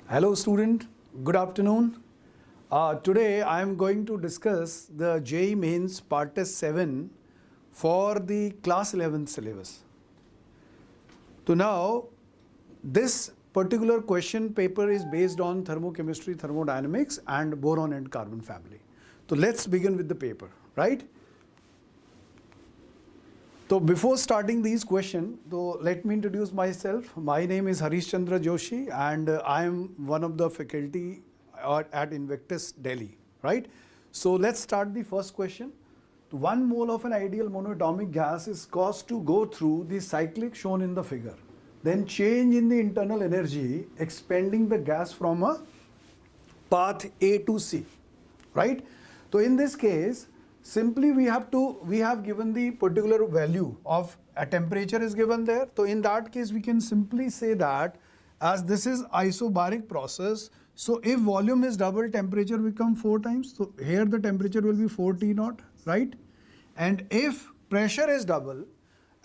Hello student, good afternoon. Today I am going to discuss the JEE Mains Part Test 7 for the class 11th syllabus. So now this particular question paper is based on thermochemistry, thermodynamics and boron and carbon family. So let's begin with the paper, right? So before starting these questions, let me introduce myself. My name is Harish Chandra Joshi and I am one of the faculty at Invictus, Delhi, right? So let's start the first question. 1 mole of an ideal monoatomic gas is caused to go through the cyclic shown in the figure. Then change in the internal energy expanding the gas from a path A to C, right? So in this case, simply we have given the particular value of a temperature is given there. So in that case, we can simply say that as this is isobaric process, so if volume is double, temperature will come 4 times. So here the temperature will be 4 T naught, right? And if pressure is double,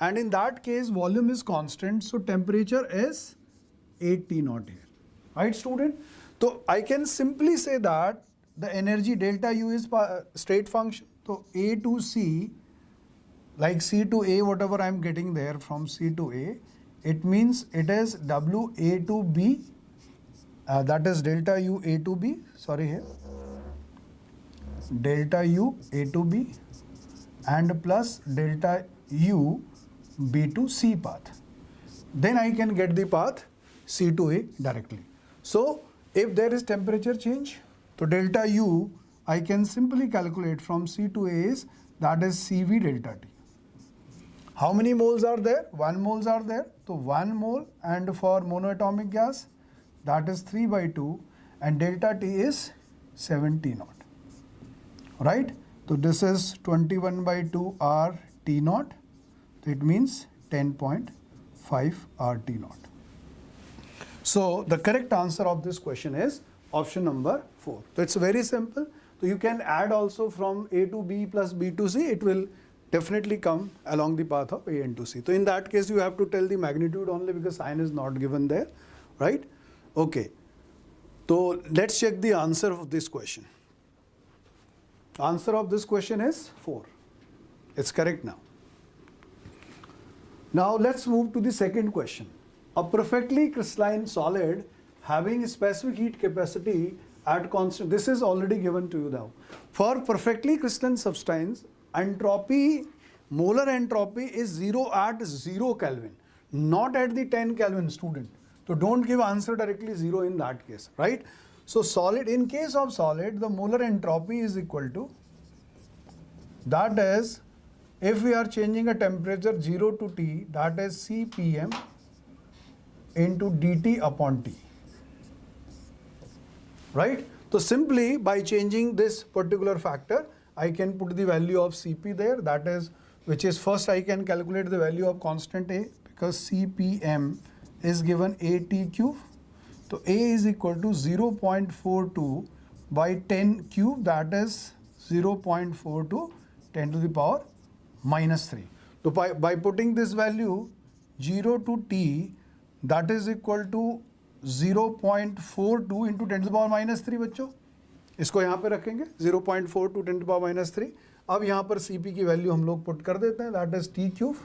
and in that case volume is constant, so temperature is 8 T naught here, right student? So I can simply say that the energy delta U is straight function. So A to C, like C to A, whatever I am getting there from C to A, it means it is W A to B, that is delta U A to B, sorry here, delta U A to B and plus delta U B to C path. Then I can get the path C to A directly. So if there is temperature change, so delta U I can simply calculate from C to A is that is CV delta T. How many moles are there? 1 moles are there. So 1 mole, and for monoatomic gas that is 3 by 2 and delta T is 7 T naught. Right? So this is 21 by 2 R T naught. It means 10.5 R T naught. So the correct answer of this question is option number 4. So it's very simple. So you can add also from A to B plus B to C, it will definitely come along the path of A and to C. So in that case, you have to tell the magnitude only because sign is not given there, right? Okay. So let's check the answer of this question. Answer of this question is 4. It's correct now. Now let's move to the second question. A perfectly crystalline solid having specific heat capacity at constant, this is already given to you now. For perfectly crystalline substance, entropy, molar entropy is 0 at 0 Kelvin, not at the 10 Kelvin, student. So don't give answer directly 0 in that case, right? So solid, in case of solid, the molar entropy is equal to, that is, if we are changing a temperature 0 to T, that is CPm into dT upon T. Right? So simply by changing this particular factor, I can put the value of Cp there, that is, which is first I can calculate the value of constant A because Cpm is given AT cube. So A is equal to 0.42 by 10 cube, that is 0.42 10 to the power minus 3. So by putting this value 0 to T, that is equal to 0.42 into 10 to the power minus 3 बच्चों, इसको यहाँ पे रखेंगे 0.42 10 to the power minus 3. अब यहाँ पर Cp की value हम लोग पुट कर देते हैं, that is T cube.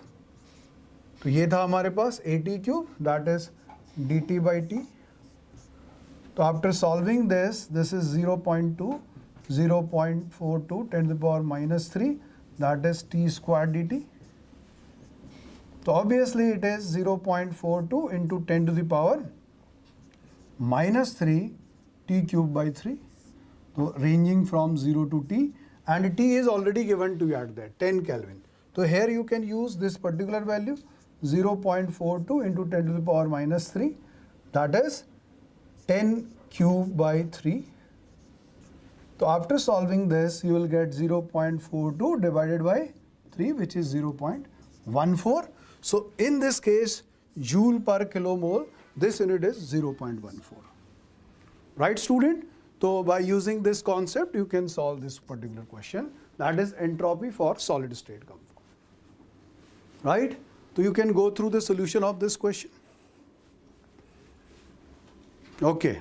तो ये था हमारे पास AT cube, that is dt by T. तो after solving this, this is 0.2, 0.42 10 to the power minus 3, that is T square dt. So obviously it is 0.42 into 10 to the power minus 3 T cube by 3, so ranging from 0 to T, and T is already given to you at that 10 Kelvin. So here you can use this particular value 0.42 into 10 to the power minus 3, that is 10 cube by 3. So after solving this, you will get 0.42 divided by 3, which is 0.14. So in this case, joule per kilomole, this unit is 0.14. Right, student? So by using this concept, you can solve this particular question. That is entropy for solid state compound. Right? So you can go through the solution of this question. Okay.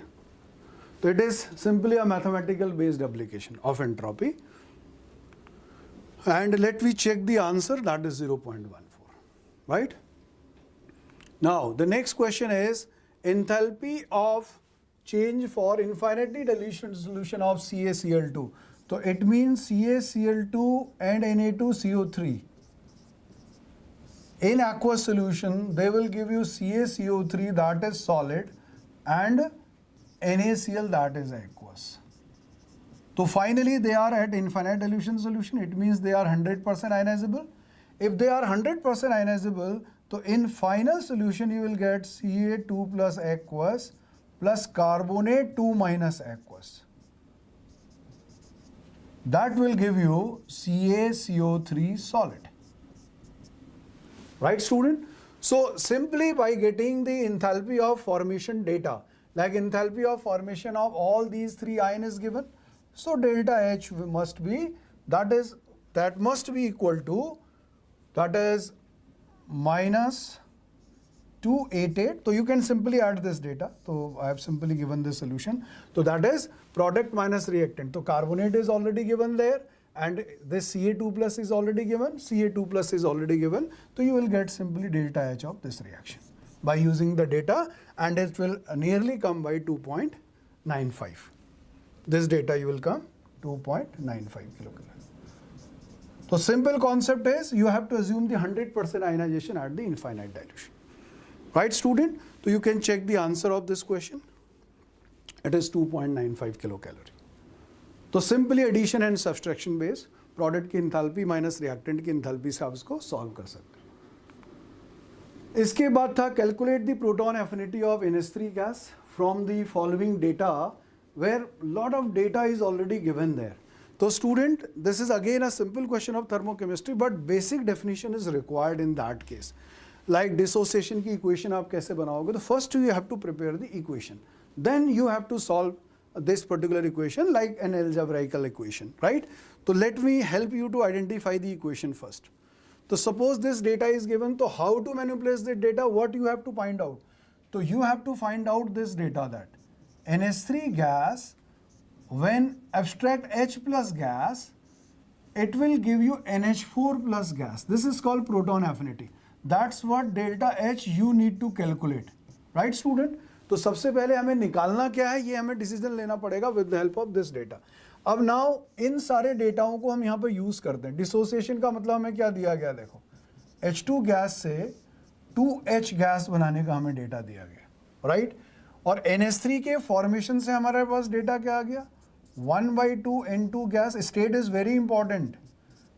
तो it is simply a mathematical based application of entropy. And let me check the answer, that is 0.14, right? Now the next question is enthalpy of change for infinitely dilution solution of CaCl2. So it means CaCl2 and Na2CO3. In aqueous solution, they will give you CaCO3 that is solid and NaCl that is aqueous. So finally they are at infinite dilution solution. It means they are 100% ionizable. If they are 100% ionizable, so in final solution you will get Ca2 plus aqueous plus carbonate 2 minus aqueous. That will give you CaCO3 solid. Right, student? So simply by getting the enthalpy of formation data, like enthalpy of formation of all these three ions is given, so delta H must be, that must be equal to, that is minus 288. So you can simply add this data. So I have simply given this solution. So that is product minus reactant. So carbonate is already given there, and this Ca2 plus is already given, Ca2 plus is already given. So you will get simply delta H of this reaction by using the data, and it will nearly come by 2.95. This data you will come 2.95 kilocalorie. So simple concept is you have to assume the 100% ionization at the infinite dilution. Right, student? So you can check the answer of this question. It is 2.95 kilocalorie. तो simply addition and subtraction base product की enthalpy minus reactant की enthalpy से आप इसको solve कर सकते हैं। इसके बाद था calculate the proton affinity of NH3 gas from the following data where lot of data is already given there. तो student this is again a simple question of thermochemistry, but basic definition is required in that case. Like dissociation की equation आप कैसे बनाओगे, तो first you have to prepare the equation, then you have to solve this particular equation like an algebraical equation, right? So let me help you to identify the equation first. So suppose this data is given, so how to manipulate the data, what you have to find out? So you have to find out this data that NH3 gas, when abstract H plus gas, it will give you NH4 plus gas. This is called proton affinity. That's what delta H you need to calculate, right student? तो सबसे पहले हमें निकालना क्या है, ये हमें decision लेना पड़ेगा with the help of this data. अब नाउ इन सारे डेटाओं को हम यहाँ पर यूज करते हैं। डिसोसिएशन का मतलब हमें क्या दिया गया, देखो H2 गैस से 2H गैस बनाने का हमें डेटा दिया गया, राइट? और NH3 के फॉर्मेशन से हमारे पास डेटा क्या आ गया, 1/2 N2 gas. State is very important.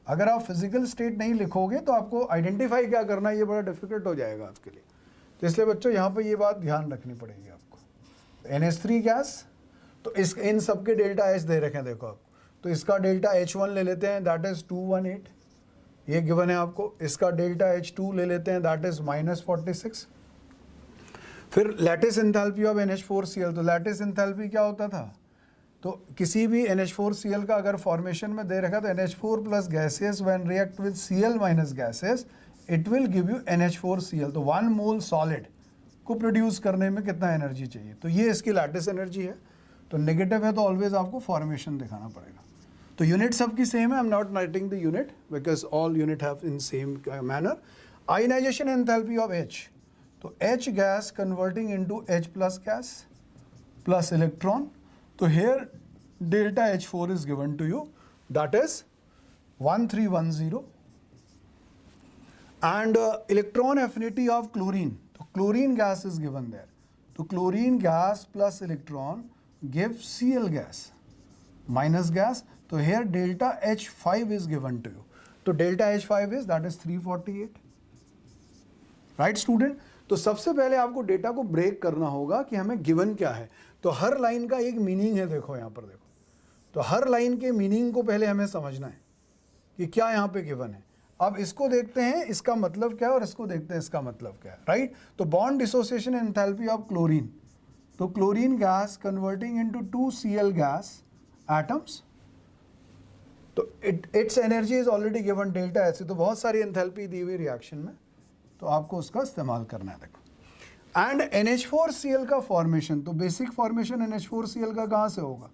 अगर आप फिजिकल स्टेट नहीं लिखोगे तो आपको आइडेंटिफाई क्या करना है, ये बड़ा डिफिकल्ट हो जाएगा आपके लिए। तो इसलिए बच्चों यहाँ पे ये बात ध्यान रखनी पड़ेगी आपको। NH3 गैस, तो इस इन सब के डेल्टा H दे रखे हैं, देखो आप। तो इसका डेल्टा H1 ले लेते हैं, दैट इज 218, ये गिवन है आपको। इसका डेल्टा H2 ले लेते हैं, दैट इज -46। फिर लैटिस एंथैल्पी ऑफ NH4Cl। तो लैटिस एंथैल्पी क्या होता था, तो किसी भी NH4Cl का अगर फॉर्मेशन में दे रखा तो NH4 plus gases when react with Cl minus gases it will give you NH4Cl। तो 1 मोल सॉलिड को प्रोड्यूस करने में कितना एनर्जी चाहिए, तो ये इसकी लैटिस एनर्जी है। तो नेगेटिव है तो ऑलवेज आपको फॉर्मेशन दिखाना पड़ेगा। तो यूनिट सबकी सेम है, I am not writing the unit because all unit have in same manner. Ionisation enthalpy of H, तो H gas converting into H plus gas plus electron. तो here delta H4 is given to you, that is 1310। And electron affinity of chlorine, so chlorine gas is given there. So chlorine gas plus electron gives Cl gas minus gas. So here delta H5 is given to you. So delta H5 is, that is 348. Right student? तो सबसे पहले आपको data को break करना होगा कि हमें given क्या है। तो हर लाइन का एक मीनिंग है, देखो यहाँ पर देखो। तो हर लाइन के मीनिंग को पहले हमें समझना है कि क्या यहाँ पे गिवन है। अब इसको देखते हैं इसका मतलब क्या है और इसको देखते हैं इसका मतलब क्या है, राइट? तो bond dissociation enthalpy of chlorine, तो chlorine gas converting into 2Cl gas atoms, तो it's energy is already given delta H। तो बहुत सारी एंथैल्पी दी हुई रिएक्शन में, तो आपको उसका इस्तेमाल करना है। देखो एंड NH4Cl का फॉर्मेशन, तो बेसिक फॉर्मेशन NH4Cl का कहाँ से होगा,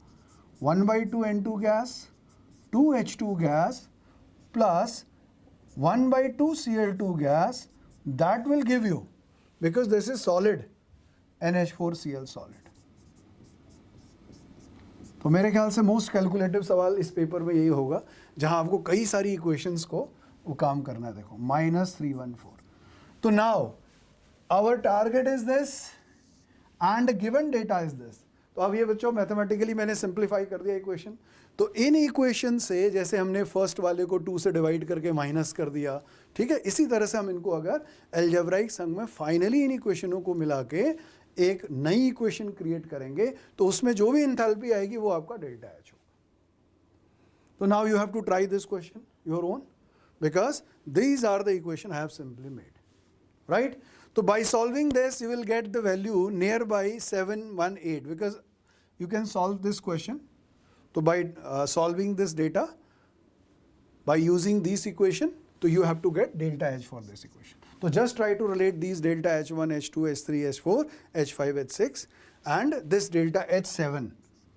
1/2 N2 gas, 2H2 gas plus 1/2 Cl2 gas, that will give you, because this is solid, NH4Cl solid. तो मेरे ख्याल से मोस्ट कैलकुलेटिव सवाल इस पेपर में यही होगा जहां आपको कई सारी इक्वेशंस को वो काम करना है. देखो -314. तो now our target is this and given data is this. तो अब ये बच्चों मैथमेटिकली मैंने सिंप्लीफाई कर दिया इक्वेशन. तो इन इक्वेशन से जैसे हमने फर्स्ट वाले को 2 से डिवाइड करके माइनस कर दिया, ठीक है, इसी तरह से हम इनको अगर एल्जेब्राइक संग में फाइनली इन इक्वेशनों को मिला के एक नई इक्वेशन क्रिएट करेंगे तो उसमें जो भी एंथैल्पी आएगी वो आपका डेल्टा एच होगा. तो now you have to try this question your own, because these are the equation I have simply made, right. तो by solving this you will get the value near by 718, because you can solve this question. So by solving this data, by using this equation, so you have to get delta H for this equation. So just try to relate these delta H1, H2, H3, H4, H5, H6 and this delta H7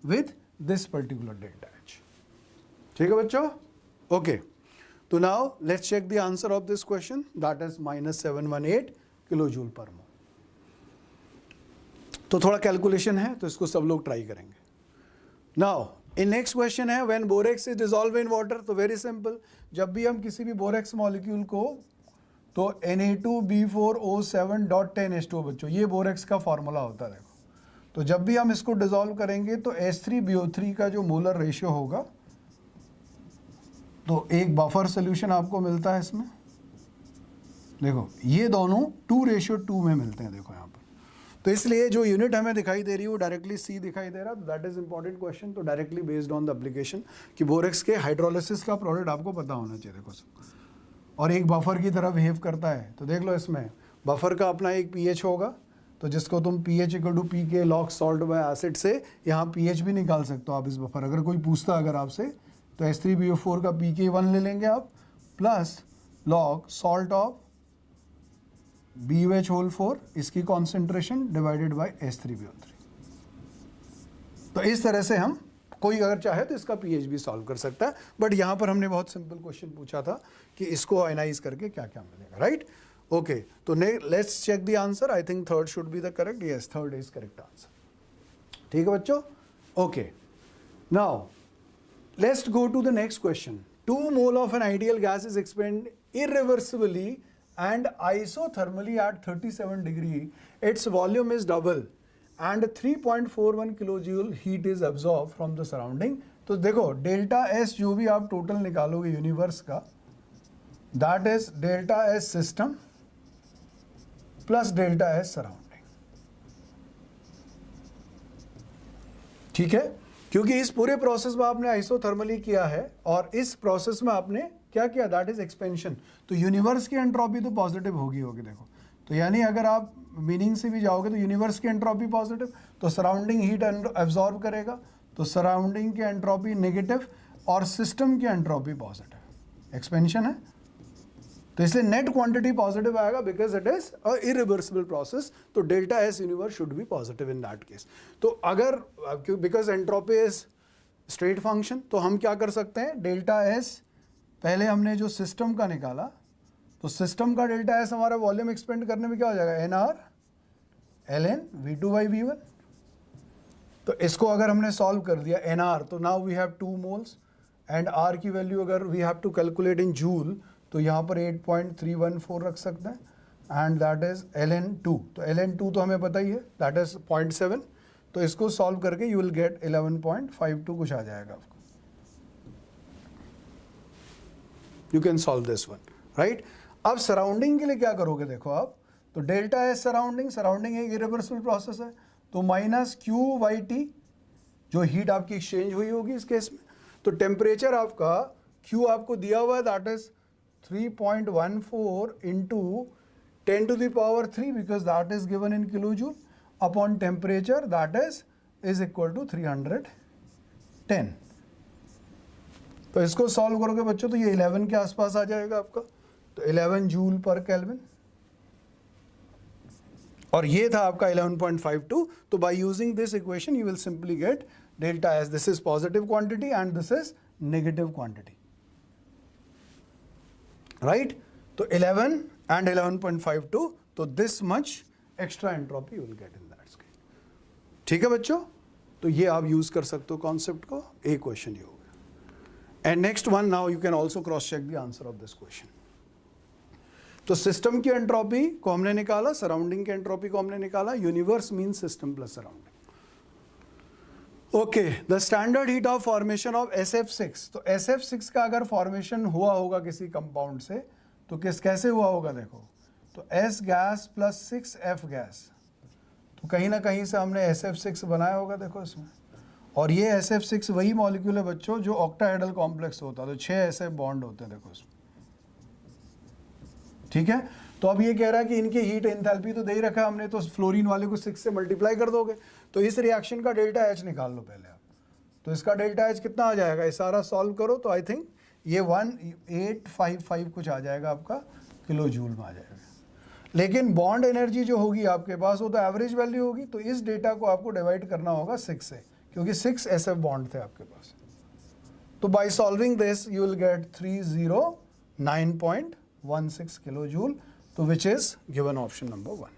with this particular delta H. ठीक है बच्चों? Okay. So now let's check the answer of this question, that is -718 kilojoule per mole. तो थोड़ा calculation है तो इसको सब लोग ट्राई करेंगे. नाउ इन नेक्स्ट क्वेश्चन है when borax is dissolve in water. तो वेरी सिंपल, जब भी हम किसी भी बोरेक्स मॉलिक्यूल को, तो Na2B4O7.10H2 बच्चों, ये बोरेक्स का फॉर्मूला होता है. देखो, तो जब भी हम इसको डिसॉल्व करेंगे तो H3BO3 का जो मोलर रेशियो होगा, तो एक बफर सोल्यूशन आपको मिलता है इसमें. देखो ये दोनों 2:2 में मिलते हैं. देखो यहाँ पर, तो इसलिए जो यूनिट हमें दिखाई दे रही है वो डायरेक्टली C दिखाई दे रहा है. That is important question. तो directly based on the application कि बोरेक्स के हाइड्रोलिसिस का प्रोडक्ट आपको पता होना चाहिए. देखो, और एक बफर की तरह बिहेव करता है. तो देख लो इसमें बफर का अपना एक pH होगा, तो जिसको तुम pH = pK log salt by acid से यहाँ pH भी निकाल सकते हो आप इस बफर. अगर कोई पूछता अगर आपसे, तो H3BO4 का pK1 ले लेंगे आप, plus log salt of BOH4 इसकी कॉन्सेंट्रेशन डिवाइडेड बाय H3BO3. तो इस तरह से हम, कोई अगर चाहे तो इसका pH भी सॉल्व कर सकता है. बट यहाँ पर हमने बहुत सिंपल क्वेश्चन पूछा था कि इसको आयनाइज करके क्या क्या मिलेगा, राइट. ओके, तो let's check the answer. I think third should be the correct. Yes, third is correct answer. ठीक है बच्चों. Okay, now let's go to the next question. 2 mole of an ideal gas is expanded irreversibly and isothermally at 37 degree. Its volume is double and 3.41 kilojoule heat is absorbed from the surrounding. तो देखो delta S जो भी आप total निकालोगे universe का, that is delta S system plus delta S surrounding. ठीक है, क्योंकि इस पूरे प्रोसेस में आपने आइसोथर्मली किया है और इस प्रोसेस में आपने क्या किया, दैट इज एक्सपेंशन. तो यूनिवर्स की एंट्रोपी तो पॉजिटिव होगी देखो. तो यानी अगर आप मीनिंग से भी जाओगे तो यूनिवर्स की एंट्रोपी पॉजिटिव, तो सराउंडिंग हीट एब्जॉर्ब करेगा, तो सराउंडिंग की एंट्रोपी नेगेटिव और सिस्टम की एंट्रोपी पॉजिटिव. एक्सपेंशन है तो इसलिए नेट क्वांटिटी पॉजिटिव आएगा because it is a irreversible process. तो delta S universe should be positive in that case. तो अगर because entropy is straight function, तो हम क्या कर सकते हैं, डेल्टा एस पहले हमने जो सिस्टम का निकाला, तो सिस्टम का डेल्टा एस हमारा वॉल्यूम एक्सपेंड करने में क्या हो जाएगा, NR ln V2/V1. तो इसको अगर हमने सॉल्व कर दिया NR, तो now we have 2 moles and R की वैल्यू अगर we have to calculate in joule, तो यहाँ पर 8.314 रख सकते हैं एंड दैट इज ln2. तो ln2 तो हमें पता ही है, दैट इज 0.7. तो इसको सॉल्व करके यू विल गेट 11.52 कुछ आ जाएगा आपको. You can solve this one, right. अब सराउंडिंग के लिए क्या करोगे, देखो आप, तो डेल्टा एस सराउंडिंग एक इरिवर्सिबल प्रोसेस है, तो -QT जो हीट आपकी एक्सचेंज हुई होगी इस केस में. तो टेम्परेचर आपका Q आपको दिया हुआ है, that is 3.14 into 10⁻³ because that is given in kilojoule upon temperature that is equal to 310. तो इसको सॉल्व करोगे बच्चों तो ये 11 के आसपास आ जाएगा आपका. तो 11 जूल पर केल्विन. और ये था आपका 11.52. तो by using this equation you will simply get delta S. This is positive quantity and this is negative quantity, right. तो 11 and 11.52, तो this much extra entropy will get in that scale. ठीक है बच्चों, तो ये आप यूज कर सकते हो कॉन्सेप्ट को. एक क्वेश्चन ये हो गया. And next one, now you can also cross check the answer of this question. तो सिस्टम की एंट्रोपी को हमने निकाला, सराउंडिंग की एंट्रोपी को हमने निकाला. Universe means system plus surrounding. Okay, the standard heat of formation of SF6. तो SF6 का अगर फॉर्मेशन हुआ होगा किसी कंपाउंड से, तो कैसे हुआ होगा देखो. तो S gas plus 6F gas, तो कहीं ना कहीं से हमने SF6 बनाया होगा देखो इसमें. और ये SF6 वही मॉलिक्यूल है बच्चों जो ऑक्टाहेड्रल कॉम्प्लेक्स होता है. तो 6 SF बॉन्ड होते हैं देखो इसमें. ठीक है, तो अब ये कह रहा है कि इनकी हीट एंथैल्पी तो दे ही रखा है हमने, तो फ्लोरीन वाले को 6 से मल्टीप्लाई कर दोगे. तो इस रिएक्शन का डेल्टा H निकाल लो पहले आप. तो इसका डेल्टा H कितना आ जाएगा, ये सारा सॉल्व करो तो आई थिंक ये 1855 कुछ आ जाएगा आपका, किलो जूल में आ जाएगा. लेकिन बॉन्ड एनर्जी जो होगी आपके पास वो तो एवरेज वैल्यू होगी. तो इस डेटा को आपको डिवाइड करना होगा 6 से, क्योंकि 6 SF बॉन्ड थे आपके पास. तो by solving this you will get 309.16 kilo joule, तो which is given option number 1.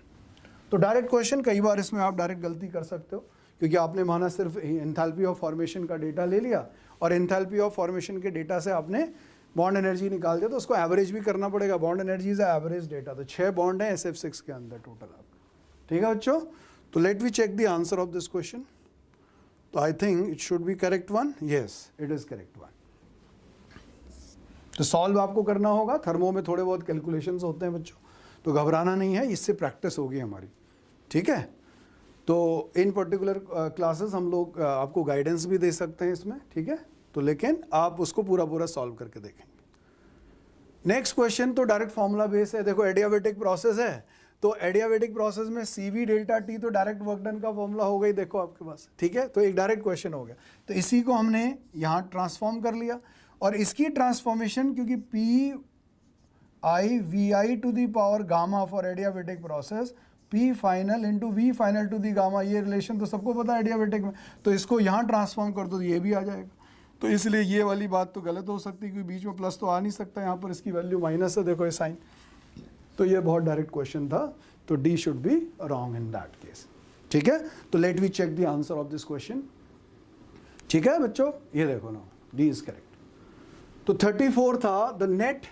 तो डायरेक्ट क्वेश्चन, कई बार इसमें आप डायरेक्ट गलती कर सकते हो, क्योंकि आपने माना सिर्फ एंथैल्पी ऑफ फॉर्मेशन का डेटा ले लिया और एंथैल्पी ऑफ फॉर्मेशन के डेटा से आपने बॉन्ड एनर्जी निकाल दिया. तो उसको एवरेज भी करना पड़ेगा. Bond energy is average data. तो 6 बॉन्ड है SF6 के अंदर टोटल आपका. ठीक है बच्चों, तो let we check the answer of this question. तो I think it should be correct one. Yes, it is correct one. तो सॉल्व आपको करना होगा. थर्मो में थोड़े बहुत कैलकुलेशंस होते हैं बच्चों, तो घबराना नहीं है, इससे प्रैक्टिस होगी हमारी. ठीक है, तो इन पर्टिकुलर क्लासेस हम लोग आपको गाइडेंस भी दे सकते हैं इसमें. ठीक है, तो लेकिन आप उसको पूरा सॉल्व करके देखेंगे. नेक्स्ट क्वेश्चन तो डायरेक्ट फॉर्मूला बेस है. देखो एडियाबेटिक प्रोसेस है, तो एडियाबेटिक प्रोसेस में CV डेल्टा T तो डायरेक्ट वर्क डन का फॉर्मूला हो गई देखो आपके पास. ठीक है, तो एक डायरेक्ट क्वेश्चन हो गया. तो इसी को हमने यहाँ ट्रांसफॉर्म कर लिया, और इसकी ट्रांसफॉर्मेशन क्योंकि PI to the power gamma for adiabatic process, P final into V final to the gamma, ये रिलेशन तो सबको पता है एडियाबेटिक में. तो इसको यहाँ ट्रांसफॉर्म कर दो तो ये भी आ जाएगा. तो इसलिए ये वाली बात तो गलत हो सकती है, क्योंकि बीच में प्लस तो आ नहीं सकता. यहाँ पर इसकी वैल्यू माइनस है, देखो ये साइन. तो ये बहुत डायरेक्ट क्वेश्चन था, तो D should be wrong in that case. ठीक है, तो let we check the answer of this question. ठीक है बच्चों, ये देखो ना, D इज करेक्ट. तो 34 था, the net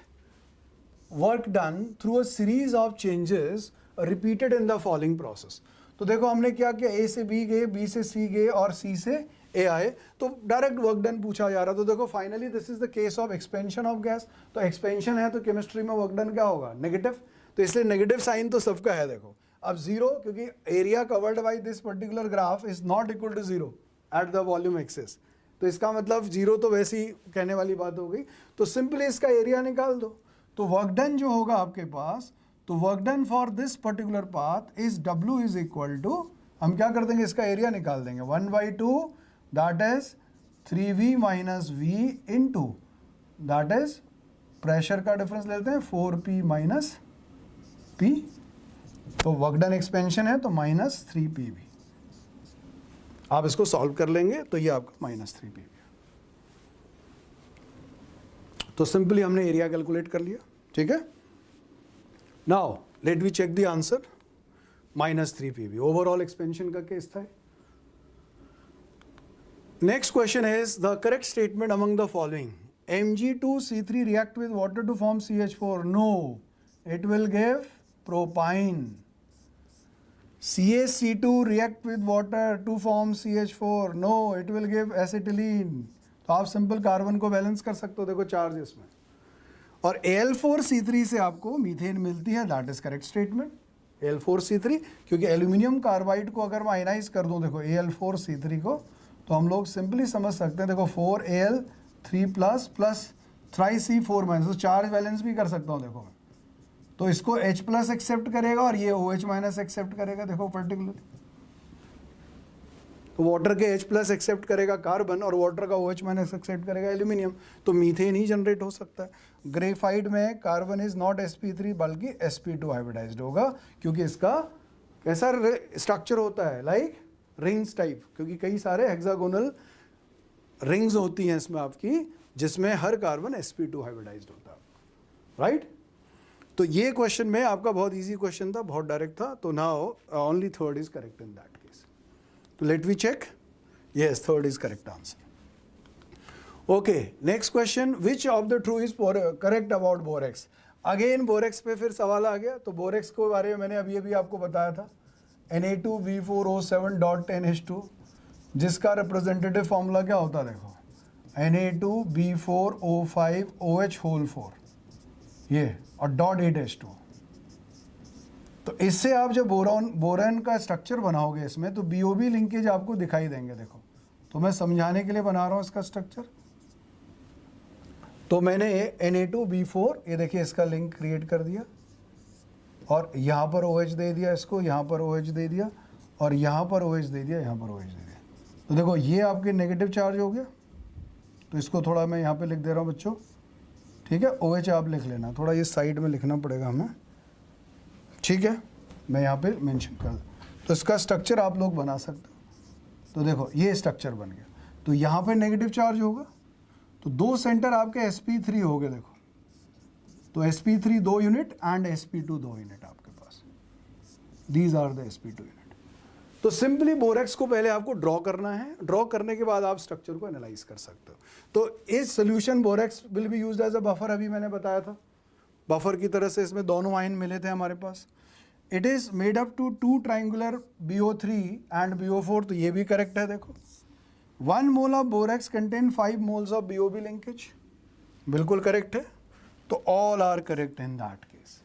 work done through a series of changes repeated in the following process. तो देखो हमने क्या किया, A से B गए, B से C गए और C से A आए, तो डायरेक्ट वर्क डन पूछा जा रहा. तो देखो finally this is the case of expansion of gas. तो एक्सपेंशन है तो केमिस्ट्री में वर्क डन क्या होगा, नेगेटिव. तो इसलिए नेगेटिव साइन तो सबका है देखो. अब 0, क्योंकि area covered by this particular graph is not equal to 0 at the volume axis. तो इसका मतलब 0 तो वैसे ही कहने वाली बात हो गई. तो सिंपली इसका एरिया निकाल दो. तो वर्क डन जो होगा आपके पास, तो work done for this particular path is W is equal to, हम क्या कर देंगे, इसका एरिया निकाल देंगे 1/2, that is 3V minus V into, that is pressure का डिफरेंस लेते हैं 4P माइनस P. तो वर्क डन एक्सपेंशन है तो माइनस 3PV. आप इसको सॉल्व कर लेंगे तो ये आपका माइनस 3PV. तो सिंपली हमने एरिया कैलकुलेट कर लिया. ठीक है, now let we check the answer. Minus 3PV overall expansion का केस था. Next question is the correct statement among the following. Mg2C3 react with water to form CH4. No, it will give propyne. CaC2 react with water to form CH4. No, it will give acetylene. तो आप simple carbon को balance कर सकते हो, देखो charge इसमें. और Al4C3 से आपको मीथेन मिलती है, that is correct statement. Al4C3, क्योंकि एल्यूमिनियम कार्बाइड को अगर मैं आयनाइज कर दूं देखो Al4C3 को, तो हम लोग सिंपली समझ सकते हैं देखो 4Al3 प्लस प्लस थ्राई-C4 माइनस, तो चार्ज बैलेंस भी कर सकता हूँ देखो मैं. तो इसको H प्लस एक्सेप्ट करेगा और ये OH माइनस एक्सेप्ट करेगा देखो पर्टिकुलरली. तो वाटर के H प्लस एक्सेप्ट करेगा कार्बन और वाटर का OH माइनस एक्सेप्ट करेगा एल्यूमिनियम. तो मीथेन ही जनरेट हो सकता है. ग्रेफाइट में कार्बन इज नॉट sp3 बल्कि sp2 हाइब्रिडाइज्ड होगा, क्योंकि इसका कैसा स्ट्रक्चर होता है, लाइक रिंग्स टाइप, क्योंकि कई सारे हेक्सागोनल रिंग्स होती हैं इसमें आपकी, जिसमें हर कार्बन sp2 हाइब्रिडाइज्ड होता है, राइट। तो ये क्वेश्चन में आपका बहुत इजी क्वेश्चन था, बहुत डायरेक्ट था, तो now only third is correct in that case. तो let we check, yes third is correct answer. Okay, next question, which of the true is correct about borax. Again borax पे फिर सवाल आ गया। तो बोरेक्स के बारे में मैंने अभी अभी आपको बताया था, Na2B4O7.10H2, जिसका रिप्रेजेंटेटिव फॉर्मूला क्या होता है, देखो Na2B4O5OH होल 4 ये और .8H2। तो इससे आप जब बोरान का स्ट्रक्चर बनाओगे इसमें, तो BOB लिंकेज आपको दिखाई देंगे। देखो, तो मैं समझाने के लिए बना रहा हूँ इसका स्ट्रक्चर। तो मैंने Na2B4, ये देखिए इसका लिंक क्रिएट कर दिया, और यहाँ पर OH दे दिया इसको, यहाँ पर OH दे दिया, और यहाँ पर OH दे दिया, यहाँ पर OH दे दिया। तो देखो ये आपके नेगेटिव चार्ज हो गया, तो इसको थोड़ा मैं यहाँ पे लिख दे रहा हूँ बच्चों, ठीक है। OH आप लिख लेना, थोड़ा ये साइड में लिखना पड़ेगा हमें, ठीक है, मैं यहाँ पे मेंशन कर दूँ। तो इसका स्ट्रक्चर आप लोग बना सकते हो। तो देखो ये स्ट्रक्चर बन गया, तो यहाँ पे नेगेटिव चार्ज होगा, तो दो सेंटर आपके sp3 हो गए। देखो, तो sp3 2 unit and sp2 2 unit आपके पास, these are the sp2 unit. तो सिंपली बोरेक्स को पहले आपको ड्रॉ करना है, ड्रॉ करने के बाद आप स्ट्रक्चर को एनालाइज कर सकते हो। तो इस solution borax will be used as a buffer, अभी मैंने बताया था, बफर की तरह से इसमें दोनों आयन मिले थे हमारे पास। It is made up to 2 triangular BO3 and BO4, तो ये भी करेक्ट है। देखो 1 mole of borax contain 5 moles of BOB linkage, बिल्कुल करेक्ट है। तो all are correct in that case,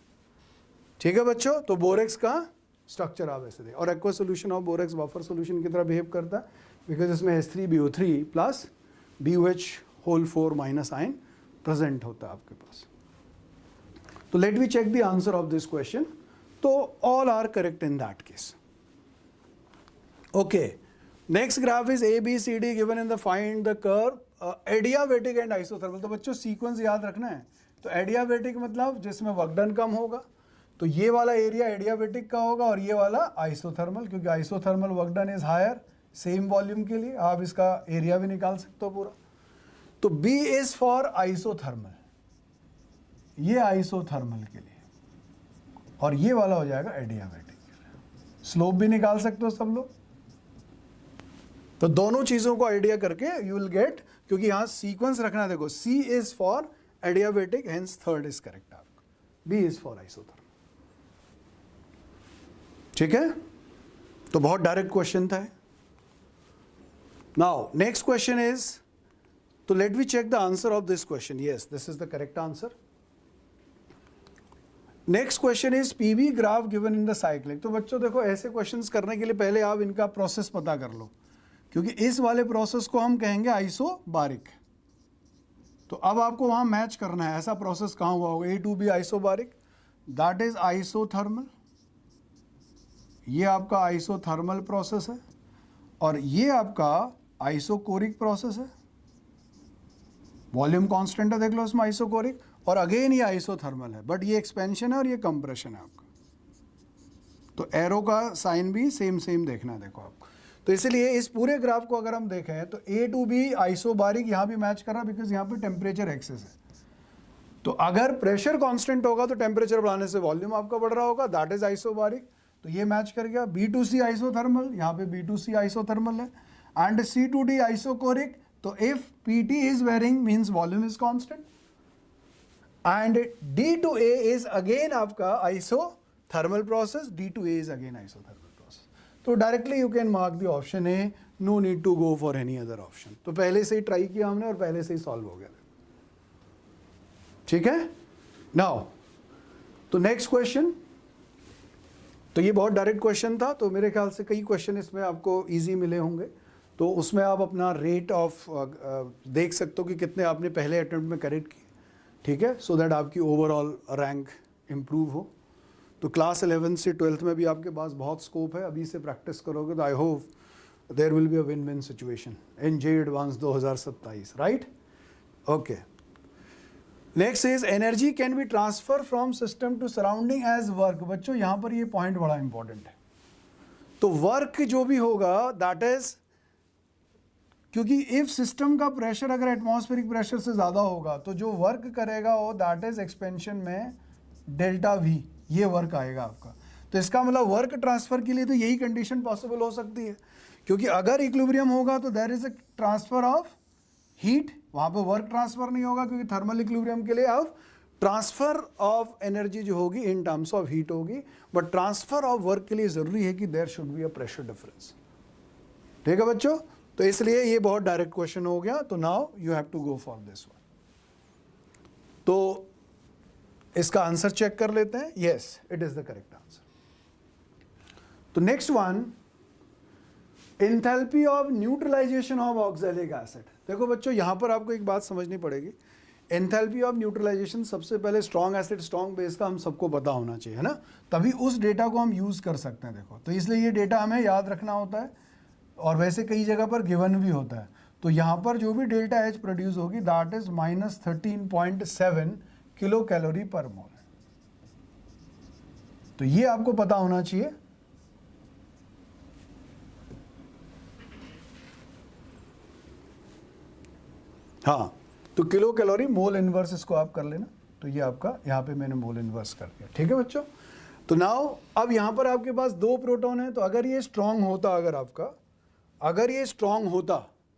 ठीक है बच्चों। तो बोरेक्स का स्ट्रक्चर आप ऐसे दें, और aqua solution of borax buffer solution की तरह बिहेव करता है, बिकॉज इसमें H3BO3 plus BOH whole 4 minus ion present होता है आपके पास। तो let we check the answer of this question. तो all are correct in that case. Okay, next graph is ABCD given in the find the curve adiabatic and isothermal. तो बच्चों sequence याद रखना है। तो एडियाबेटिक मतलब जिसमें वर्क डन कम होगा, तो ये वाला एरिया एडियाबेटिक का होगा, और ये वाला आइसोथर्मल, क्योंकि isothermal work done is higher same volume के लिए। आप इसका एरिया भी निकाल सकते हो पूरा। तो B इज फॉर आइसोथर्मल, ये आइसोथर्मल के लिए, और ये वाला हो जाएगा एडियाबेटिक के लिए। स्लोप भी निकाल सकते हो सब लोग। तो दोनों चीजों को आइडिया करके यू विल गेट, क्योंकि यहां सीक्वेंस रखना। देखो C is for adiabatic, hence third is correct आपका, B इज फॉर आइसोथर्मल, ठीक है। तो बहुत डायरेक्ट क्वेश्चन था। नाउ नेक्स्ट क्वेश्चन इज, तो let we check the answer of this question. Yes, this is the correct answer. Next question is PV graph given in the cyclic. तो बच्चों देखो, ऐसे क्वेश्चंस करने के लिए पहले आप इनका प्रोसेस पता कर लो, क्योंकि इस वाले प्रोसेस को हम कहेंगे आइसोबारिक। तो अब आपको वहां मैच करना है, ऐसा प्रोसेस कहां हुआ होगा। A2B isobaric, that is isothermal, ये आपका आइसोथर्मल प्रोसेस है, और ये आपका आइसोकोरिक प्रोसेस है। वॉल्यूम कांस्टेंट है, देख लो इसमें आइसोकोरिक, और अगेन ये आइसोथर्मल है, बट ये एक्सपेंशन है और ये कंप्रेशन है आपका। तो एरो का साइन भी सेम सेम देखना है, देखो आपको। तो इसलिए इस पूरे ग्राफ को अगर हम देखें तो A2B आइसोबारिक यहाँ भी मैच कर रहा है, बिकॉज यहाँ पे टेम्परेचर एक्सेस है। तो अगर प्रेशर कांस्टेंट होगा तो टेम्परेचर बढ़ाने से वॉल्यूम आपका बढ़ रहा होगा, दैट इज आइसोबारिक। तो ये मैच कर गया। B2C आइसोथर्मल, यहाँ पे B2C आइसोथर्मल है, एंड C2D आइसोकोरिक। तो if PT is varying means volume is constant, and D2A is again आपका isothermal process, D2A is again isothermal process. तो directly you can mark the option A, no need to go for any other option. तो पहले से ही try किया हमने और पहले से ही सॉल्व हो गया, ठीक है। नाउ तो नेक्स्ट क्वेश्चन, तो ये बहुत डायरेक्ट क्वेश्चन था, तो मेरे ख्याल से कई क्वेश्चन इसमें आपको इजी मिले होंगे। तो उसमें आप अपना रेट ऑफ देख सकते हो कि कितने आपने पहले अटेम्प्ट में करेक्ट किए, ठीक है, सो दैट आपकी ओवरऑल रैंक इम्प्रूव हो। तो क्लास 11 से 12th में भी आपके पास बहुत स्कोप है, अभी से प्रैक्टिस करोगे तो I hope there will be a win win situation in JEE advance 2027, right. Okay, next is energy can be transfer from system to surrounding as work. बच्चों यहाँ पर ये पॉइंट बड़ा इंपॉर्टेंट है। तो वर्क जो भी होगा दैट इज, क्योंकि इफ सिस्टम का प्रेशर अगर एटमॉस्फेरिक प्रेशर से ज़्यादा होगा तो जो वर्क करेगा वो दैट इज एक्सपेंशन में डेल्टा वी, ये वर्क आएगा आपका। तो इसका मतलब वर्क ट्रांसफर के लिए तो यही कंडीशन पॉसिबल हो सकती है, क्योंकि अगर इक्विलिब्रियम होगा तो there is a transfer of heat, वहाँ पे वर्क ट्रांसफर नहीं होगा, क्योंकि थर्मल इक्विलिब्रियम के लिए अब ट्रांसफर ऑफ एनर्जी जो होगी इन टर्म्स ऑफ हीट होगी, बट ट्रांसफर ऑफ वर्क के लिए ज़रूरी है कि there should be a pressure difference. ठीक है बच्चों, तो इसलिए ये बहुत डायरेक्ट क्वेश्चन हो गया। तो now you have to go for this one. तो इसका आंसर चेक कर लेते हैं। Yes, it is the correct answer. तो next one, enthalpy of neutralization of oxalic acid. देखो बच्चों, यहां पर आपको एक बात समझनी पड़ेगी। एंथैल्पी ऑफ न्यूट्रलाइजेशन सबसे पहले स्ट्रॉन्ग एसिड स्ट्रॉन्ग बेस का हम सबको पता होना चाहिए, है ना, तभी उस डेटा को हम यूज कर सकते हैं। देखो, तो इसलिए ये डेटा हमें याद रखना होता है, और वैसे कई जगह पर गिवन भी होता है। तो यहाँ पर जो भी डेल्टा एच प्रोड्यूस होगी दैट इज -13.7 किलो कैलोरी पर मोल। तो ये आपको पता होना चाहिए। हाँ, तो किलो कैलोरी मोल इनवर्स इसको आप कर लेना। तो ये आपका यहाँ पे मैंने मोल इनवर्स कर दिया। ठीक है बच्चों, तो नाउ अब यहाँ पर आपके पास 2 प्रोटॉन है। तो अगर ये स्ट्रांग होता, अगर ये स्ट्रांग होता,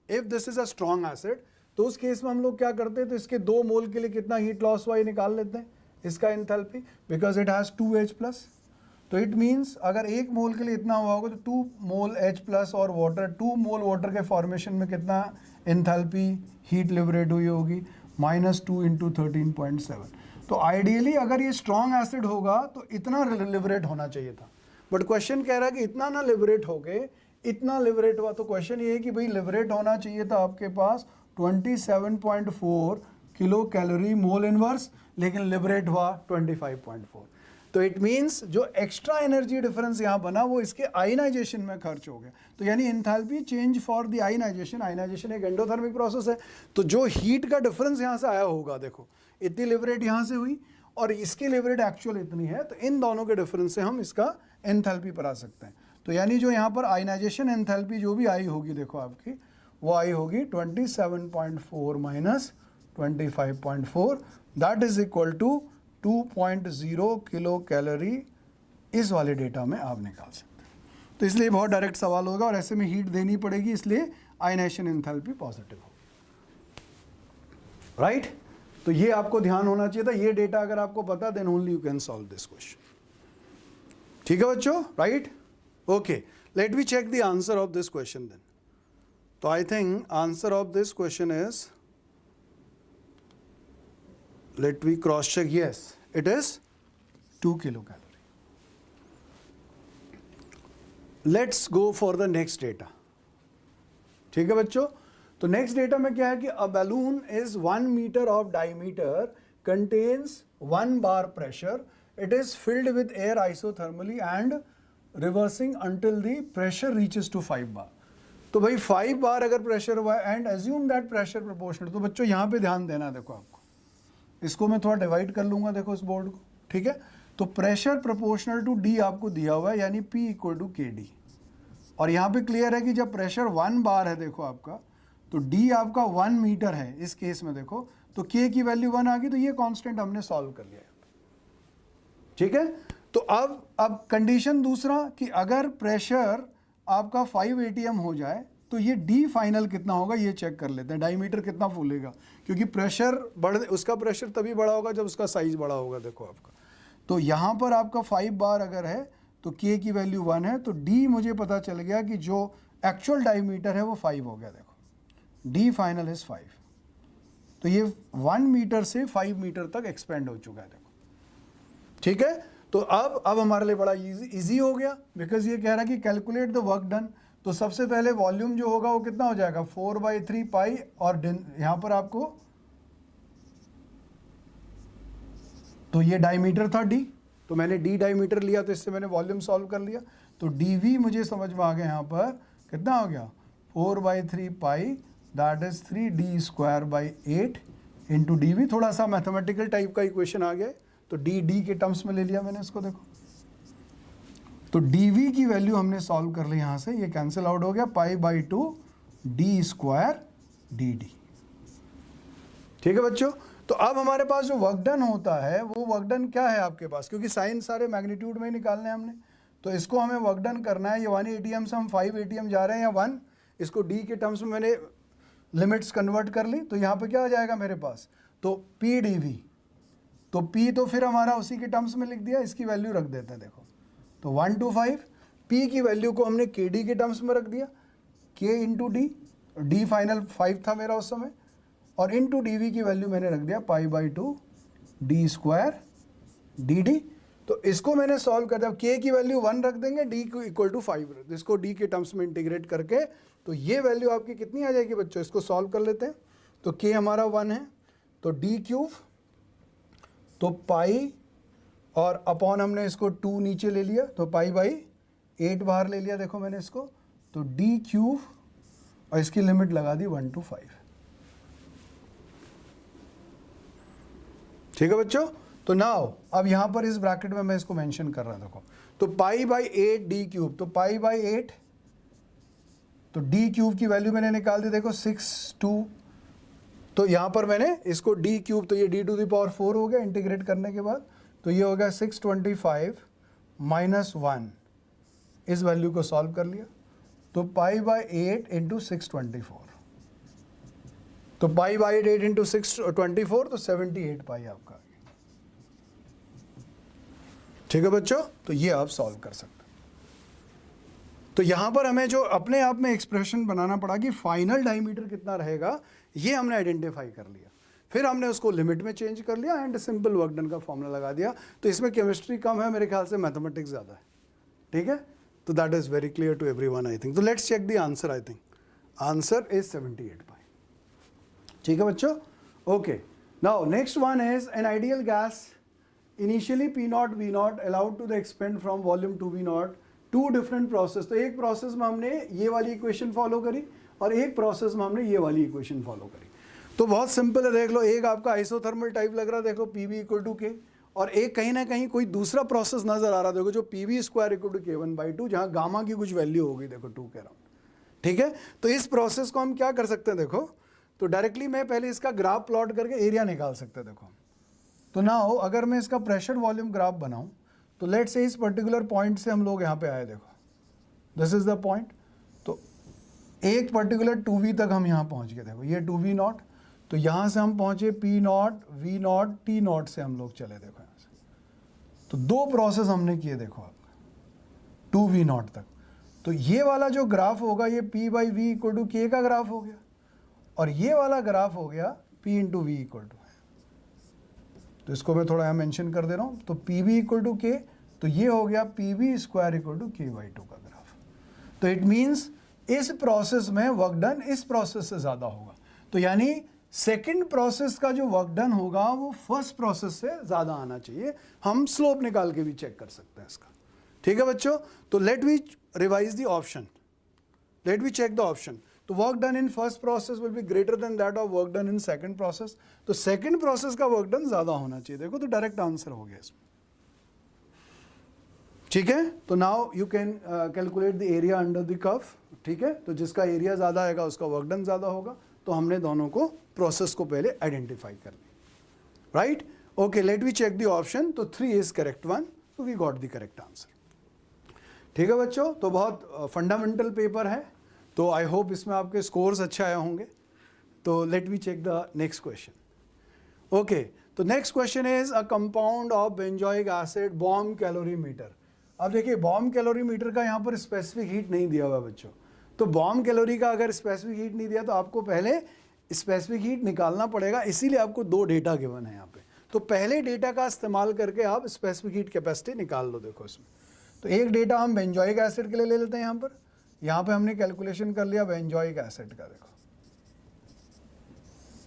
if this is a strong acid, तो उस केस में हम लोग क्या करते हैं, तो इसके 2 मोल के लिए कितना हीट लॉस हुआ ये निकाल लेते हैं, इसका enthalpy, because it has 2H plus. तो इट मीन्स अगर 1 मोल के लिए इतना हुआ होगा तो 2 मोल H प्लस और वाटर, 2 मोल वाटर के फॉर्मेशन में कितना एंथैल्पी हीट लिबरेट हुई होगी, -2 × 13.7। तो आइडियली अगर ये स्ट्रॉन्ग एसिड होगा तो इतना लिबरेट होना चाहिए था, बट क्वेश्चन कह रहा है कि इतना ना लिबरेट हो गए, इतना लिबरेट हुआ। तो क्वेश्चन ये है कि भाई लिबरेट होना चाहिए था आपके पास 27.4 किलो कैलोरी मोल इनवर्स, लेकिन लिबरेट हुआ 25.4। तो इट मींस जो एक्स्ट्रा एनर्जी डिफरेंस यहाँ बना वो इसके आयनाइजेशन में खर्च हो गया। तो यानी enthalpy change for the ionization, ionization एक एंडोथर्मिक प्रोसेस है। तो जो हीट का डिफरेंस यहाँ से आया होगा, देखो इतनी लिबरेट यहाँ से हुई और इसकी लिबरेट एक्चुअल इतनी है, तो इन दोनों के डिफरेंस से हम इसका एंथैल्पी पर आ सकते हैं। तो यानी जो यहाँ पर आयनाइजेशन एंथैल्पी जो भी आई होगी, देखो आपकी वो आई होगी 27.4 minus 25.4, that is equal to 2.0 kilo calorie. इस वाले डेटा में आप निकाल सकते हैं। तो इसलिए बहुत डायरेक्ट सवाल होगा और ऐसे में हीट देनी पड़ेगी, इसलिए आयनाइजेशन एंथैल्पी पॉजिटिव होगी, राइट। तो ये आपको ध्यान होना चाहिए था। ये डेटा अगर आपको पता, then only you can solve this question. ठीक है बच्चों, right. Okay, let me check the answer of this question then. So I think answer of this question is, let me cross check. Yes, it is 2 kilocalorie. Let's go for the next data. ठीक है बच्चों, तो next data में क्या है कि a balloon is 1 meter of diameter, contains 1 bar pressure. It is filled with air isothermally and reversing until the pressure reaches to 5 bar. तो भाई 5 बार अगर प्रेशर हुआ and assume that pressure proportional. तो बच्चों यहाँ पे ध्यान देना, देखो आपको इसको मैं थोड़ा डिवाइड कर लूँगा, देखो इस बोर्ड को, ठीक है। तो प्रेशर प्रोपोर्शनल टू डी आपको दिया हुआ है, यानी P = KD। और यहाँ पे क्लियर है कि जब प्रेशर 1 बार है, देखो आपका, तो D आपका 1 मीटर है इस केस में, देखो तो K की वैल्यू 1 आ गई। तो ये कॉन्स्टेंट हमने सॉल्व कर लिया, ठीक है। तो अब कंडीशन दूसरा कि अगर प्रेशर आपका 5 atm हो जाए तो ये D फाइनल कितना होगा ये चेक कर लेते हैं, डायमीटर कितना फूलेगा, क्योंकि प्रेशर उसका प्रेशर तभी बड़ा होगा जब उसका साइज बड़ा होगा। देखो आपका, तो यहाँ पर आपका 5 बार अगर है तो K की वैल्यू 1 है, तो D मुझे पता चल गया कि जो एक्चुअल डायमीटर है वो 5 हो गया। देखो D फाइनल इज 5। तो ये 1 मीटर से 5 मीटर तक एक्सपेंड हो चुका है, देखो, ठीक है। तो अब हमारे लिए बड़ा इजी हो गया, बिकॉज ये कह रहा है कि कैलकुलेट द वर्क डन। तो सबसे पहले वॉल्यूम जो होगा वो कितना हो जाएगा, 4/3 पाई, और यहाँ पर आपको, तो ये डायमीटर था D, तो मैंने D डायमीटर लिया, तो इससे मैंने वॉल्यूम सॉल्व कर लिया। तो dV मुझे समझ में आ गया, यहाँ पर कितना हो गया, 4/3 pi, that is 3D²/8 into dV। थोड़ा सा मैथमेटिकल टाइप का इक्वेशन आ गया, तो D के टर्म्स में ले लिया मैंने इसको, देखो तो dv की वैल्यू हमने सॉल्व कर ली यहाँ से, ये कैंसिल आउट हो गया, π/2 d² dt। ठीक है बच्चों, तो अब हमारे पास जो वर्क डन होता है वो वर्क डन क्या है आपके पास, क्योंकि साइन सारे मैग्नीट्यूड में ही निकालने हैं हमने, तो इसको हमें वर्क डन करना है। ये 1 atm से हम 5 atm जा रहे हैं या 1, इसको d के टर्म्स में मैंने लिमिट्स कन्वर्ट कर ली, तो यहाँ पे क्या आ जाएगा मेरे पास, तो p dv, तो p तो फिर हमारा उसी के टर्म्स में लिख दिया, इसकी वैल्यू रख देते हैं। देखो तो 1 to 5, p की वैल्यू को हमने kd के टर्म्स में रख दिया, k into D, d final 5 था मेरा उस समय, और इंटू dv की वैल्यू मैंने रख दिया π/2 d² dd। तो इसको मैंने सॉल्व कर दिया, k की वैल्यू 1 रख देंगे, d को इक्वल टू 5, इसको d के टर्म्स में इंटीग्रेट करके, तो ये वैल्यू आपकी कितनी आ जाएगी बच्चों, इसको सॉल्व कर लेते हैं। तो k हमारा 1 है, तो d³ तो पाई और अपॉन हमने इसको 2 नीचे ले लिया, तो π/8 बाहर ले लिया, देखो मैंने इसको, तो d³ और इसकी लिमिट लगा दी 1 to 5। ठीक है बच्चों, तो नाउ अब यहाँ पर इस ब्रैकेट में मैं इसको मेंशन कर रहा था, देखो, तो π/8 d³, तो π/8, तो d³ की वैल्यू मैंने निकाल दी, देखो 6 तो यहाँ पर मैंने इसको d³, तो ये d⁴ हो गया इंटीग्रेट करने के बाद, तो ये हो गया 625 - 1, इस वैल्यू को सॉल्व कर लिया, तो π/8 इंटू 624, तो π/8 इंटू 624, तो 78 पाई आपका। ठीक है बच्चों, तो ये आप सॉल्व कर सकते हैं। तो यहाँ पर हमें जो अपने आप में एक्सप्रेशन बनाना पड़ा कि फाइनल डायमीटर कितना रहेगा, ये हमने आइडेंटिफाई कर लिया, फिर हमने उसको लिमिट में चेंज कर लिया एंड सिंपल वर्क डन का फॉर्मूला लगा दिया। तो इसमें केमिस्ट्री कम है मेरे ख्याल से, मैथमेटिक्स ज़्यादा है। ठीक है, तो that is very clear to everyone I think. तो let's check the answer. I think answer is 78 pi. ठीक है बच्चों, okay. Now next one is an ideal gas initially P0 V0 allowed to the expand from volume to V0, 2 different process. तो एक process में हमने ये वाली equation follow करी और एक प्रोसेस में हमने ये वाली इक्वेशन फॉलो करी। तो बहुत सिंपल है, देख लो, एक आपका आइसोथर्मल टाइप लग रहा है, देखो PV = K, और एक कहीं ना कहीं कोई दूसरा प्रोसेस नजर आ रहा है, देखो जो PV² = K1/2, जहाँ गामा की कुछ वैल्यू होगी, देखो 2 के अराउंड। ठीक है, तो इस प्रोसेस को हम क्या कर सकते हैं, देखो, तो डायरेक्टली मैं पहले इसका ग्राफ प्लॉट करके एरिया निकाल सकते हैं। देखो, तो नाउ अगर मैं इसका प्रेशर वॉल्यूम ग्राफ बनाऊं, तो लेट से इस पर्टिकुलर पॉइंट से हम लोग यहाँ पे आए, देखो दिस इज द पॉइंट, तो एक पर्टिकुलर 2V तक हम यहाँ पहुँच गए, देखो ये 2V0, तो यहाँ से हम पहुँचे P0 V0 T0 से हम लोग चले, देखो यहाँ से, तो 2 प्रोसेस हमने किए, देखो आपका 2V0 तक। तो ये वाला जो ग्राफ होगा ये P/V = K का ग्राफ हो गया, और ये वाला ग्राफ हो गया P × V = तो इसको मैं थोड़ा यहाँ मेंशन कर दे रहा हूँ, तो PV = K, तो ये हो गया PV² = K/2 का ग्राफ। तो इट मीन्स इस प्रोसेस में वर्क डन इस प्रोसेस से ज़्यादा होगा, तो यानी सेकंड प्रोसेस का जो वर्क डन होगा वो फर्स्ट प्रोसेस से ज़्यादा आना चाहिए। हम स्लोप निकाल के भी चेक कर सकते हैं इसका। ठीक है बच्चों, तो let we revise the option, let we check the option. तो work done in first process will be greater than that of work done in second process, तो सेकंड प्रोसेस का वर्क डन ज़्यादा होना चाहिए। देखो, तो डायरेक्ट आंसर हो गया इसमें। ठीक है, तो now you can calculate the area under the curve. ठीक है, तो जिसका एरिया ज़्यादा आएगा उसका वर्क डन ज़्यादा होगा। तो हमने दोनों को प्रोसेस को पहले आइडेंटिफाई कर लिया, right. Okay, let we check the option. तो 3 इज करेक्ट वन, तो we got the correct answer. ठीक है बच्चों, तो बहुत फंडामेंटल पेपर है, तो आई होप इसमें आपके स्कोर्स अच्छे आए होंगे। तो let we check the next question. Okay, तो next question is a compound of benzoic acid bomb calorimeter. अब देखिए, बॉम्ब कैलोरीमीटर का यहाँ पर स्पेसिफिक हीट नहीं दिया हुआ बच्चों, तो बॉम्ब कैलोरी का अगर स्पेसिफिक हीट नहीं दिया तो आपको पहले स्पेसिफिक हीट निकालना पड़ेगा, इसीलिए आपको 2 डेटा गिवन है यहाँ पे। तो पहले डेटा का इस्तेमाल करके आप स्पेसिफिक हीट कैपेसिटी निकाल लो। देखो इसमें, तो एक डेटा हम बेंजोइक एसिड के लिए ले लेते हैं। यहाँ पे हमने कैलकुलेशन कर लिया बेंजोइक एसिड का। देखो,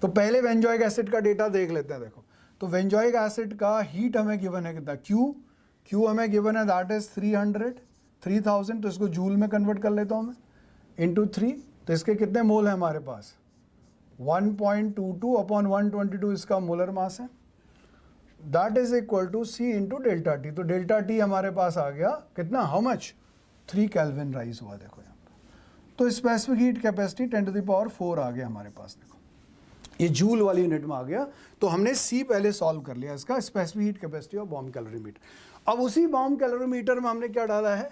तो पहले बेंजोइक एसिड का डेटा देख लेते हैं। देखो, तो बेंजोइक एसिड का हीट हमें गिवन है कितना, Q हमें गिवन है, दैट इज 3000, तो इसको जूल में कन्वर्ट कर लेता हूँ मैं, इंटू 3, तो इसके कितने मोल है हमारे पास, 1.22 / 122 इसका मोलर मास है। That is equal to C into delta T. तो डेल्टा टी हमारे पास आ गया कितना, हाउ मच, 3 केल्विन राइज हुआ देखो यहाँ पर। तो स्पेसिफिक हीट कैपेसिटी 10⁴ आ गया हमारे पास, देखो ये जूल वाली यूनिट में आ गया। तो हमने C पहले सॉल्व कर लिया इसका, specific heat capacity of bomb calorimeter. अब उसी बॉम्ब कैलोरीमीटर में हमने क्या डाला है,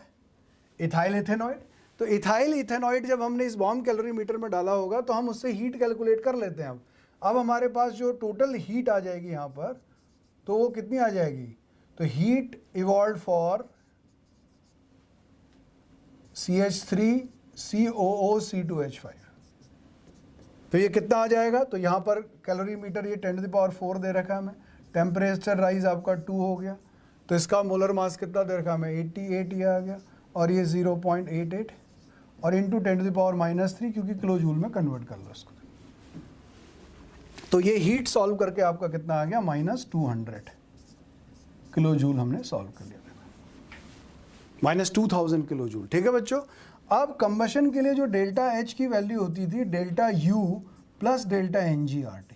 इथाइल इथेनॉइड। तो इथाइल इथेनॉइड जब हमने इस बॉम्ब कैलोरीमीटर में डाला होगा तो हम उससे हीट कैलकुलेट कर लेते हैं। अब हमारे पास जो टोटल हीट आ जाएगी यहाँ पर, तो वो कितनी आ जाएगी, तो heat evolve for CH3 COO C2H5। तो ये कितना आ जाएगा, तो यहाँ पर कैलोरीमीटर ये 10⁴ दे रखा है हमें, टेम्परेचर राइज आपका 2 हो गया, तो इसका मोलर मास कितना दे रखा है हमें, 88 ये आ गया, और ये 0.88 और इंटू 10⁻³ क्योंकि किलो जूल में कन्वर्ट कर लो इसको। तो ये हीट सॉल्व करके आपका कितना आ गया, -200 किलो जूल हमने सॉल्व कर लिया, -2000 किलो जूल। ठीक है बच्चों। अब कंबशन के लिए जो डेल्टा H की वैल्यू होती थी delta U plus delta NG/RT।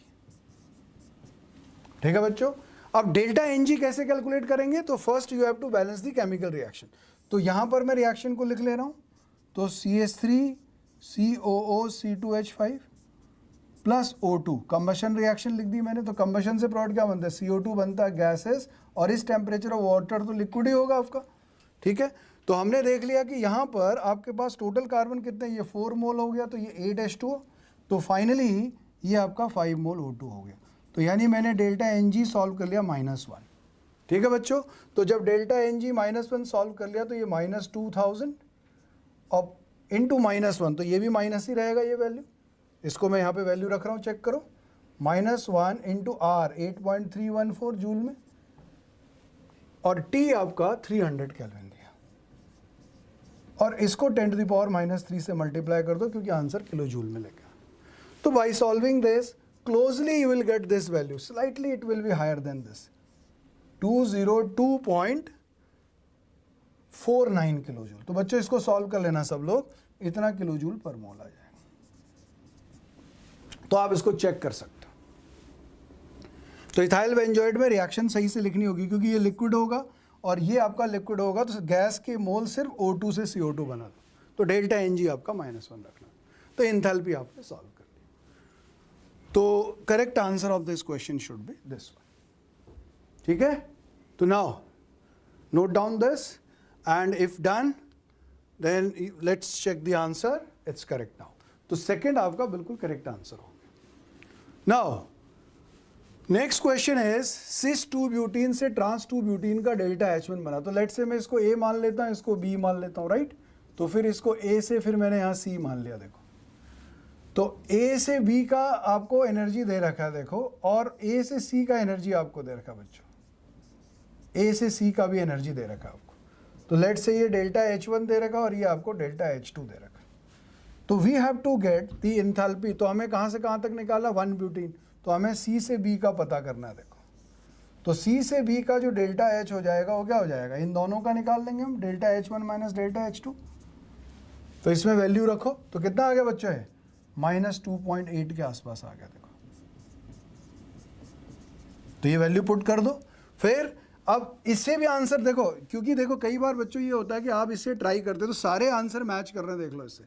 ठीक है बच्चों। अब डेल्टा NG कैसे कैलकुलेट करेंगे, तो first you have to balance the chemical reaction. तो यहां पर मैं रिएक्शन को लिख ले रहा हूं, तो CH3 COO C2H5 plus O2, combustion reaction लिख दी मैंने। तो कंबशन से प्रोडक्ट क्या बनता है, CO2 बनता है गैसेस, और इस टेम्परेचर ऑफ वाटर तो लिक्विड ही होगा आपका। ठीक है। तो हमने देख लिया कि यहाँ पर आपके पास टोटल कार्बन कितने, ये 4 मोल हो गया, तो ये 8H2O, तो फाइनली ये आपका 5 मोल O2 हो गया। तो यानी मैंने डेल्टा NG सॉल्व कर लिया -1। ठीक है बच्चों। तो जब डेल्टा NG -1 सॉल्व कर लिया तो ये -2000 और इंटू -1, तो ये भी माइनस ही रहेगा ये वैल्यू। इसको मैं यहाँ पे वैल्यू रख रहा हूँ, चेक करो, -1 इंटू R 8.314 जूल में, और T आपका 300 केल्विन दिया, और इसको 10⁻³ से मल्टीप्लाई कर दो क्योंकि आंसर किलो जूल में लेगा। तो by solving this closely you will get this value, slightly it will be higher than this, 202.49 kilo joule. तो बच्चों इसको सॉल्व कर लेना सब लोग, इतना किलो जूल पर मोल आ जाएगा। तो आप इसको चेक कर सकते हो। तो इथाइल बेंजोइड में रिएक्शन सही से लिखनी होगी क्योंकि ये लिक्विड होगा और ये आपका लिक्विड होगा, तो गैस के मोल सिर्फ O2 से CO2 बना दो, तो डेल्टा NG आपका -1 रखना। तो एंथैल्पी आपने सॉल्व कर ली। तो correct answer of this question should be this one. ठीक है। तो now note down this, and if done then let's check the answer, it's correct now. तो सेकंड आपका बिल्कुल करेक्ट आंसर हो गया। Now next question is cis 2 butene से trans 2 butene का डेल्टा H1 बना। तो लेट से मैं इसको A मान लेता हूँ, इसको B मान लेता हूँ, राइट। तो फिर इसको A से फिर मैंने यहाँ C मान लिया। देखो तो A से B का आपको एनर्जी दे रखा है देखो, और A से C का एनर्जी आपको दे रखा है बच्चों, A से C का भी एनर्जी दे रखा है आपको। तो लेट से ये डेल्टा H1 दे रखा और ये आपको डेल्टा H2 दे रखा। तो we have to get the enthalpy. तो हमें कहाँ से कहाँ तक निकाला, 1 ब्यूटीन, तो हमें C से B का पता करना है। देखो तो C से B का जो डेल्टा H हो जाएगा वो क्या हो जाएगा, इन दोनों का निकाल देंगे हम, delta H1 minus delta H2। तो इसमें वैल्यू रखो, तो कितना आ गया बच्चों, है -2.8 के आसपास आ गया। देखो तो ये वैल्यू पुट कर दो। फिर अब इससे भी आंसर देखो, क्योंकि देखो कई बार बच्चों ये होता है कि आप इससे ट्राई करते हो तो सारे आंसर मैच कर रहे हैं। देख लो इससे,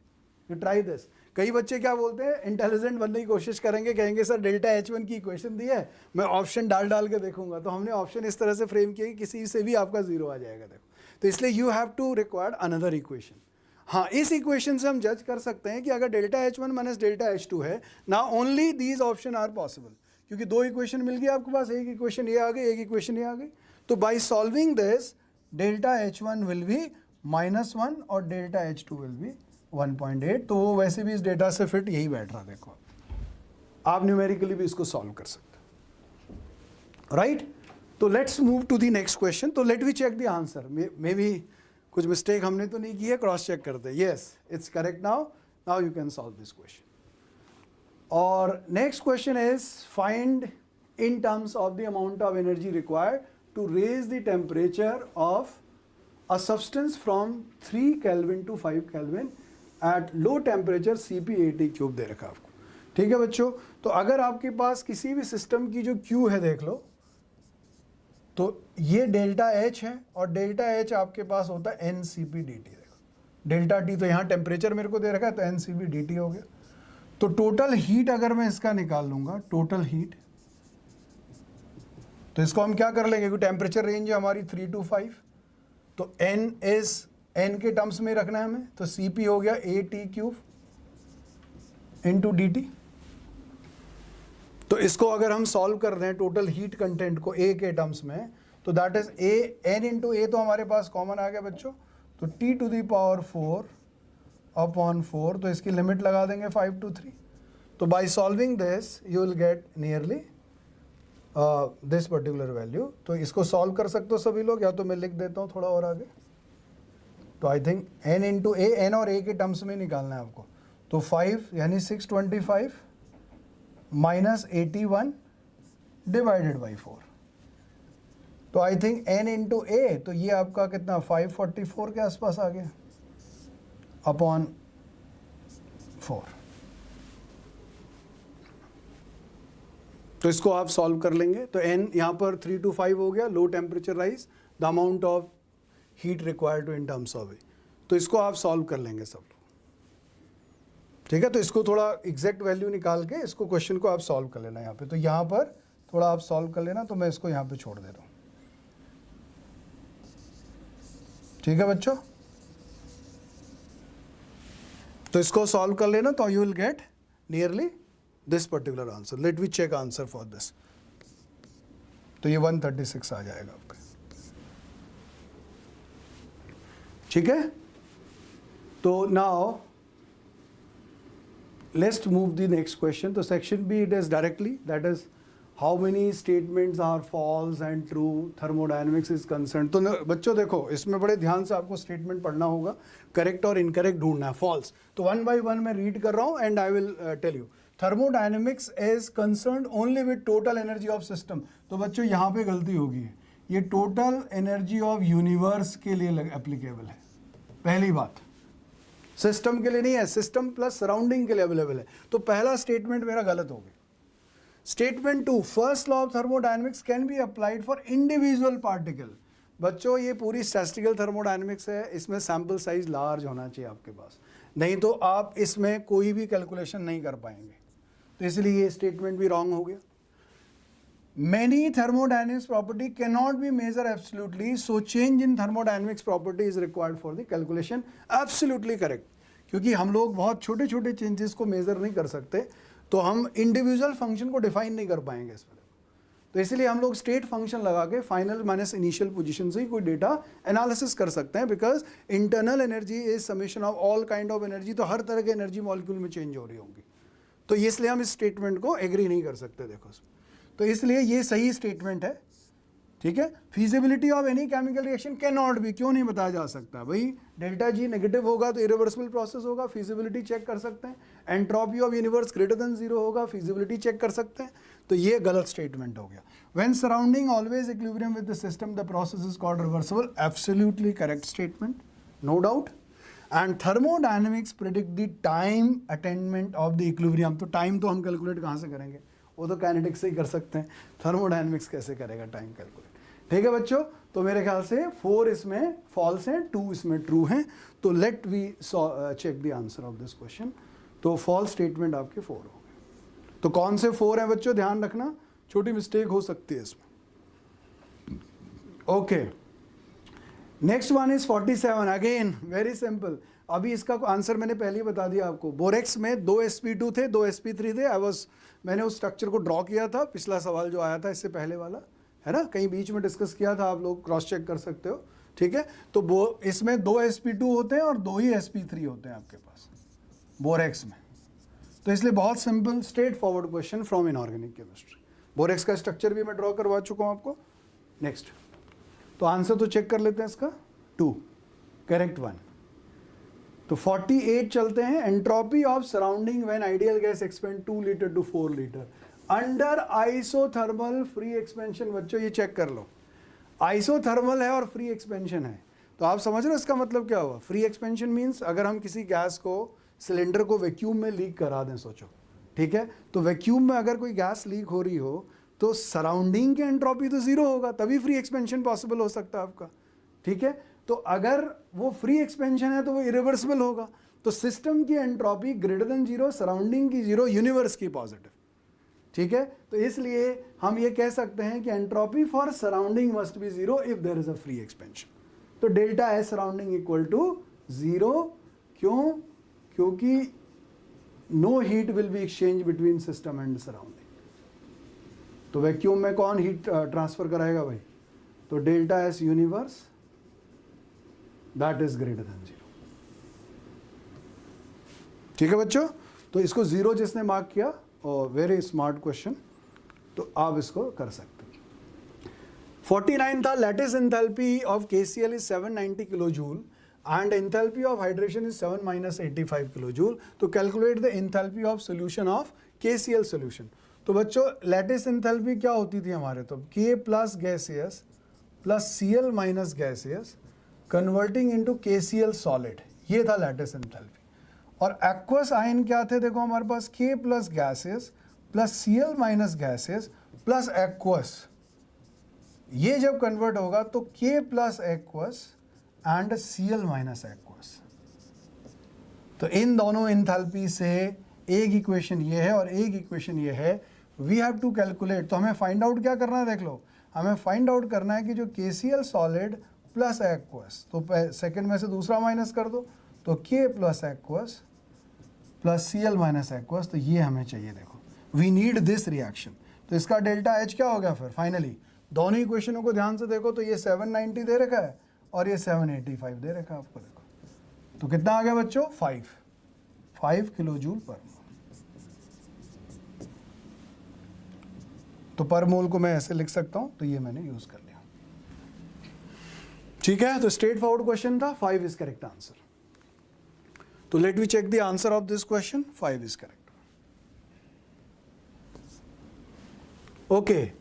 यू ट्राई दिस। कई बच्चे क्या बोलते हैं, इंटेलिजेंट बनने की कोशिश करेंगे, कहेंगे सर डेल्टा H1 की इक्वेशन दी है, मैं ऑप्शन डाल के देखूंगा। तो हमने ऑप्शन इस तरह से फ्रेम किया कि किसी से भी आपका 0 आ जाएगा। देखो तो इसलिए you have to required another equation. हाँ, इस इक्वेशन से हम जज कर सकते हैं कि अगर delta H1 minus delta H2 है ना, only these option are possible, क्योंकि 2 इक्वेशन मिल गई आपके पास, एक इक्वेशन ये आ गई, एक इक्वेशन ये आ गई। तो by solving this delta H1 will be -1 और डेल्टा H2 विल बी 1.8। तो वो वैसे भी इस डेटा से फिट यही बैठ रहा। देखो आप न्यूमेरिकली भी इसको सॉल्व कर सकते हो, राइट। तो let's move to the next question. तो let we check the answer, maybe कुछ मिस्टेक हमने तो नहीं की है, क्रॉस चेक करते हैं। Yes, it's correct. Now you can solve this question. और next question is find in terms of the amount of energy required to raise the temperature of a substance from 3 kelvin to 5 kelvin at low temperature Cp80³ दे रखा आपको। ठीक है बच्चों। तो अगर आपके पास किसी भी सिस्टम की जो Q है, देख लो तो ये डेल्टा एच है और डेल्टा एच आपके पास होता है N C P D T. देखो डेल्टा टी तो यहाँ टेम्परेचर मेरे को दे रखा है तो N C P D T हो गया। तो टोटल हीट अगर मैं इसका निकाल लूंगा, टोटल हीट, तो इसको हम क्या कर लेंगे क्योंकि टेम्परेचर रेंज है हमारी 3 to 5, तो एन इज एन के टर्म्स में रखना है हमें, तो सी पी हो गया A T cube into D T. तो इसको अगर हम सॉल्व कर दें टोटल हीट कंटेंट को ए के टर्म्स में, तो that is a n into a, तो हमारे पास कॉमन आ गया बच्चों, तो T to the power 4 upon 4, तो इसकी लिमिट लगा देंगे 5 to 3। तो by solving this you will get nearly this particular value. तो इसको सॉल्व कर सकते हो सभी लोग, या तो मैं लिख देता हूँ थोड़ा और आगे। तो I think N into A, N और ए के टर्म्स में निकालना है आपको, तो 5 यानी 625 माइनस 81 डिवाइडेड बाई 4। तो I think N into a, तो ये आपका कितना 544 के आसपास आ गया अपॉन 4। तो इसको आप सॉल्व कर लेंगे, तो n यहाँ पर 3 to 5 हो गया, low temperature rise, the amount of heat required to in terms of a. तो इसको आप सॉल्व कर लेंगे सब लोग, ठीक है। तो इसको थोड़ा एग्जैक्ट वैल्यू निकाल के इसको क्वेश्चन को आप सॉल्व कर लेना यहाँ पे। तो यहाँ पर थोड़ा आप सॉल्व कर लेना, तो मैं इसको यहाँ पे छोड़ दे रहा हूँ, ठीक है बच्चों। तो इसको सॉल्व कर लेना, तो you will get nearly this particular answer. Let we check answer for this. तो ये 136 आ जाएगा आपका, ठीक है। तो now let's move the next question. तो section B it is directly, that is how many statements are false and true thermodynamics is concern. तो बच्चों देखो, इसमें बड़े ध्यान से आपको स्टेटमेंट पढ़ना होगा, करेक्ट और इनकरेक्ट ढूंढना है, फॉल्स। तो वन बाय वन मैं रीड कर रहा हूँ and I will tell you. Thermodynamics is concerned only with total energy of system. तो बच्चों यहाँ पे गलती होगी, ये टोटल एनर्जी ऑफ यूनिवर्स के लिए एप्लीकेबल है, पहली बात, सिस्टम के लिए नहीं है, सिस्टम प्लस सराउंडिंग के लिए अवेलेबल है। तो पहला स्टेटमेंट मेरा गलत हो गया। Statement 2, first law of thermodynamics can be applied for individual particle. बच्चों ये पूरी स्टैटिस्टिकल थर्मोडायनेमिक्स है, इसमें सैंपल साइज लार्ज होना चाहिए आपके पास, नहीं तो आप इसमें कोई भी कैलकुलेशन नहीं कर पाएंगे। तो इसलिए ये स्टेटमेंट भी रॉन्ग हो गया। Many thermodynamics property cannot be measured absolutely, so change in thermodynamics property is required for the calculation. Absolutely correct, क्योंकि हम लोग बहुत छोटे छोटे चेंजेस को मेजर नहीं कर सकते, तो हम इंडिविजुअल फंक्शन को डिफाइन नहीं कर पाएंगे इसमें। तो इसलिए हम लोग स्टेट फंक्शन लगा के फाइनल माइनस इनिशियल पोजीशन से ही कोई डेटा एनालिसिस कर सकते हैं, because internal energy is summation of all kind of energy. तो हर तरह के एनर्जी मॉलिक्यूल में चेंज हो रही होंगी, तो इसलिए हम इस स्टेटमेंट को एग्री नहीं कर सकते। देखो, तो इसलिए ये सही स्टेटमेंट है, ठीक है। Feasibility of any chemical reaction can not be, क्यों नहीं बताया जा सकता भाई, डेल्टा जी नेगेटिव होगा तो इरिवर्सिबल प्रोसेस होगा, फीजिबिलिटी चेक कर सकते हैं। Entropy of universe greater than 0 होगा, फीजिबिलिटी चेक कर सकते हैं। तो ये गलत स्टेटमेंट हो गया। When surrounding always equilibrium with the system the process is called reversible, absolutely correct statement, no doubt. And thermodynamics predict the time attainment of the equilibrium. तो टाइम तो हम कैलकुलेट कहाँ से करेंगे, वो तो काइनेटिक्स से ही कर सकते हैं, थर्मोडायनेमिक्स कैसे करेगा टाइम कैलकुलेट, ठीक है बच्चों। तो मेरे ख्याल से 4 इसमें फॉल्स हैं, 2 इसमें ट्रू हैं। तो let we check the answer of this question. तो फॉल्स स्टेटमेंट आपके 4 हो गए। तो कौन से 4 हैं बच्चों, ध्यान रखना, छोटी मिस्टेक हो सकती है इसमें। Okay, next one is 47, again very simple. अभी इसका आंसर मैंने पहले ही बता दिया आपको। बोरेक्स में 2 sp2 थे, 2 sp3 थे। मैंने उस स्ट्रक्चर को ड्रॉ किया था, पिछला सवाल जो आया था इससे पहले वाला, है ना, कहीं बीच में डिस्कस किया था, आप लोग क्रॉस चेक कर सकते हो, ठीक है। तो इसमें 2 sp2 होते हैं और 2 ही sp3 होते हैं आपके पास बोरेक्स में। तो इसलिए बहुत simple straight forward question from inorganic chemistry. Borax का स्ट्रक्चर भी मैं ड्रॉ करवा चुका हूँ आपको। नेक्स्ट, तो आंसर तो चेक कर लेते हैं इसका, 2 करेक्ट 1। तो 48 चलते हैं। Entropy of surrounding when ideal gas expand 2 litre to 4 litre under isothermal free expansion. बच्चों ये चेक कर लो, आइसोथर्मल है और फ्री एक्सपेंशन है, तो आप समझ रहे हो इसका मतलब क्या हुआ। फ्री एक्सपेंशन मीन्स अगर हम किसी गैस को, सिलेंडर को वैक्यूम में लीक करा दें, सोचो, ठीक है। तो वैक्यूम में अगर कोई गैस लीक हो रही हो तो सराउंडिंग के एंट्रोपी तो जीरो होगा, तभी फ्री एक्सपेंशन पॉसिबल हो सकता है आपका, ठीक है। तो अगर वो फ्री एक्सपेंशन है तो वो इरिवर्सिबल होगा। तो सिस्टम की entropy greater than zero, surrounding की जीरो, यूनिवर्स की पॉजिटिव, ठीक है। तो इसलिए हम ये कह सकते हैं कि entropy for surrounding must be zero if there is a free expansion. तो delta S surrounding equal to zero, क्यों? क्योंकि no heat will be exchange between system and surrounding. तो वैक्यूम में कौन हीट ट्रांसफर कराएगा भाई? तो delta S universe that is greater than zero, ठीक है बच्चों। तो इसको जीरो जिसने मार्क किया, और वेरी स्मार्ट क्वेश्चन, तो आप इसको कर सकते हो। 49 था, lattice enthalpy of KCl is 790 kilo joule and enthalpy of hydration is 7 minus 85 kilojoule. तो calculate the enthalpy of solution of KCl solution. तो बच्चों lattice enthalpy क्या होती थी हमारे? तो K plus gaseous plus Cl minus gaseous converting into KCl solid, ये था lattice enthalpy। और aqueous ion क्या थे? देखो हमारे पास K plus gaseous plus Cl minus gaseous plus aqueous, ये जब convert होगा तो K plus aqueous and Cl minus aqueous. तो इन दोनों इंथैल्पी से एक इक्वेशन ये है और एक इक्वेशन ये है। वी हैव टू कैलकुलेट, तो हमें फाइंड आउट क्या करना है? देख लो, हमें फाइंड आउट करना है कि जो KCl सॉलिड प्लस एक्वस, तो सेकंड में से दूसरा माइनस कर दो, तो K plus aqueous plus Cl minus aqueous, तो ये हमें चाहिए। देखो वी नीड दिस रिएक्शन। तो इसका डेल्टा H क्या हो गया फिर फाइनली? दोनों इक्वेशनों को ध्यान से देखो, तो ये 790 दे रखा है और ये 785 दे रखा है आपको। देखो तो कितना आ गया बच्चों? 5 किलो जूल पर मोल। तो पर मोल को मैं ऐसे लिख सकता हूं, तो ये मैंने यूज कर लिया, ठीक है। तो स्ट्रेट फॉरवर्ड क्वेश्चन था, 5 इज करेक्ट आंसर। तो let we check the answer of this question. 5 is correct. Okay,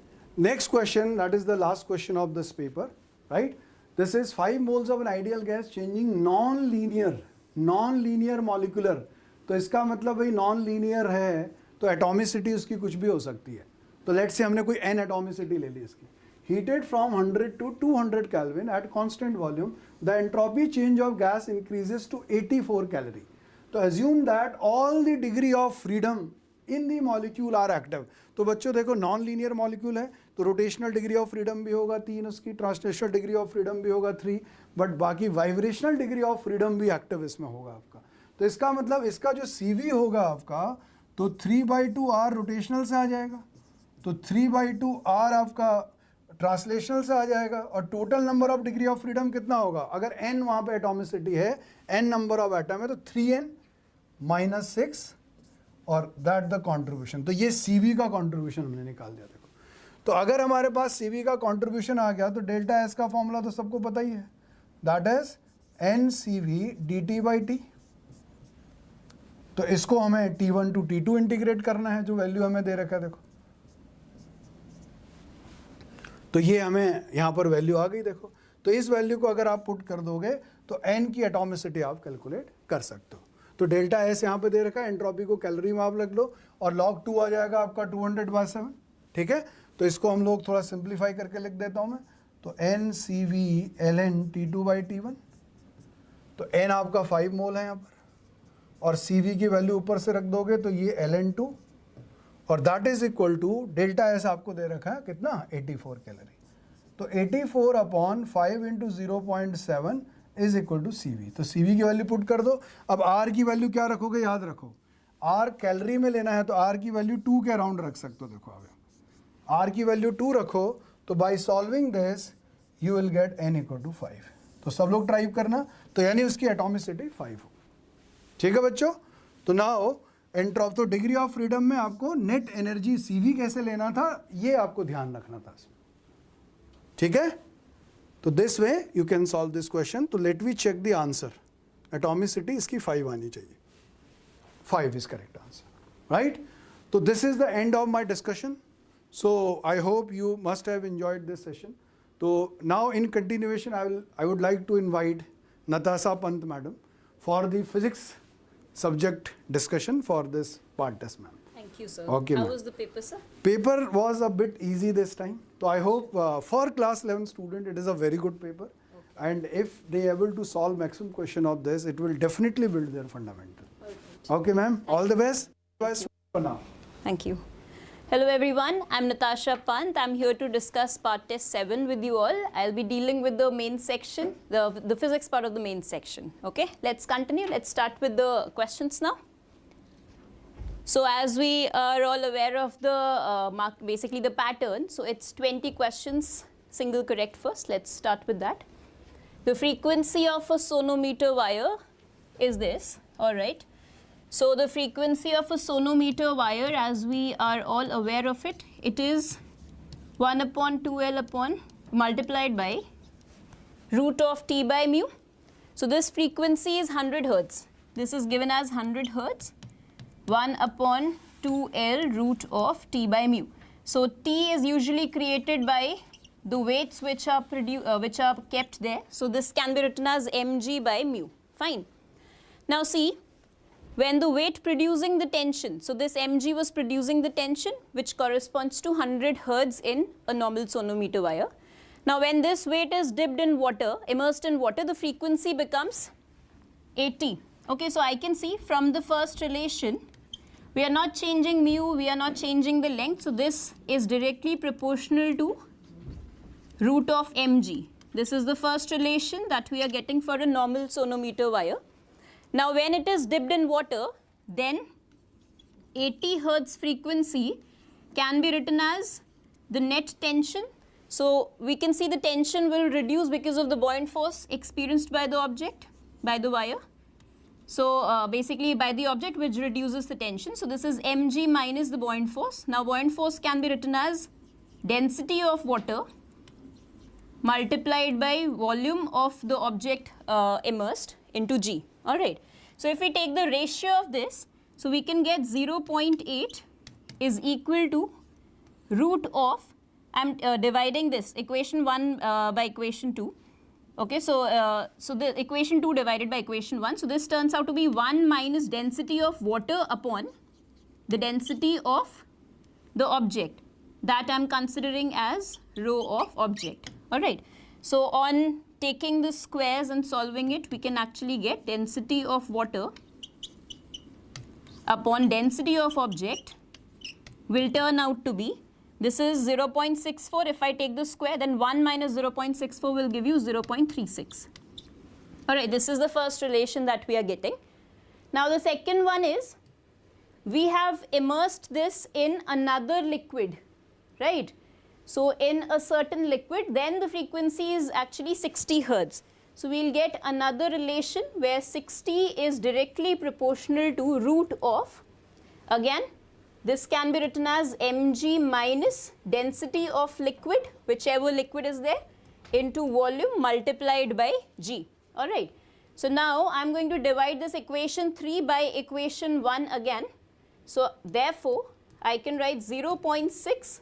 next question, that is the last question of this paper, right. This is 5 moles of an ideal gas changing non-linear molecular। तो इसका मतलब भाई non linear है, तो atomicity उसकी कुछ भी हो सकती है। तो लेट्स से हमने कोई n एटॉमिसिटी ले ली इसकी। Heated from 100 to 200 Kelvin at constant volume, the entropy change of gas increases to 84 calorie। तो assume that all the degree of freedom in the molecule are active. तो बच्चों देखो non linear molecule है, तो rotational degree of freedom भी होगा 3 उसकी, translational degree of freedom भी होगा 3, बट बाकी वाइब्रेशनल डिग्री ऑफ फ्रीडम भी एक्टिव इसमें होगा आपका। तो इसका मतलब इसका जो CV होगा आपका, तो 3/2 R रोटेशनल से आ जाएगा, तो 3/2 R आपका ट्रांसलेशनल से आ जाएगा, और total number of degree of freedom कितना होगा? अगर n वहाँ पे एटॉमिसिटी है, n नंबर ऑफ एटम है, तो 3n - 6 और दैट द कंट्रीब्यूशन। तो ये CV का कंट्रीब्यूशन हमने निकाल दिया। देखो तो अगर हमारे पास CV का कंट्रीब्यूशन आ गया, तो डेल्टा S का फॉर्मूला तो सबको पता ही है, दैट इज NCV dt/T। तो इसको हमें T1 to T2 इंटीग्रेट करना है, जो वैल्यू हमें दे रखा है। देखो तो ये हमें यहाँ पर वैल्यू आ गई। देखो तो इस वैल्यू को अगर आप पुट कर दोगे तो n की एटॉमिसिटी आप कैलकुलेट कर सकते हो। तो डेल्टा एस यहाँ पे दे रखा है, एंट्रोपी को कैलोरी में आप लग लो, और log 2 आ जाएगा आपका 200/7, ठीक है। तो इसको हम लोग थोड़ा सिंप्लीफाई करके लिख देता हूँ मैं, तो NCV ln T2/T1। तो n आपका 5 मोल है यहाँ पर, और CV की वैल्यू ऊपर से रख दोगे तो ये ln2, और that is equal to delta S आपको दे रखा है कितना? 84 कैलोरी। तो 84/5 × 0.7 इज इक्वल टू CV। तो CV की वैल्यू पुट कर दो। अब R की वैल्यू क्या रखोगे? याद रखो, R कैलोरी में लेना है, तो R की वैल्यू 2 के अराउंड रख सकते हो। देखो अब R की वैल्यू 2 रखो, तो by solving this you will gate n = 5। तो सब लोग ट्राई करना, तो यानी उसकी एटॉमिसिटी 5 हो, ठीक है बच्चों। तो नाउ एंट्रोपी, तो डिग्री ऑफ फ्रीडम में आपको नेट एनर्जी CV कैसे लेना था, ये आपको ध्यान रखना था इसमें, ठीक है। तो this way you can solve this question. तो let we check the answer. Atomicity इसकी 5 आनी चाहिए, 5 इज करेक्ट आंसर, राइट। तो this is the end of my discussion. So I hope you must have enjoyed this session. तो now in continuation I would like to invite Natasha Pant madam for the physics subject discussion for this part test, ma'am. Thank you. Thank you, sir. Okay, How ma'am. was the paper, sir? Paper was a bit easy this time. So I hope for class 11 student it is a very good paper. Okay. And if they able to solve maximum question of this, it will definitely build their fundamental. Okay, ma'am. All the best. For now. Thank you. Hello everyone, I'm Natasha Pant. I'm here to discuss part test 7 with you all. I'll be dealing with the main section, the physics part of the main section. Okay, let's continue. Let's start with the questions now. So as we are all aware of the basically the pattern, so it's 20 questions, single correct first. Let's start with that. The frequency of a sonometer wire is this, all right. So the frequency of a sonometer wire, as we are all aware of it, it is 1 upon 2L upon multiplied by root of T by mu. So this frequency is 100 Hertz. This is given as 100 Hertz, 1 upon 2L root of T by mu. So T is usually created by the weights which are kept there. So this can be written as mg by mu. Fine. Now see, when the weight producing the tension, so this mg was producing the tension which corresponds to 100 Hertz in a normal sonometer wire. Now when this weight is dipped in water, immersed in water, the frequency becomes 80. Okay, so I can see from the first relation, we are not changing mu, we are not changing the length, so this is directly proportional to root of mg. This is the first relation that we are getting for a normal sonometer wire. Now when it is dipped in water, then 80 Hertz frequency can be written as the net tension. So we can see the tension will reduce because of the buoyant force experienced by the object, by the wire. So basically by the object which reduces the tension. So this is mg minus the buoyant force. Now buoyant force can be written as density of water multiplied by volume of the object immersed into g. Alright, so if we take the ratio of this, so we can get 0.8 is equal to root of, I'm dividing this equation 1 by equation 2. Okay, so the equation 2 divided by equation 1. So this turns out to be 1 minus density of water upon the density of the object that I'm considering as rho of object. Alright, so on taking the squares and solving it, we can actually get density of water upon density of object will turn out to be, this is 0.64. If I take the square, then 1 minus 0.64 will give you 0.36. Alright, this is the first relation that we are getting. Now the second one is, we have immersed this in another liquid, right? So in a certain liquid, then the frequency is actually 60 Hertz. So we'll get another relation where 60 is directly proportional to root of, again, this can be written as mg minus density of liquid, whichever liquid is there, into volume multiplied by g. Alright. So now I'm going to divide this equation 3 by equation 1 again. So therefore, I can write 0.6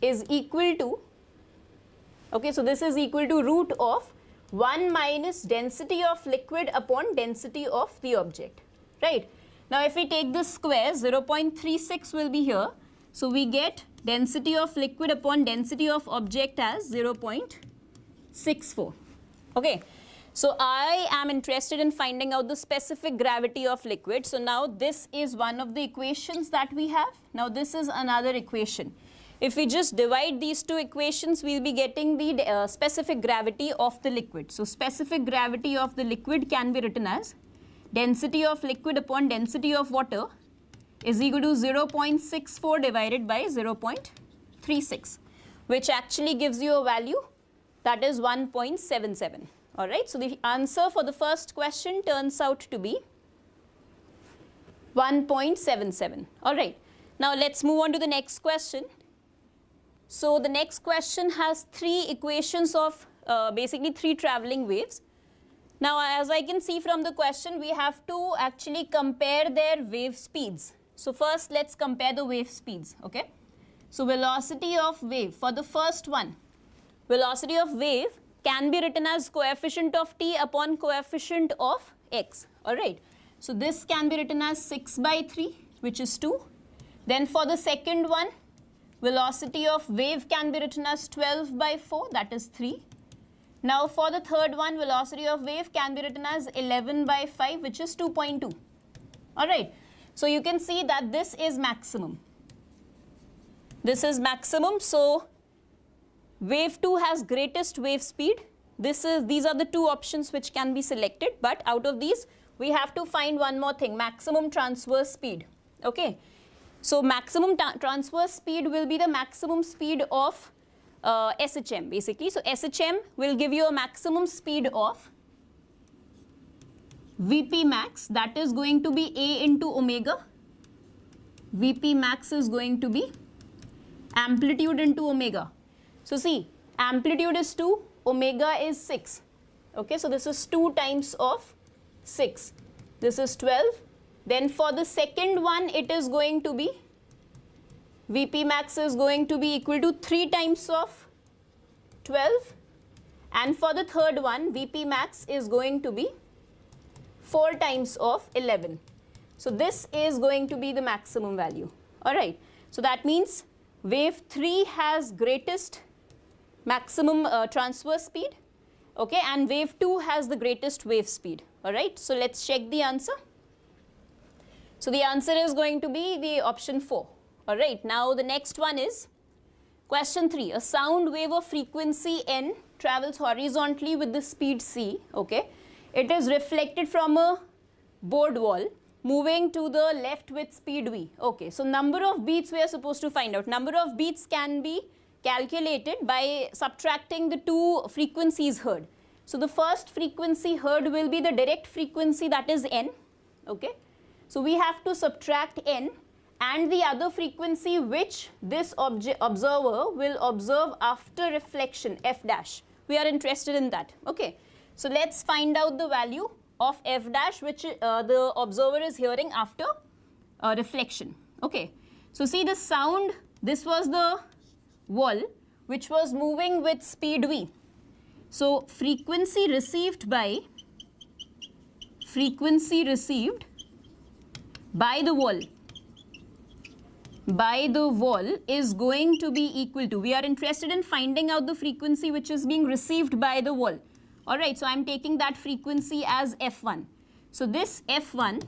is equal to, okay, so this is equal to root of 1 minus density of liquid upon density of the object, right? Now if we take the square, 0.36 will be here. So we get density of liquid upon density of object as 0.64, okay. So I am interested in finding out the specific gravity of liquid. So now this is one of the equations that we have. Now this is another equation. If we just divide these two equations, we'll be getting the specific gravity of the liquid. So specific gravity of the liquid can be written as density of liquid upon density of water is equal to 0.64 divided by 0.36, which actually gives you a value that is 1.77. Alright, so the answer for the first question turns out to be 1.77. Alright, now let's move on to the next question. So the next question has 3 equations of basically 3 traveling waves. Now as I can see from the question, we have to actually compare their wave speeds. So first let's compare the wave speeds, okay. So velocity of wave, for the first one, velocity of wave can be written as coefficient of t upon coefficient of x, alright. So this can be written as 6 by 3, which is 2. Then for the second one, velocity of wave can be written as 12 by 4, that is 3. Now for the third one, velocity of wave can be written as 11 by 5, which is 2.2. Alright, so you can see that this is maximum. This is maximum, so wave 2 has greatest wave speed. These are the two options which can be selected, but out of these, we have to find one more thing, maximum transverse speed. Okay, so maximum transverse speed will be the maximum speed of SHM basically. So SHM will give you a maximum speed of Vp max, that is going to be A into omega. Vp max is going to be amplitude into omega. So see, amplitude is 2, omega is 6. Okay, so this is 2 times of 6. This is 12. Then for the second one, it is going to be Vp max is going to be equal to 3 times of 12, and for the third one, Vp max is going to be 4 times of 11. So this is going to be the maximum value. Alright, so that means wave 3 has greatest maximum transverse speed, okay, and wave 2 has the greatest wave speed. Alright, so let's check the answer. So the answer is going to be the option 4. Alright, now the next one is question 3. A sound wave of frequency n travels horizontally with the speed c. Okay, it is reflected from a board wall moving to the left with speed v. Okay, so number of beats we are supposed to find out. Number of beats can be calculated by subtracting the two frequencies heard. So the first frequency heard will be the direct frequency, that is n. Okay, so we have to subtract n and the other frequency which this observer will observe after reflection, f dash. We are interested in that. Okay, so let's find out the value of f dash which the observer is hearing after reflection. Okay, so see the sound, this was the wall which was moving with speed v. So frequency received by the wall is going to be equal to, we are interested in finding out the frequency which is being received by the wall. Alright, so I am taking that frequency as f1. So this f1,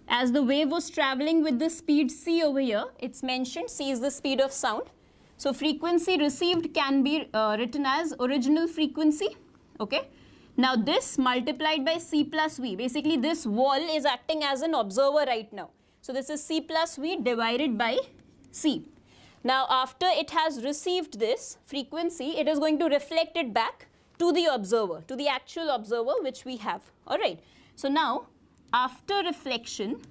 as the wave was traveling with the speed c over here, it's mentioned c is the speed of sound. So frequency received can be written as original frequency. Okay, now this multiplied by c plus v, basically this wall is acting as an observer right now. So this is c plus v divided by c. Now after it has received this frequency, it is going to reflect it back to the observer, to the actual observer which we have. Alright, so now after reflection,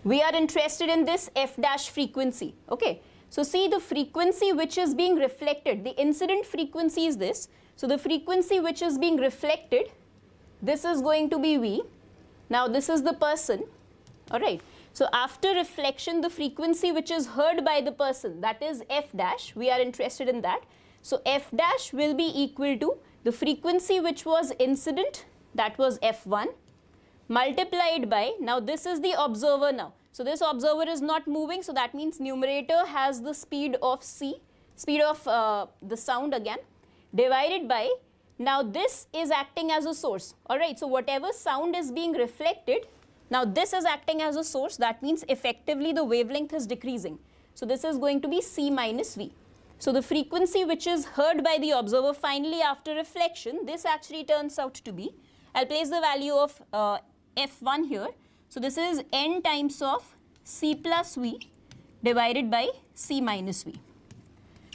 we are interested in this f dash frequency. Okay, so see the frequency which is being reflected, the incident frequency is this. So the frequency which is being reflected, this is going to be v. Now this is the person. Alright, so after reflection, the frequency which is heard by the person, that is f dash, we are interested in that. So f dash will be equal to the frequency which was incident, that was f1, multiplied by, now this is the observer now. So this observer is not moving, so that means numerator has the speed of c, speed of the sound again, divided by, now this is acting as a source. Alright, so whatever sound is being reflected, now this is acting as a source, that means effectively the wavelength is decreasing. So this is going to be c minus v. So the frequency which is heard by the observer finally after reflection, this actually turns out to be, I'll place the value of f1 here. So this is n times of c plus v divided by c minus v.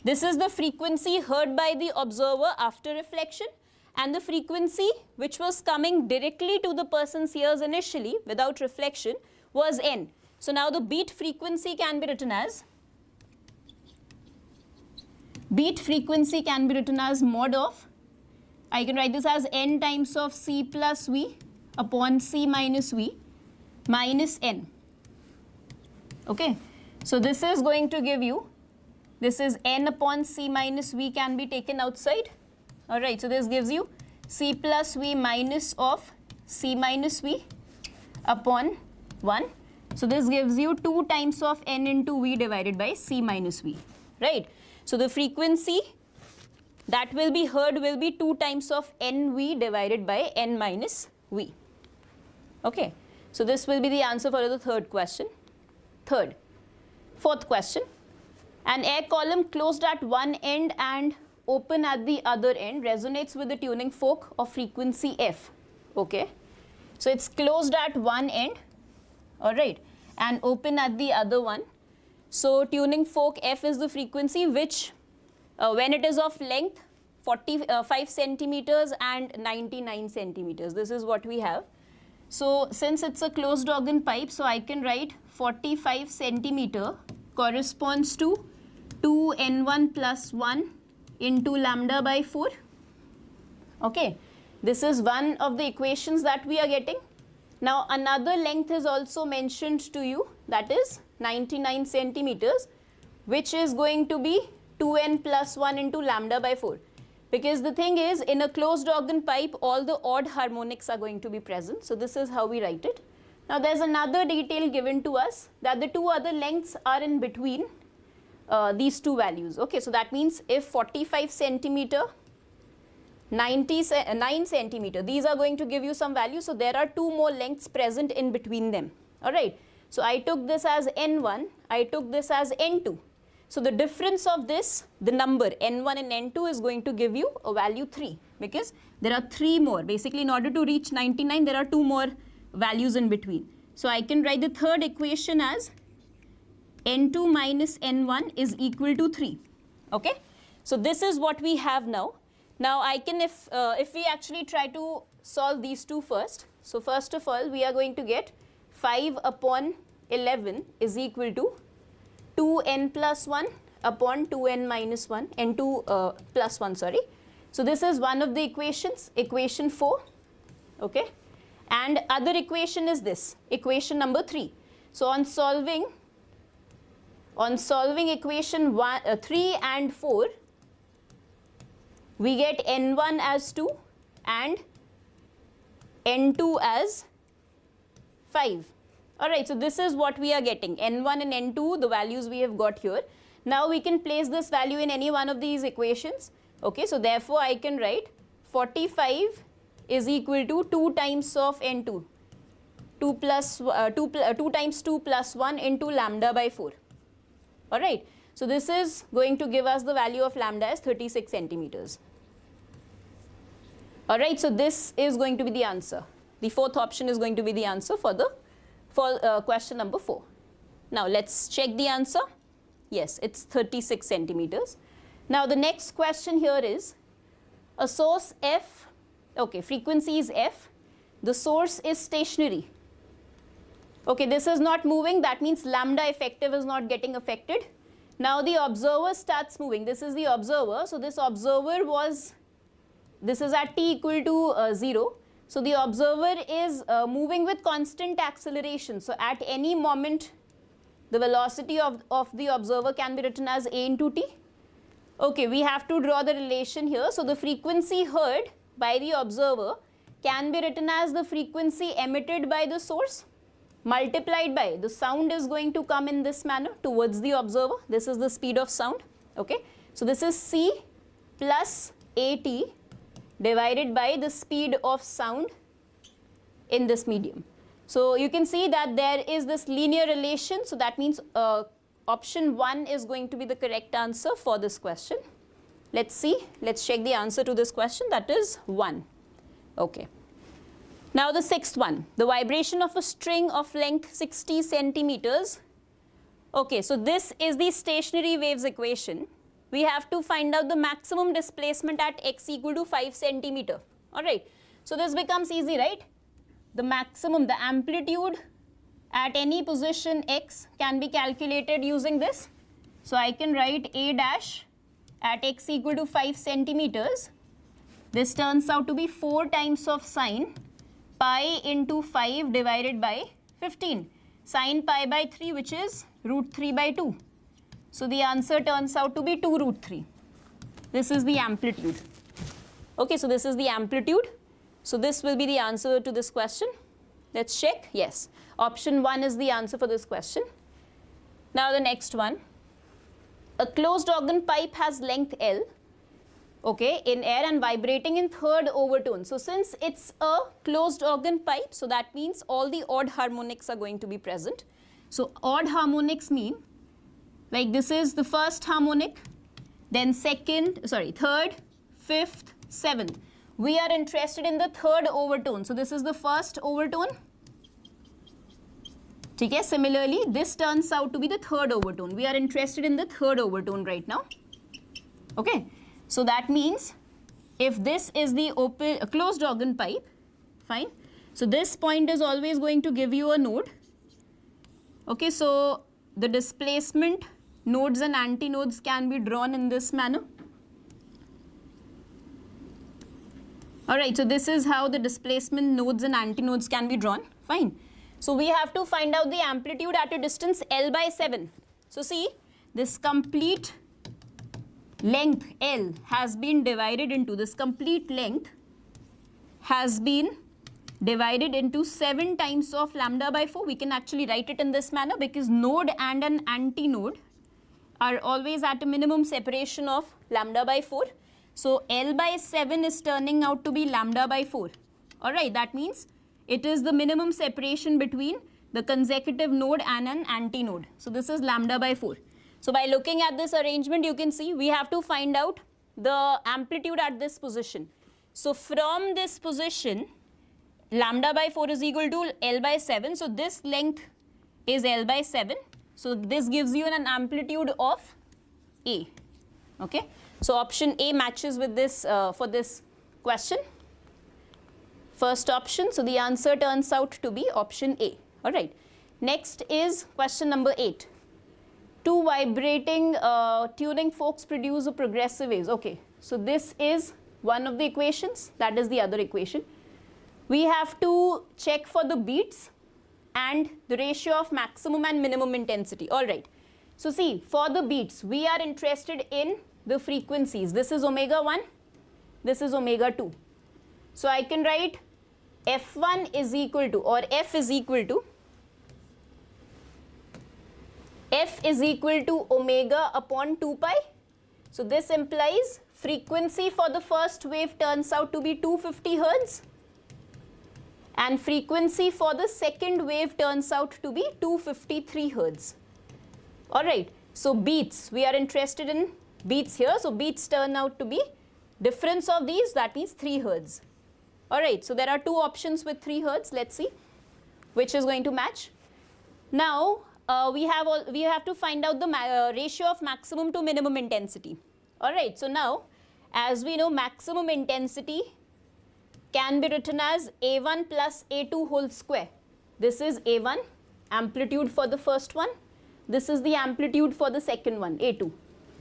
This is the frequency heard by the observer after reflection, and the frequency which was coming directly to the person's ears initially without reflection was n. So now the beat frequency can be written as mod of, I can write this as n times of c plus v upon c minus v minus n. Okay, so this is going to give you, this is n upon c minus v can be taken outside. Alright, so this gives you c plus v minus of c minus v upon 1. So this gives you 2 times of n into v divided by c minus v, right? So the frequency that will be heard will be 2 times of nv divided by n minus v. Okay, so this will be the answer for the third question. Fourth question. An air column closed at one end and open at the other end resonates with the tuning fork of frequency f. Okay, so it's closed at one end, all right, and open at the other one. So tuning fork f is the frequency which when it is of length 45 centimeters and 99 centimeters. This is what we have. So since it's a closed organ pipe, so I can write 45 centimeter corresponds to 2n1 plus 1 into lambda by 4. Okay, this is one of the equations that we are getting. Now another length is also mentioned to you, that is 99 centimeters, which is going to be 2n plus 1 into lambda by 4. Because the thing is, in a closed organ pipe, all the odd harmonics are going to be present. So this is how we write it. Now there's another detail given to us that the two other lengths are in between these two values. Okay, so that means if 45 centimeter, 9 centimeter, these are going to give you some value. So there are two more lengths present in between them. All right. So I took this as n1, I took this as n2. So the difference of this, the number n1 and n2 is going to give you a value 3, because there are 3 more. Basically, in order to reach 99, there are 2 more values in between. So I can write the third equation as n2 minus n1 is equal to 3. Okay. So this is what we have now. Now I can, if we actually try to solve these two first. So first of all, we are going to get 5 upon 11 is equal to 2n plus 1 upon 2n minus 1, n2 plus 1, sorry. So this is one of the equations, equation 4, okay. And other equation is this, equation number 3. So on solving equation 3 and 4, we get n1 as 2 and n2 as 5. Alright, so this is what we are getting, n1 and n2, the values we have got here. Now we can place this value in any one of these equations. Okay, so therefore I can write 45 is equal to 2 times of n2, 2 times 2 plus 1 into lambda by 4. Alright, so this is going to give us the value of lambda as 36 centimeters. Alright, so this is going to be the answer. The fourth option is going to be the answer for question number 4. Now let's check the answer. Yes, it's 36 centimeters. Now the next question here is a source f, okay, frequency is f, the source is stationary. Okay, this is not moving, that means lambda effective is not getting affected. Now the observer starts moving. This is the observer. So this observer this is at t equal to 0. So the observer is moving with constant acceleration. So at any moment, the velocity of the observer can be written as a into t. Okay, we have to draw the relation here. So the frequency heard by the observer can be written as the frequency emitted by the source multiplied by the sound is going to come in this manner towards the observer. This is the speed of sound. Okay, so this is c plus at divided by the speed of sound in this medium. So you can see that there is this linear relation. So that means option 1 is going to be the correct answer for this question. Let's see. Let's check the answer to this question. That is 1. Okay. Now the sixth one. The vibration of a string of length 60 centimeters. Okay, so this is the stationary waves equation. We have to find out the maximum displacement at x equal to 5 centimeter. Alright. So this becomes easy, right? The maximum, the amplitude at any position x can be calculated using this. So I can write a dash at x equal to 5 centimeters. This turns out to be 4 times of sine pi into 5 divided by 15. Sine pi by 3, which is root 3 by 2. So the answer turns out to be 2 root 3. This is the amplitude. Okay, so this is the amplitude. So this will be the answer to this question. Let's check. Yes. Option 1 is the answer for this question. Now the next one. A closed organ pipe has length L, okay, in air and vibrating in third overtone. So since it's a closed organ pipe, so that means all the odd harmonics are going to be present. So odd harmonics mean, like this is the first harmonic, then third, fifth, seventh. We are interested in the third overtone. So this is the first overtone. Okay, similarly, this turns out to be the third overtone. We are interested in the third overtone right now. Okay, so that means if this is the closed organ pipe, fine. So this point is always going to give you a node. Okay, so the displacement nodes and antinodes can be drawn in this manner. Alright, so this is how the displacement nodes and antinodes can be drawn. Fine. So we have to find out the amplitude at a distance L by 7. So see, this complete length L has been divided into, this complete length has been divided into 7 times of lambda by 4. We can actually write it in this manner because node and an antinode are always at a minimum separation of lambda by 4. So L by 7 is turning out to be lambda by 4. Alright, that means it is the minimum separation between the consecutive node and an antinode. So this is lambda by 4. So by looking at this arrangement, you can see we have to find out the amplitude at this position. So from this position, lambda by 4 is equal to L by 7. So this length is L by 7. So this gives you an amplitude of A. Okay. So option A matches with this for this question. First option. So the answer turns out to be option A. All right. Next is question number 8. Two vibrating tuning forks produce a progressive waves. Okay. So this is one of the equations. That is the other equation. We have to check for the beats and the ratio of maximum and minimum intensity. All right. So see, for the beats, we are interested in the frequencies. This is omega 1. This is omega 2. So I can write F1 is equal to, or F is equal to omega upon 2 pi. So this implies frequency for the first wave turns out to be 250 hertz. And frequency for the second wave turns out to be 253 hertz. Alright, so beats, we are interested in beats here. So beats turn out to be difference of these, that means 3 hertz. Alright, so there are two options with 3 hertz. Let's see which is going to match. Now we have to find out the ratio of maximum to minimum intensity. Alright, so now as we know, maximum intensity can be written as A1 plus A2 whole square. This is A1, amplitude for the first one. This is the amplitude for the second one, A2,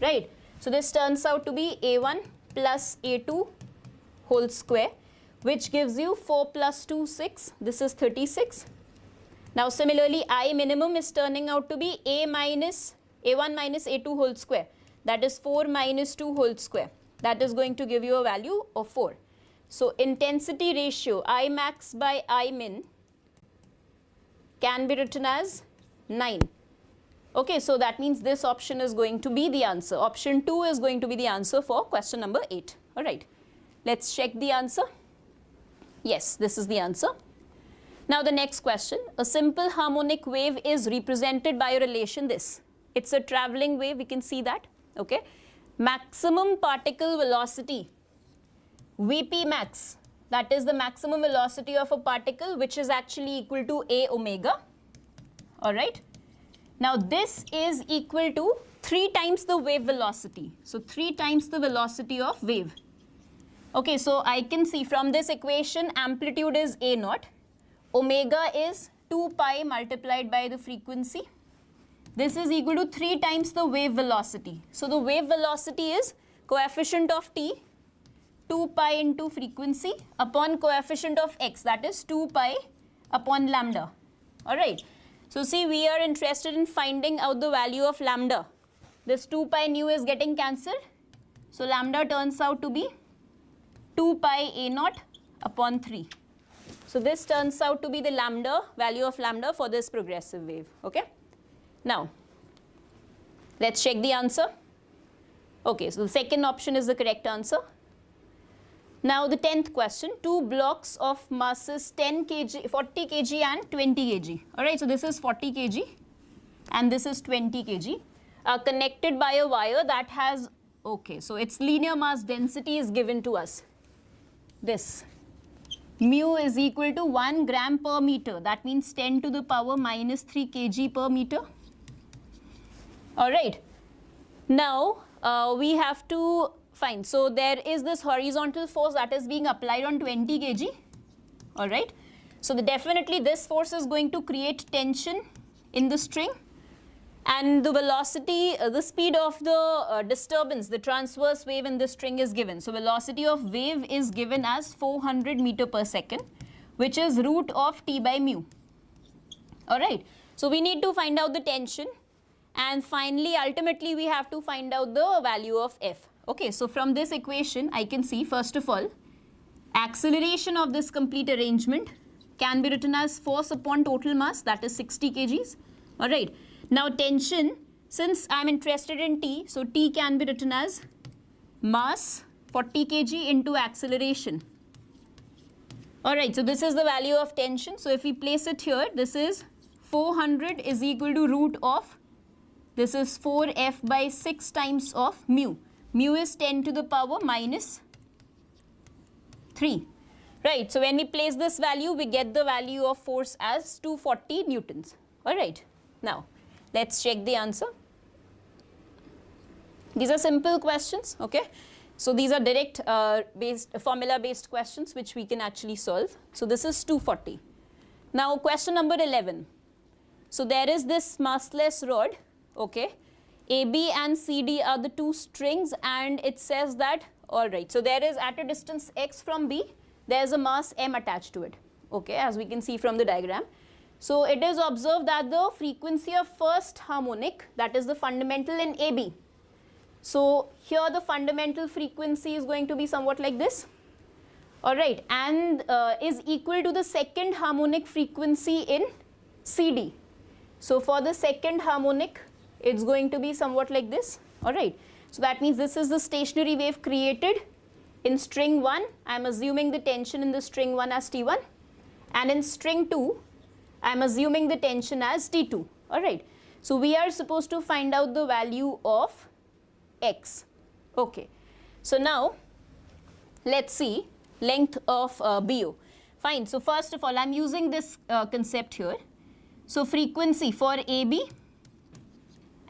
right? So this turns out to be A1 plus A2 whole square, which gives you 4 plus 2, 6. This is 36. Now similarly, I minimum is turning out to be A1 minus A2 whole square. That is 4 minus 2 whole square. That is going to give you a value of 4. So intensity ratio I max by I min can be written as 9. Okay, so that means this option is going to be the answer. Option 2 is going to be the answer for question number 8. All right, let's check the answer. Yes, this is the answer. Now the next question, a simple harmonic wave is represented by a relation this. It's a traveling wave, we can see that. Okay, maximum particle velocity, Vp max, that is the maximum velocity of a particle, which is actually equal to A omega. All right. Now this is equal to 3 times the wave velocity. So 3 times the velocity of wave. Okay, so I can see from this equation, amplitude is A naught. Omega is 2 pi multiplied by the frequency. This is equal to 3 times the wave velocity. So the wave velocity is coefficient of t, 2 pi into frequency upon coefficient of x, that is 2 pi upon lambda. All right. So see, we are interested in finding out the value of lambda. This 2 pi nu is getting cancelled. So lambda turns out to be 2 pi a naught upon 3. So this turns out to be the lambda, value of lambda for this progressive wave, okay? Now, let's check the answer. Okay, so the second option is the correct answer. Now the 10th question, two blocks of masses 10 kg, 40 kg and 20 kg. All right, so this is 40 kg and this is 20 kg are connected by a wire that has, okay, so its linear mass density is given to us. This mu is equal to 1 gram per meter. That means 10 to the power minus 3 kg per meter. All right. Now we have to find. So there is this horizontal force that is being applied on 20 kg. All right. So definitely this force is going to create tension in the string. And the velocity, the speed of the disturbance, the transverse wave in the string is given. So velocity of wave is given as 400 meter per second, which is root of t by mu. All right. So we need to find out the tension. And finally, ultimately, we have to find out the value of F. Okay, so from this equation, I can see, first of all, acceleration of this complete arrangement can be written as force upon total mass, that is 60 kgs. All right. Now tension, since I'm interested in T, so T can be written as mass 40 kg into acceleration. All right, so this is the value of tension. So if we place it here, this is 400 is equal to root of, this is 4F by 6 times of mu. Mu is 10 to the power minus 3. Right, so when we place this value, we get the value of force as 240 newtons. All right, now let's check the answer. These are simple questions, okay? So these are direct formula based questions which we can actually solve. So this is 240. Now question number 11. So there is this massless rod, okay? AB and CD are the two strings and it says that, all right, so there is at a distance x from B, there is a mass m attached to it, okay, as we can see from the diagram. So it is observed that the frequency of first harmonic, that is the fundamental in AB. So here the fundamental frequency is going to be somewhat like this, all right, and is equal to the second harmonic frequency in CD. So for the second harmonic, it's going to be somewhat like this, all right. So that means this is the stationary wave created in string 1. I'm assuming the tension in the string 1 as T1, and in string 2, I'm assuming the tension as T2, all right. So we are supposed to find out the value of X, okay. So now, let's see length of BO. Fine, so first of all, I'm using this concept here. So frequency for AB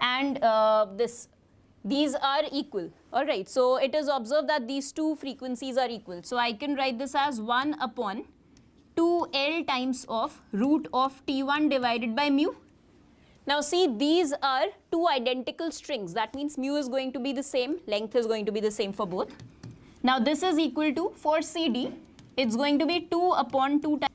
and these are equal, all right. So it is observed that these two frequencies are equal. So I can write this as 1 upon 2L times of root of T1 divided by mu. Now see, these are two identical strings. That means mu is going to be the same, length is going to be the same for both. Now this is equal to, for CD, it's going to be 2 upon 2 times.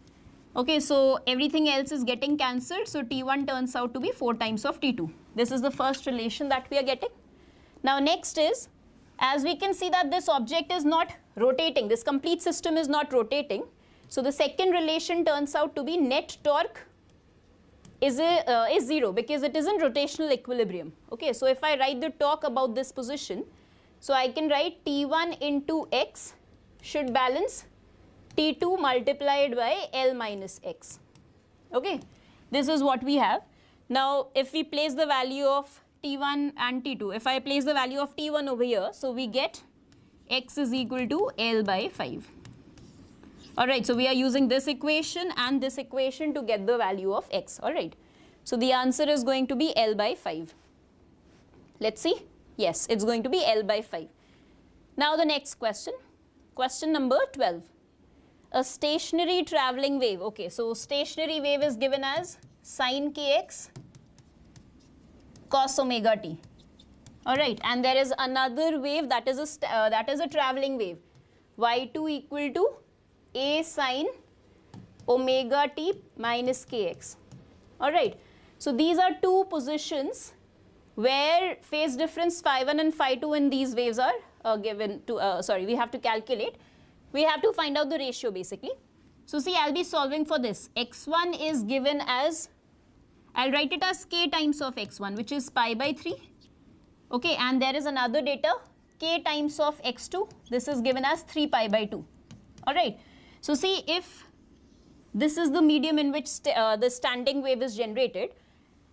Okay, so everything else is getting cancelled. So T1 turns out to be 4 times of T2. This is the first relation that we are getting. Now next is, as we can see that this object is not rotating, this complete system is not rotating. So the second relation turns out to be net torque is 0 because it is in rotational equilibrium. Okay, so if I write the torque about this position, so I can write T1 into X should balance T2 multiplied by L minus X. Okay, this is what we have. Now if we place the value of T1 and T2, if I place the value of T1 over here, so we get X is equal to L by 5. All right, so we are using this equation and this equation to get the value of X, all right. So the answer is going to be L by 5. Let's see. Yes, it's going to be L by 5. Now the next question, question number 12. A stationary traveling wave. Okay, so stationary wave is given as sin kx cos omega t. All right, and there is another wave that is a traveling wave. y2 equal to a sin omega t minus kx. All right, so these are two positions where phase difference phi1 and phi2 in these waves are given to, we have to calculate. We have to find out the ratio basically. So see, I'll be solving for this. x1 is given as, I'll write it as k times of x1, which is pi by 3. Okay, and there is another data, k times of x2. This is given as 3 pi by 2. All right. So see, if this is the medium in which the standing wave is generated,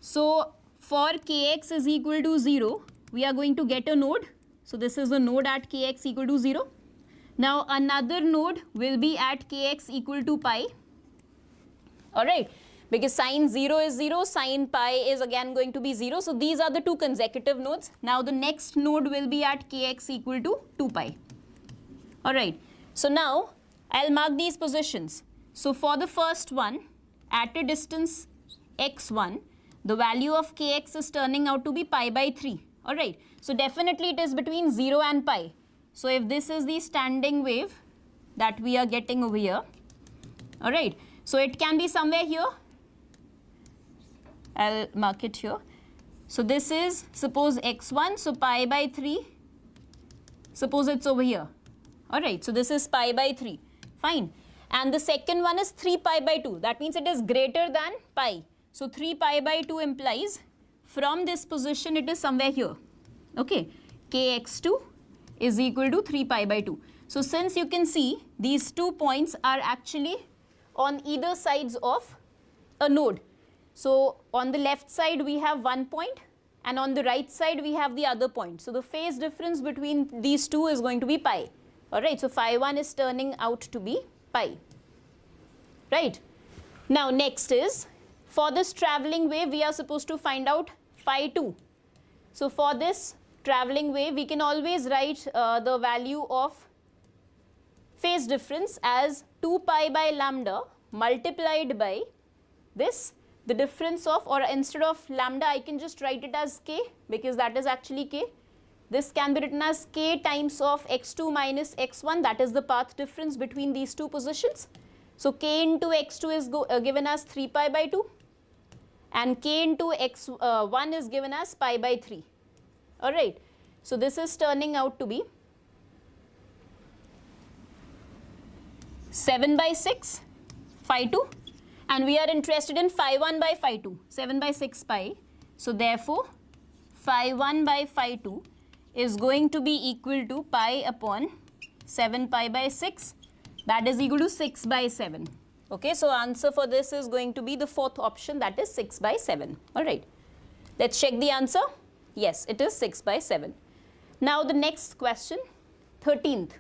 so for kx is equal to 0, we are going to get a node. So this is a node at kx equal to 0. Now another node will be at kx equal to pi. All right. Because sine 0 is 0, sine pi is again going to be 0. So these are the two consecutive nodes. Now the next node will be at kx equal to 2 pi. All right. So now I'll mark these positions. So for the first one, at a distance x1, the value of kx is turning out to be pi by 3. All right. So definitely it is between 0 and pi. So if this is the standing wave that we are getting over here, all right. So it can be somewhere here. I'll mark it here. So this is, suppose x1, so pi by 3. Suppose it's over here. All right, so this is pi by 3. Fine. And the second one is 3 pi by 2. That means it is greater than pi. So 3 pi by 2 implies from this position it is somewhere here. Okay, kx2 is equal to 3 pi by 2. So since you can see these 2 points are actually on either sides of a node. So on the left side we have 1 point and on the right side we have the other point. So the phase difference between these two is going to be pi. Alright, so phi 1 is turning out to be pi. Right. Now next is, for this travelling wave we are supposed to find out phi 2. So for this travelling wave we can always write the value of phase difference as 2 pi by lambda multiplied by this, the difference of, or instead of lambda I can just write it as k because that is actually k. This can be written as k times of x2 minus x1, that is the path difference between these two positions. So k into x2 is given as 3 pi by 2 and k into x1 is given as pi by 3. Alright, so this is turning out to be 7 by 6 phi 2. And we are interested in phi 1 by phi 2, 7 by 6 pi. So therefore, phi 1 by phi 2 is going to be equal to pi upon 7 pi by 6. That is equal to 6 by 7. Okay, so answer for this is going to be the fourth option, that is 6 by 7. All right. Let's check the answer. Yes, it is 6 by 7. Now the next question, 13th.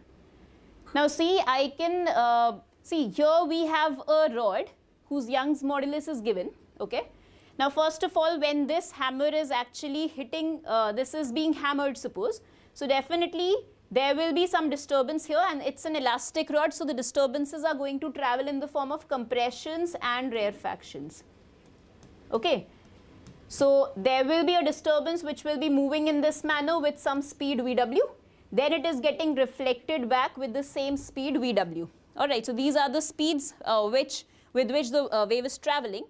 Now see, I can, see here we have a rod whose Young's modulus is given, okay. Now first of all, when this hammer is actually hitting, this is being hammered suppose, so definitely there will be some disturbance here and it's an elastic rod, so the disturbances are going to travel in the form of compressions and rarefactions, okay. So there will be a disturbance which will be moving in this manner with some speed Vw, then it is getting reflected back with the same speed Vw, alright. So these are the speeds with which the wave is traveling.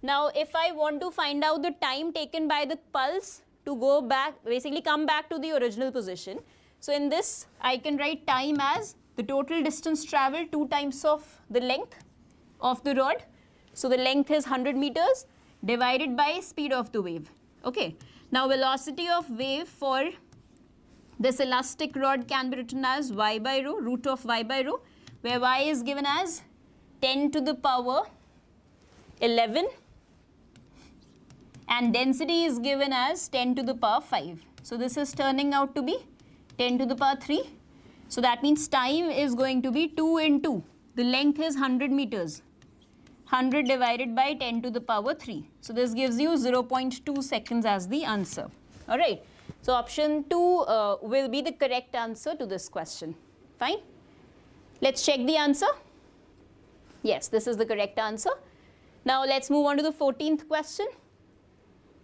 Now if I want to find out the time taken by the pulse to go back, basically come back to the original position. So in this I can write time as the total distance travelled 2 times of the length of the rod. So the length is 100 meters divided by speed of the wave. Okay. Now velocity of wave for this elastic rod can be written as y by rho, root of y by rho, where y is given as 10 to the power 11 and density is given as 10 to the power 5. So this is turning out to be 10 to the power 3. So that means time is going to be 2 into, the length is 100 meters, 100 divided by 10 to the power 3. So this gives you 0.2 seconds as the answer. Alright. So option 2 will be the correct answer to this question. Fine. Let's check the answer. Yes, this is the correct answer. Now let's move on to the 14th question.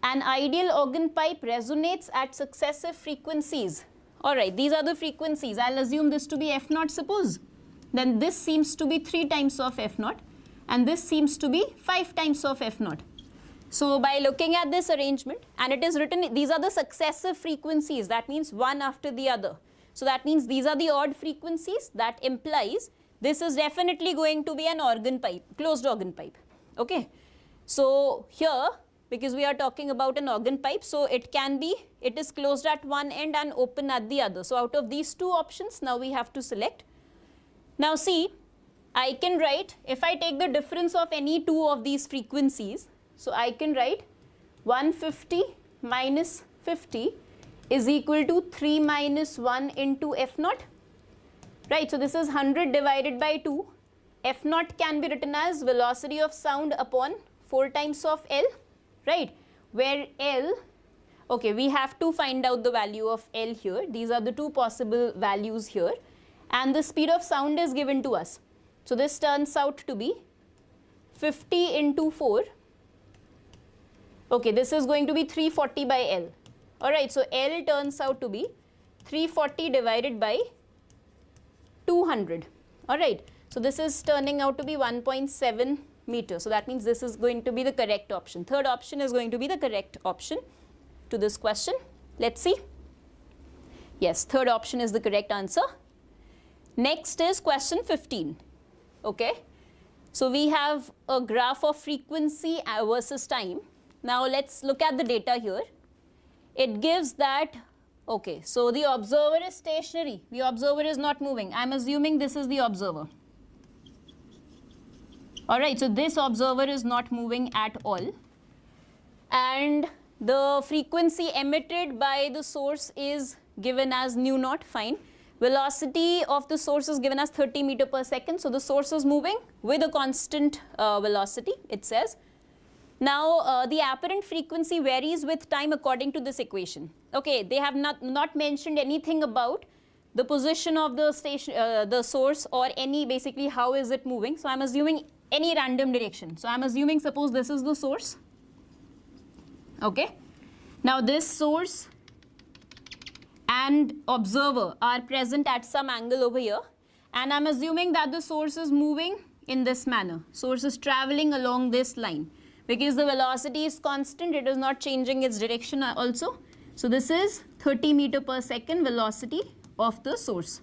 An ideal organ pipe resonates at successive frequencies. Alright, these are the frequencies. I'll assume this to be f0 suppose. Then this seems to be 3 times of f0 and this seems to be 5 times of f0. So by looking at this arrangement, and it is written, these are the successive frequencies, that means one after the other. So that means these are the odd frequencies, that implies this is definitely going to be an organ pipe, closed organ pipe. Okay. So here, because we are talking about an organ pipe, so it is closed at one end and open at the other. So out of these two options, now we have to select. Now see, I can write, if I take the difference of any two of these frequencies, so I can write 150 minus 50 is equal to 3 minus 1 into F naught. Right, so this is 100 divided by 2. F naught can be written as velocity of sound upon 4 times of L, right, where L, okay, we have to find out the value of L here. These are the two possible values here, and the speed of sound is given to us. So this turns out to be 50 into 4. Okay, this is going to be 340 by L. Alright, so L turns out to be 340 divided by 200. Alright, so this is turning out to be 1.7 meters. So that means this is going to be the correct option. Third option is going to be the correct option to this question. Let's see. Yes, third option is the correct answer. Next is question 15. Okay, so we have a graph of frequency versus time. Now let's look at the data here. It gives that, okay, so the observer is stationary, the observer is not moving. I'm assuming this is the observer. Alright, so this observer is not moving at all. And the frequency emitted by the source is given as nu naught, fine. Velocity of the source is given as 30 meter per second. So the source is moving with a constant velocity, it says. Now the apparent frequency varies with time according to this equation. Okay, they have not mentioned anything about the position of the station, the source, or any basically how is it moving. So I'm assuming any random direction. So I'm assuming, suppose this is the source. Okay, now this source and observer are present at some angle over here, and I'm assuming that the source is moving in this manner. Source is traveling along this line. Because the velocity is constant, it is not changing its direction also. So this is 30 meter per second velocity of the source.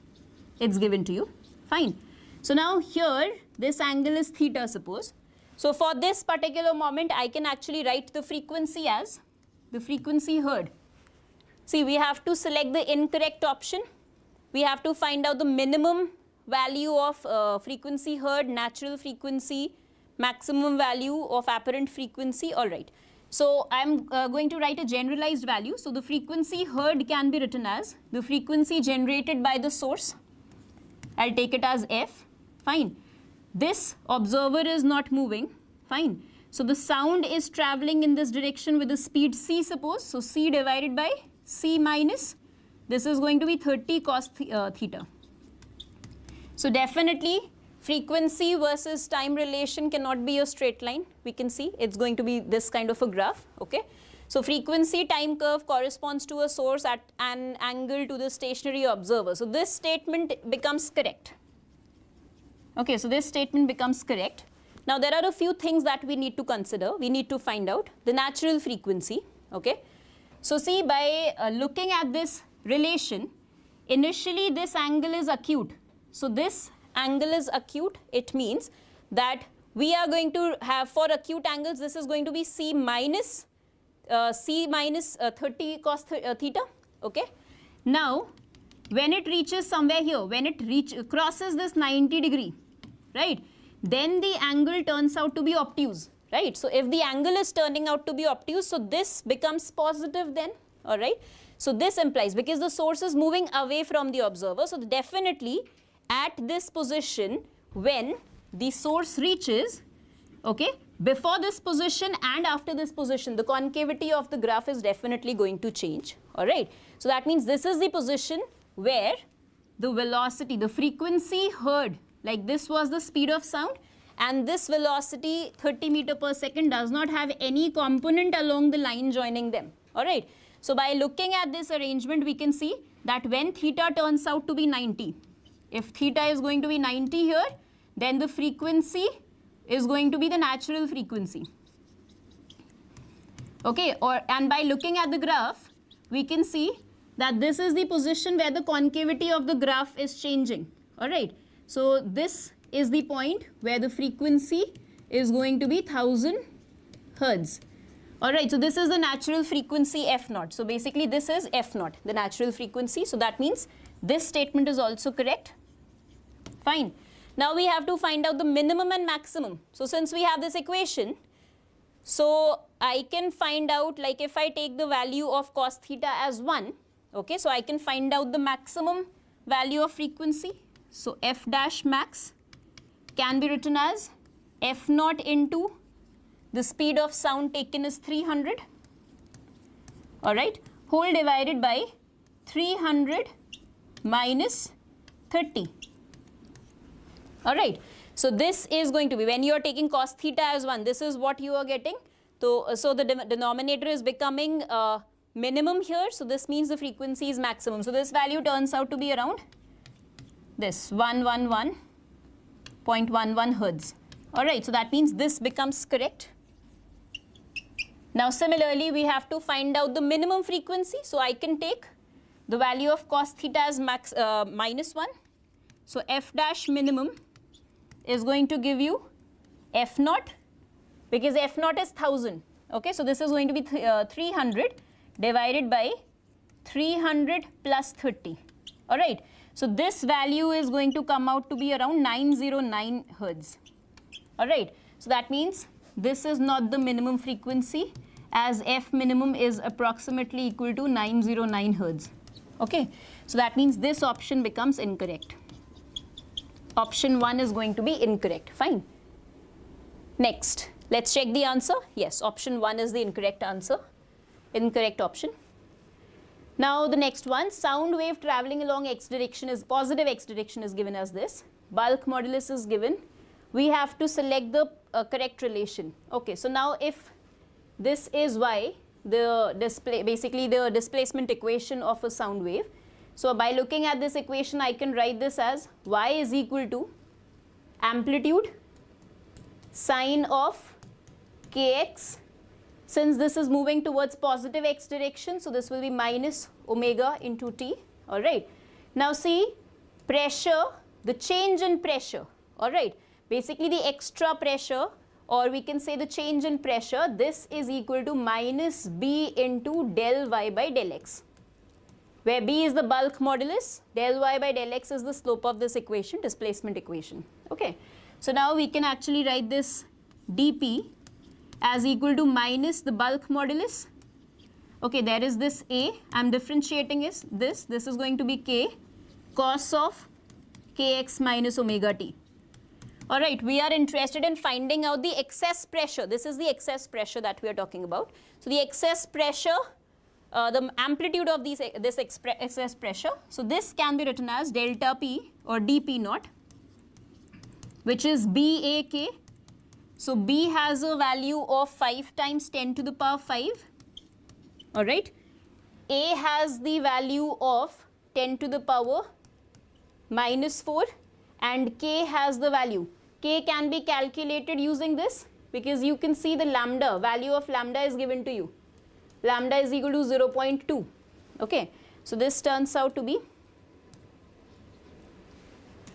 It's given to you. Fine. So now here, this angle is theta, suppose. So for this particular moment, I can actually write the frequency as the frequency heard. See, we have to select the incorrect option. We have to find out the minimum value of frequency heard, natural frequency, maximum value of apparent frequency. All right. So I'm going to write a generalized value. So the frequency heard can be written as the frequency generated by the source. I'll take it as F. Fine. This observer is not moving. Fine. So the sound is traveling in this direction with the speed c, suppose. So c divided by c minus, this is going to be 30 cos theta. So definitely frequency versus time relation cannot be a straight line. We can see it's going to be this kind of a graph. Okay. So frequency time curve corresponds to a source at an angle to the stationary observer. So this statement becomes correct. Okay, so this statement becomes correct. Now there are a few things that we need to consider. We need to find out the natural frequency. Okay. So see, by looking at this relation, initially this angle is acute. So this angle is acute. It means that we are going to have, for acute angles, this is going to be c minus 30 cos theta. Okay. Now when it reaches somewhere here, when it crosses this 90 degree, right, then the angle turns out to be obtuse, right. So if the angle is turning out to be obtuse, so this becomes positive then. All right. So this implies, because the source is moving away from the observer, so definitely at this position, when the source reaches, okay, before this position and after this position, the concavity of the graph is definitely going to change. All right. So that means this is the position where the velocity, the frequency heard, like this was the speed of sound, and this velocity 30 meter per second does not have any component along the line joining them. All right. So by looking at this arrangement, we can see that when theta turns out to be 90, if theta is going to be 90 here, then the frequency is going to be the natural frequency. Okay, and by looking at the graph, we can see that this is the position where the concavity of the graph is changing. All right. So this is the point where the frequency is going to be 1000 hertz. Alright, so this is the natural frequency f0. So basically this is f0, the natural frequency. So that means this statement is also correct. Fine. Now we have to find out the minimum and maximum. So since we have this equation, so I can find out, like if I take the value of cos theta as 1, okay, so I can find out the maximum value of frequency. So f dash max can be written as f0 into the speed of sound taken is 300, alright, whole divided by 300 minus 30. Alright, so this is going to be, when you are taking cos theta as 1, this is what you are getting. So the denominator is becoming minimum here, so this means the frequency is maximum. So this value turns out to be around this 111.11 hertz. Alright, so that means this becomes correct. Now similarly, we have to find out the minimum frequency. So I can take the value of cos theta as minus 1. So f dash minimum is going to give you f0, because f0 is 1000. Okay, so this is going to be 300 divided by 300 plus 30. Alright, so this value is going to come out to be around 909 hertz. Alright, so that means this is not the minimum frequency, as f minimum is approximately equal to 909 hertz. Okay, so that means this option becomes incorrect. Option 1 is going to be incorrect. Fine. Next, let's check the answer. Yes, option 1 is the incorrect answer. Incorrect option. Now the next one, sound wave traveling along x direction is positive x direction is given as this. Bulk modulus is given. We have to select the correct relation. Okay, so now if this is y, basically the displacement equation of a sound wave. So by looking at this equation, I can write this as y is equal to amplitude sine of kx. Since this is moving towards positive x direction, so this will be minus omega into t. Alright. Now see, pressure, the change in pressure. Alright. Basically the extra pressure, or we can say the change in pressure, this is equal to minus b into del y by del x, where b is the bulk modulus, del y by del x is the slope of this equation, displacement equation. Okay, so now we can actually write this dp as equal to minus the bulk modulus. Okay, there is this a, I'm differentiating is this is going to be k cos of kx minus omega t. Alright, we are interested in finding out the excess pressure. This is the excess pressure that we are talking about. So the excess pressure, the amplitude of this excess pressure. So this can be written as delta P or dP naught, which is BAK. So B has a value of 5 times 10 to the power 5. Alright. A has the value of 10 to the power minus 4, and K has the value. K can be calculated using this, because you can see the lambda, value of lambda is given to you. Lambda is equal to 0.2. Okay, so this turns out to be,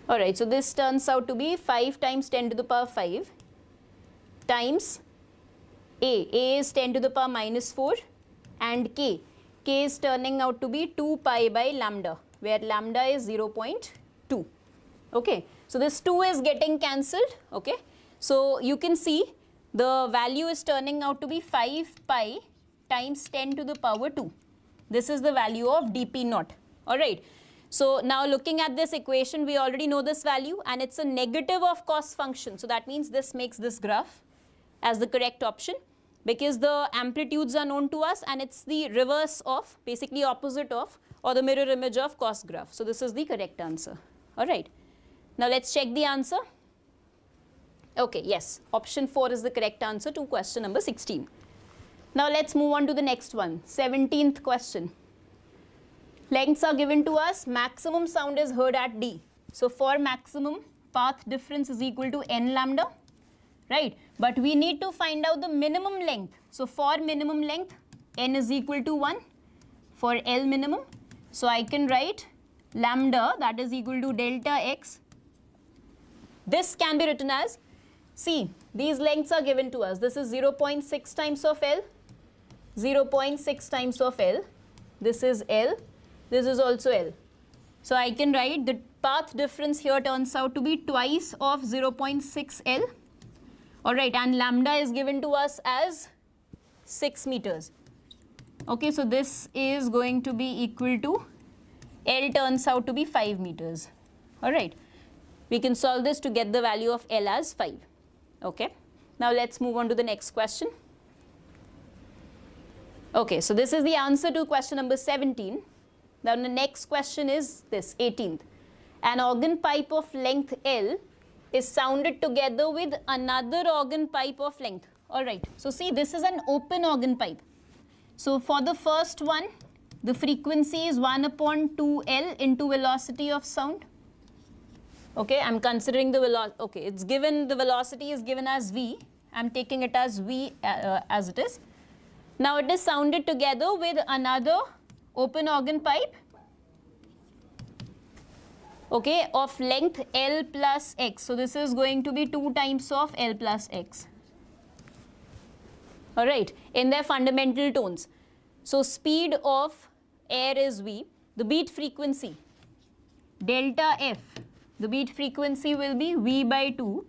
alright, so this turns out to be 5 times 10 to the power 5 times A is 10 to the power minus 4, and K is turning out to be 2 pi by lambda, where lambda is 0.2. Okay, so this 2 is getting cancelled. Okay, so you can see the value is turning out to be 5 pi times 10 to the power 2. This is the value of dP naught. Alright, so now looking at this equation, we already know this value, and it's a negative of cos function. So that means this makes this graph as the correct option, because the amplitudes are known to us, and it's the reverse of, basically opposite of, or the mirror image of cos graph. So this is the correct answer. Alright. Now let's check the answer. Okay, yes, option 4 is the correct answer to question number 16. Now let's move on to the next one, 17th question. Lengths are given to us, maximum sound is heard at D. So for maximum, path difference is equal to n lambda, right? But we need to find out the minimum length. So for minimum length, n is equal to 1 for L minimum. So I can write lambda, that is equal to delta x This can be written as, see, these lengths are given to us. This is 0.6 times of L, 0.6 times of L. This is L. This is also L. So I can write the path difference here turns out to be twice of 0.6 L. All right, and lambda is given to us as 6 meters. Okay, so this is going to be equal to, L turns out to be 5 meters. All right, we can solve this to get the value of L as 5. Okay, now let's move on to the next question. Okay, so this is the answer to question number 17. Now the next question is this, 18th. An organ pipe of length L is sounded together with another organ pipe of length. All right, so see, this is an open organ pipe. So for the first one, the frequency is 1 upon 2L into velocity of sound. Okay, I'm considering the velocity. Okay, it's given, the velocity is given as V. I'm taking it as V as it is. Now it is sounded together with another open organ pipe, okay, of length L plus X. So this is going to be 2 times of L plus X. All right, in their fundamental tones. So speed of air is V. The beat frequency, delta F, the beat frequency will be V by 2,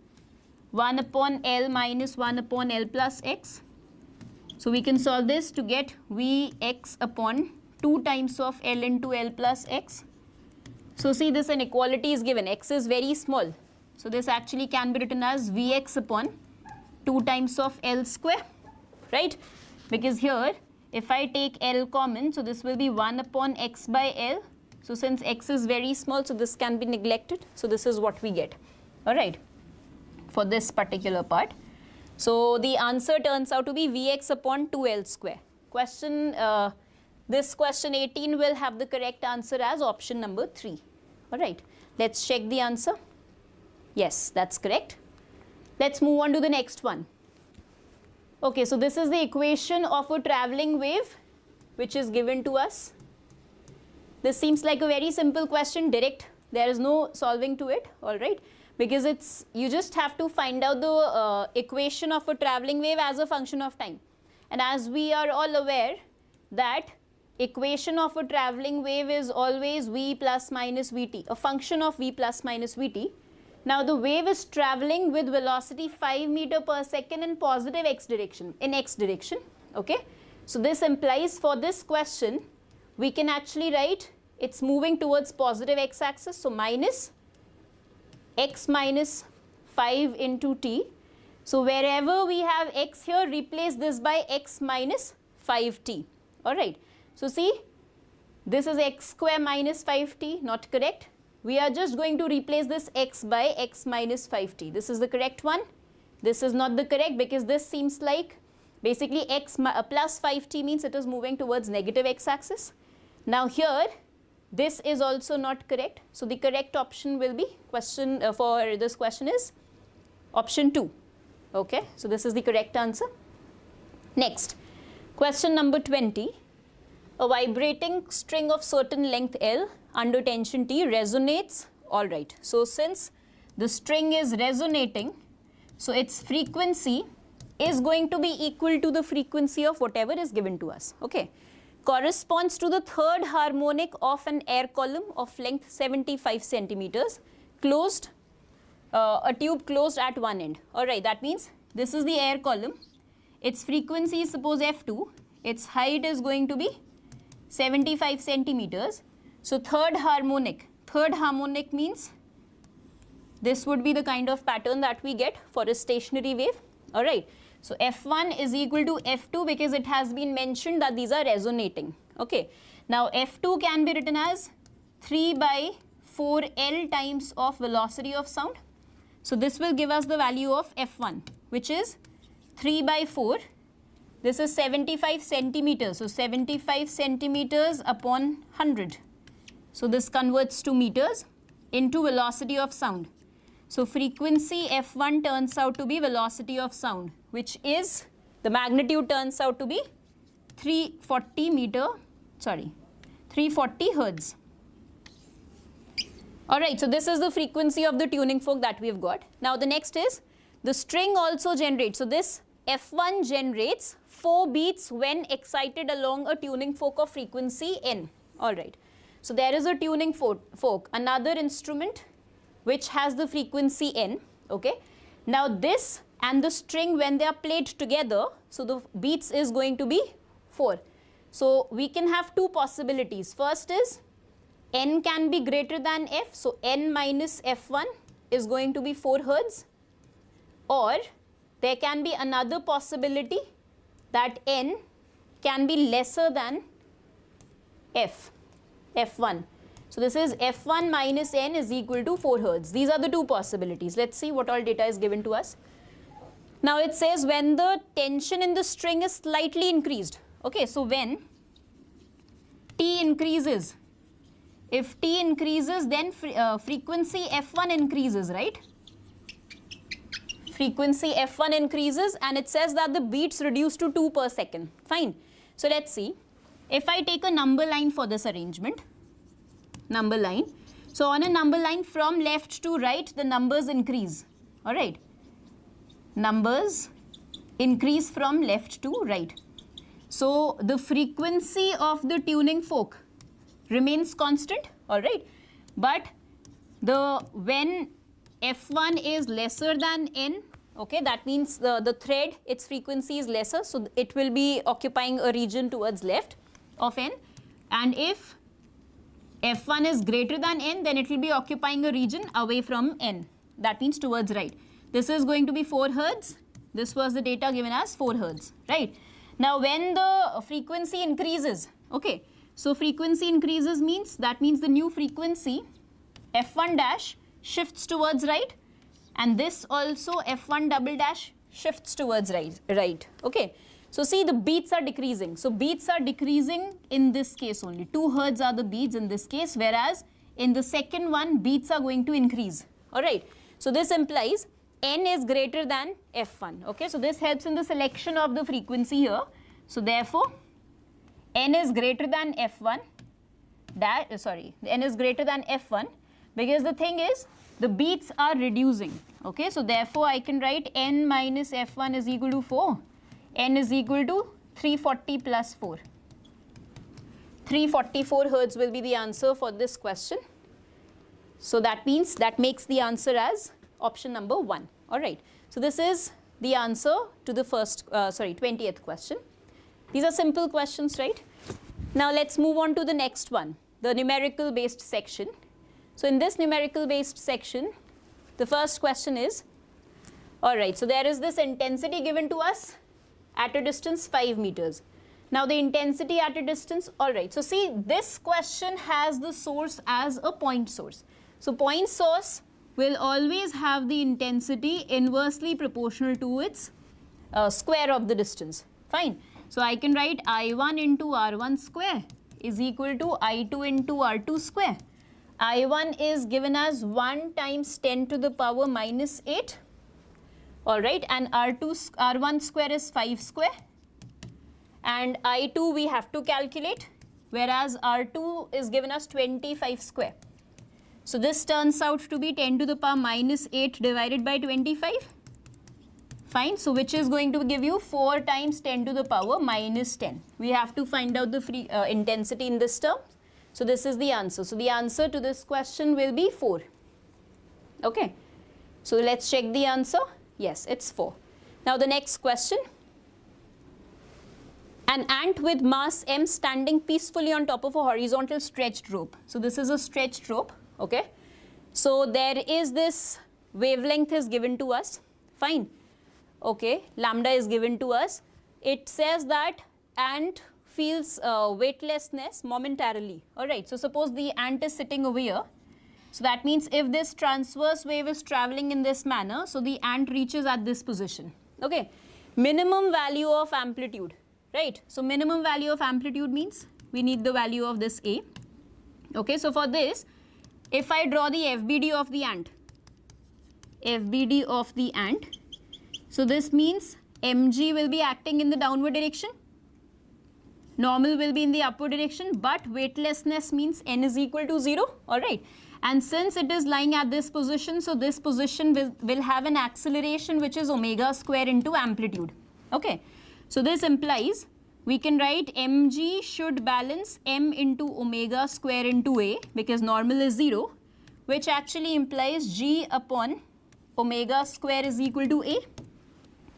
1 upon L minus 1 upon L plus X. So we can solve this to get Vx upon 2 times of L into L plus X. So see, this inequality is given. X is very small. So this actually can be written as Vx upon 2 times of L square, right? Because here, if I take L common, so this will be 1 upon X by L. So since X is very small, so this can be neglected. So this is what we get, all right, for this particular part. So the answer turns out to be Vx upon 2L square. Question, this question 18 will have the correct answer as option number 3. All right, let's check the answer. Yes, that's correct. Let's move on to the next one. Okay, so this is the equation of a traveling wave which is given to us. This seems like a very simple question, direct. There is no solving to it, all right, because it's, you just have to find out the equation of a traveling wave as a function of time. And as we are all aware that equation of a traveling wave is always v plus minus vt, a function of v plus minus vt. Now the wave is traveling with velocity 5 meter per second in positive x direction, okay. So this implies for this question, we can actually write it's moving towards positive x axis, so minus x minus 5 into t. So wherever we have x here, replace this by x minus 5t, all right. So see, this is x square minus 5t, not correct. We are just going to replace this x by x minus 5t. This is the correct one. This is not the correct because this seems like basically x plus 5t means it is moving towards negative x axis. Now here, this is also not correct. So the correct option will be question for this question is option 2. Okay, so this is the correct answer. Next, question number 20. A vibrating string of certain length L under tension T resonates, all right. So since the string is resonating, so its frequency is going to be equal to the frequency of whatever is given to us, okay. Corresponds to the third harmonic of an air column of length 75 centimeters, closed, a tube closed at one end, all right. That means this is the air column, its frequency is suppose F2, its height is going to be 75 centimeters. So third harmonic means this would be the kind of pattern that we get for a stationary wave, all right. So F1 is equal to F2 because it has been mentioned that these are resonating, okay. Now F2 can be written as 3 by 4L times of velocity of sound. So this will give us the value of F1, which is 3 by 4. This is 75 centimeters, so 75 centimeters upon 100. So this converts to meters into velocity of sound. So frequency F1 turns out to be velocity of sound, which is, the magnitude turns out to be 340 hertz. All right, so this is the frequency of the tuning fork that we've got. Now the next is the string also generates. So this F1 generates 4 beats when excited along a tuning fork of frequency n. All right, so there is a tuning fork, another instrument which has the frequency n. Okay, now this and the string, when they are played together, so the beats is going to be 4. So we can have two possibilities. First is n can be greater than f, so n minus f1 is going to be 4 hertz, or there can be another possibility that n can be lesser than f1. So this is f1 minus n is equal to 4 hertz. These are the two possibilities. Let's see what all data is given to us. Now it says when the tension in the string is slightly increased. Okay, so when T increases, if T increases, then frequency F1 increases, right? Frequency F1 increases, and it says that the beats reduce to 2 per second. Fine. So let's see. If I take a number line for this arrangement, number line. So on a number line from left to right, the numbers increase. All right. Numbers increase from left to right. So the frequency of the tuning fork remains constant, all right, but when f1 is lesser than n, okay, that means the thread, its frequency is lesser, so it will be occupying a region towards left of n, and if f1 is greater than n, then it will be occupying a region away from n, that means towards right. This is going to be 4 hertz. This was the data given as 4 hertz, right? Now when the frequency increases, okay, so frequency increases means, that means the new frequency f1 dash shifts towards right, and this also f1 double dash shifts towards right, okay. So see, the beats are decreasing. So beats are decreasing in this case only. 2 hertz are the beats in this case, whereas in the second one, beats are going to increase, all right. So this implies n is greater than f1, okay. So this helps in the selection of the frequency here. So therefore, n is greater than f1, n is greater than f1, because the thing is, the beats are reducing, okay. So therefore, I can write n minus f1 is equal to 4, n is equal to 340 plus 4. 344 hertz will be the answer for this question. So that means, that makes the answer as option number 1, all right. So this is the answer to the 20th question. These are simple questions, right? Now let's move on to the next one, the numerical based section. So in this numerical based section, the first question is, all right, so there is this intensity given to us at a distance 5 meters. Now the intensity at a distance, all right, so see, this question has the source as a point source. So point source will always have the intensity inversely proportional to its square of the distance. Fine. So I can write I1 into R1 square is equal to I2 into R2 square. I1 is given as 1 times 10 to the power minus 8. All right, and R1 square is 5 square. And I2 we have to calculate, whereas R2 is given as 25 square. So this turns out to be 10 to the power minus 8 divided by 25. Fine, so which is going to give you 4 times 10 to the power minus 10. We have to find out the intensity in this term. So this is the answer. So the answer to this question will be 4. Okay, so let's check the answer. Yes, it's 4. Now the next question. An ant with mass m standing peacefully on top of a horizontal stretched rope. So this is a stretched rope, okay. So there is this wavelength is given to us, fine. Okay, lambda is given to us. It says that ant feels weightlessness momentarily. All right, so suppose the ant is sitting over here. So that means if this transverse wave is traveling in this manner, so the ant reaches at this position. Okay, minimum value of amplitude, right? So minimum value of amplitude means we need the value of this A. Okay, so for this, if I draw the FBD of the ant, so this means mg will be acting in the downward direction. normal will be in the upward direction, but weightlessness means n is equal to 0, all right. And since it is lying at this position, so this position will have an acceleration which is omega square into amplitude, okay. So this implies we can write mg should balance m into omega square into a, because normal is 0, which actually implies g upon omega square is equal to a,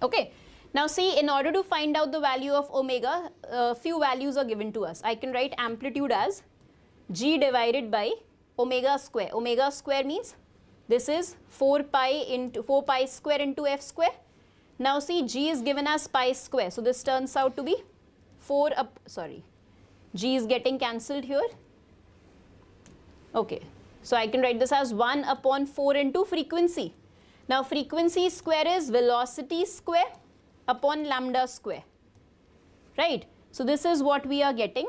okay. Now see, in order to find out the value of omega, few values are given to us. I can write amplitude as g divided by omega square. Omega square means this is 4 pi square into f square. Now see, g is given as pi square, so this turns out to be g is getting cancelled here, okay. So I can write this as 1 upon 4 into frequency. Now frequency square is velocity square upon lambda square, right. So this is what we are getting.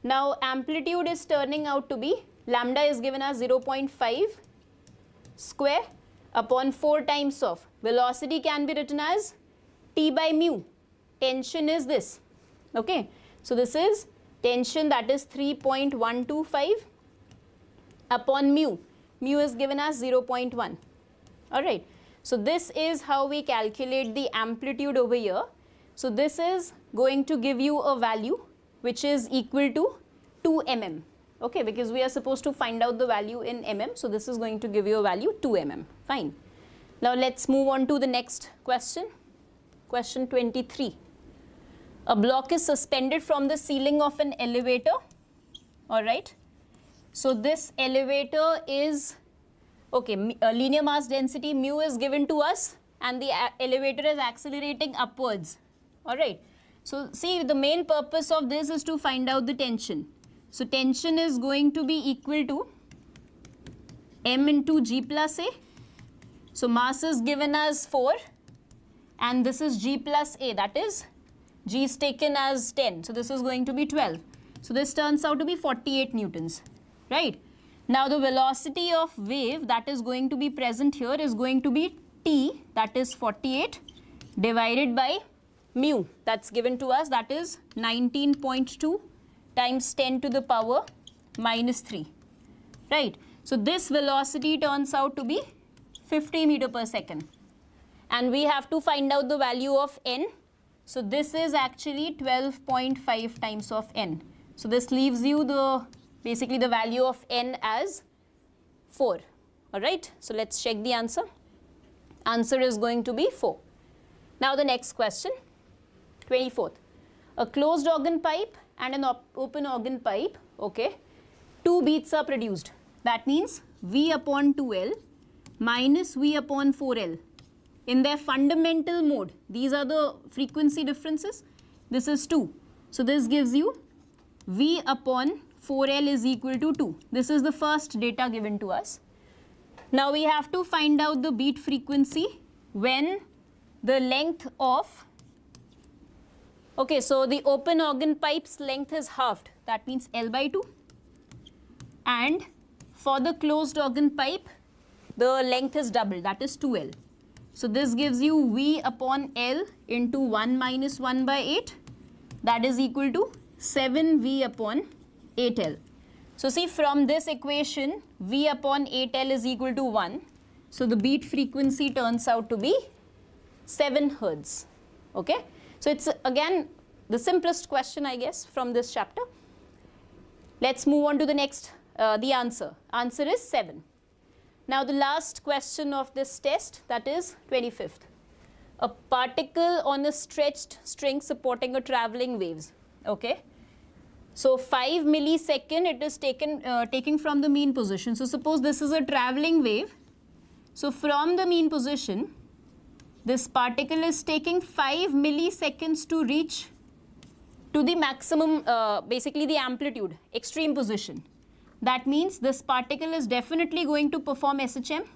Now amplitude is turning out to be, lambda is given as 0.5 square upon 4 times of, velocity can be written as T by mu, tension is this, okay. So this is tension, that is 3.125 upon mu, mu is given as 0.1, all right. So this is how we calculate the amplitude over here. So this is going to give you a value which is equal to 2 mm, okay, because we are supposed to find out the value in mm. So this is going to give you a value 2 mm, fine. Now let's move on to the next question. Question 23. A block is suspended from the ceiling of an elevator, all right. So this elevator is, okay, linear mass density mu is given to us and the elevator is accelerating upwards, all right. So see, the main purpose of this is to find out the tension. So tension is going to be equal to m into g plus a. So mass is given as 4 and this is g plus a, that is g is taken as 10. So this is going to be 12. So this turns out to be 48 newtons, right. Now the velocity of wave that is going to be present here is going to be t, that is 48, divided by mu, that's given to us, that is 19.2 times 10 to the power minus 3, right. So this velocity turns out to be 50 meter per second and we have to find out the value of n. So this is actually 12.5 times of n. So this leaves you basically the value of n as 4, all right. So let's check the answer. Answer is going to be 4. Now the next question, 24th. A closed organ pipe and an open organ pipe, okay, 2 beats are produced. That means V upon 2L minus V upon 4L. In their fundamental mode, these are the frequency differences. This is 2. So this gives you V upon 4L is equal to 2. This is the first data given to us. Now we have to find out the beat frequency when the length of, okay, so the open organ pipe's length is halved. That means L by 2. And for the closed organ pipe, the length is double, that is 2L. So this gives you V upon L into 1 minus 1 by 8. That is equal to 7V upon 8L. So see, from this equation, V upon 8L is equal to 1. So the beat frequency turns out to be 7 Hertz. Okay. So it's again the simplest question, I guess, from this chapter. Let's move on to the next, the answer. Answer is 7. Now the last question of this test, that is 25th. A particle on a stretched string supporting a traveling waves. Okay. So 5 millisecond it is taking from the mean position. So suppose this is a traveling wave. So from the mean position, this particle is taking 5 milliseconds to reach to the maximum, basically the amplitude, extreme position. That means this particle is definitely going to perform SHM.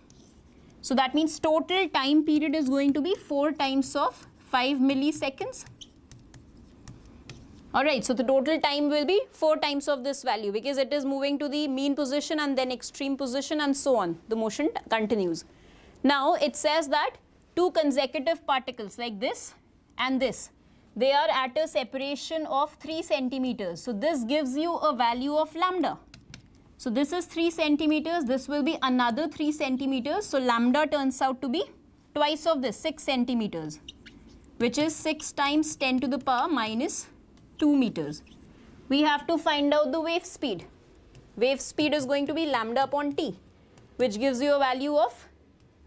So that means total time period is going to be 4 times of 5 milliseconds. Alright, so the total time will be 4 times of this value because it is moving to the mean position and then extreme position and so on. The motion continues. Now it says that 2 consecutive particles like this and this, they are at a separation of 3 centimeters. So this gives you a value of lambda. So this is 3 centimeters, this will be another 3 centimeters. So lambda turns out to be twice of this, 6 centimeters, which is 6 times 10 to the power minus 2 meters. We have to find out the wave speed. Wave speed is going to be lambda upon t, which gives you a value of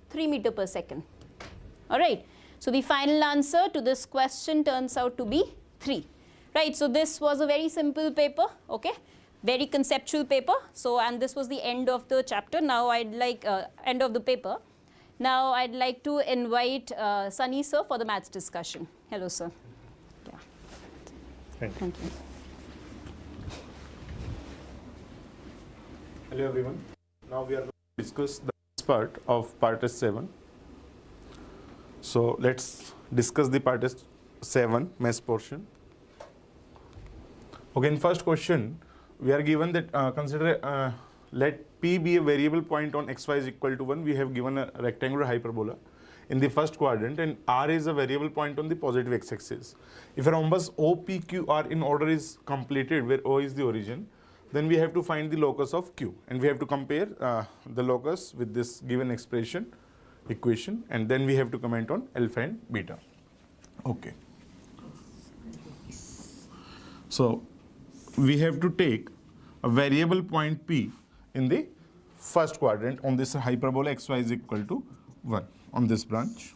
3 meter per second. All right. So the final answer to this question turns out to be 3. Right. So this was a very simple paper. Okay. Very conceptual paper. So, and this was the end of the chapter. Now I'd like, end of the paper. Now I'd like to invite Sunny sir for the maths discussion. Hello sir. Yeah. Thank you. Hello everyone. Now we are going to discuss the next part of part test 7. So let's discuss the part test 7 maths portion. Okay, in first question, we are given that consider let P be a variable point on xy is equal to 1. We have given a rectangular hyperbola in the first quadrant, and R is a variable point on the positive x-axis. If a rhombus OPQR in order is completed where O is the origin, then we have to find the locus of Q, and we have to compare the locus with this given equation, and then we have to comment on alpha and beta. Okay. So we have to take a variable point P in the first quadrant on this hyperbola xy is equal to 1 on this branch,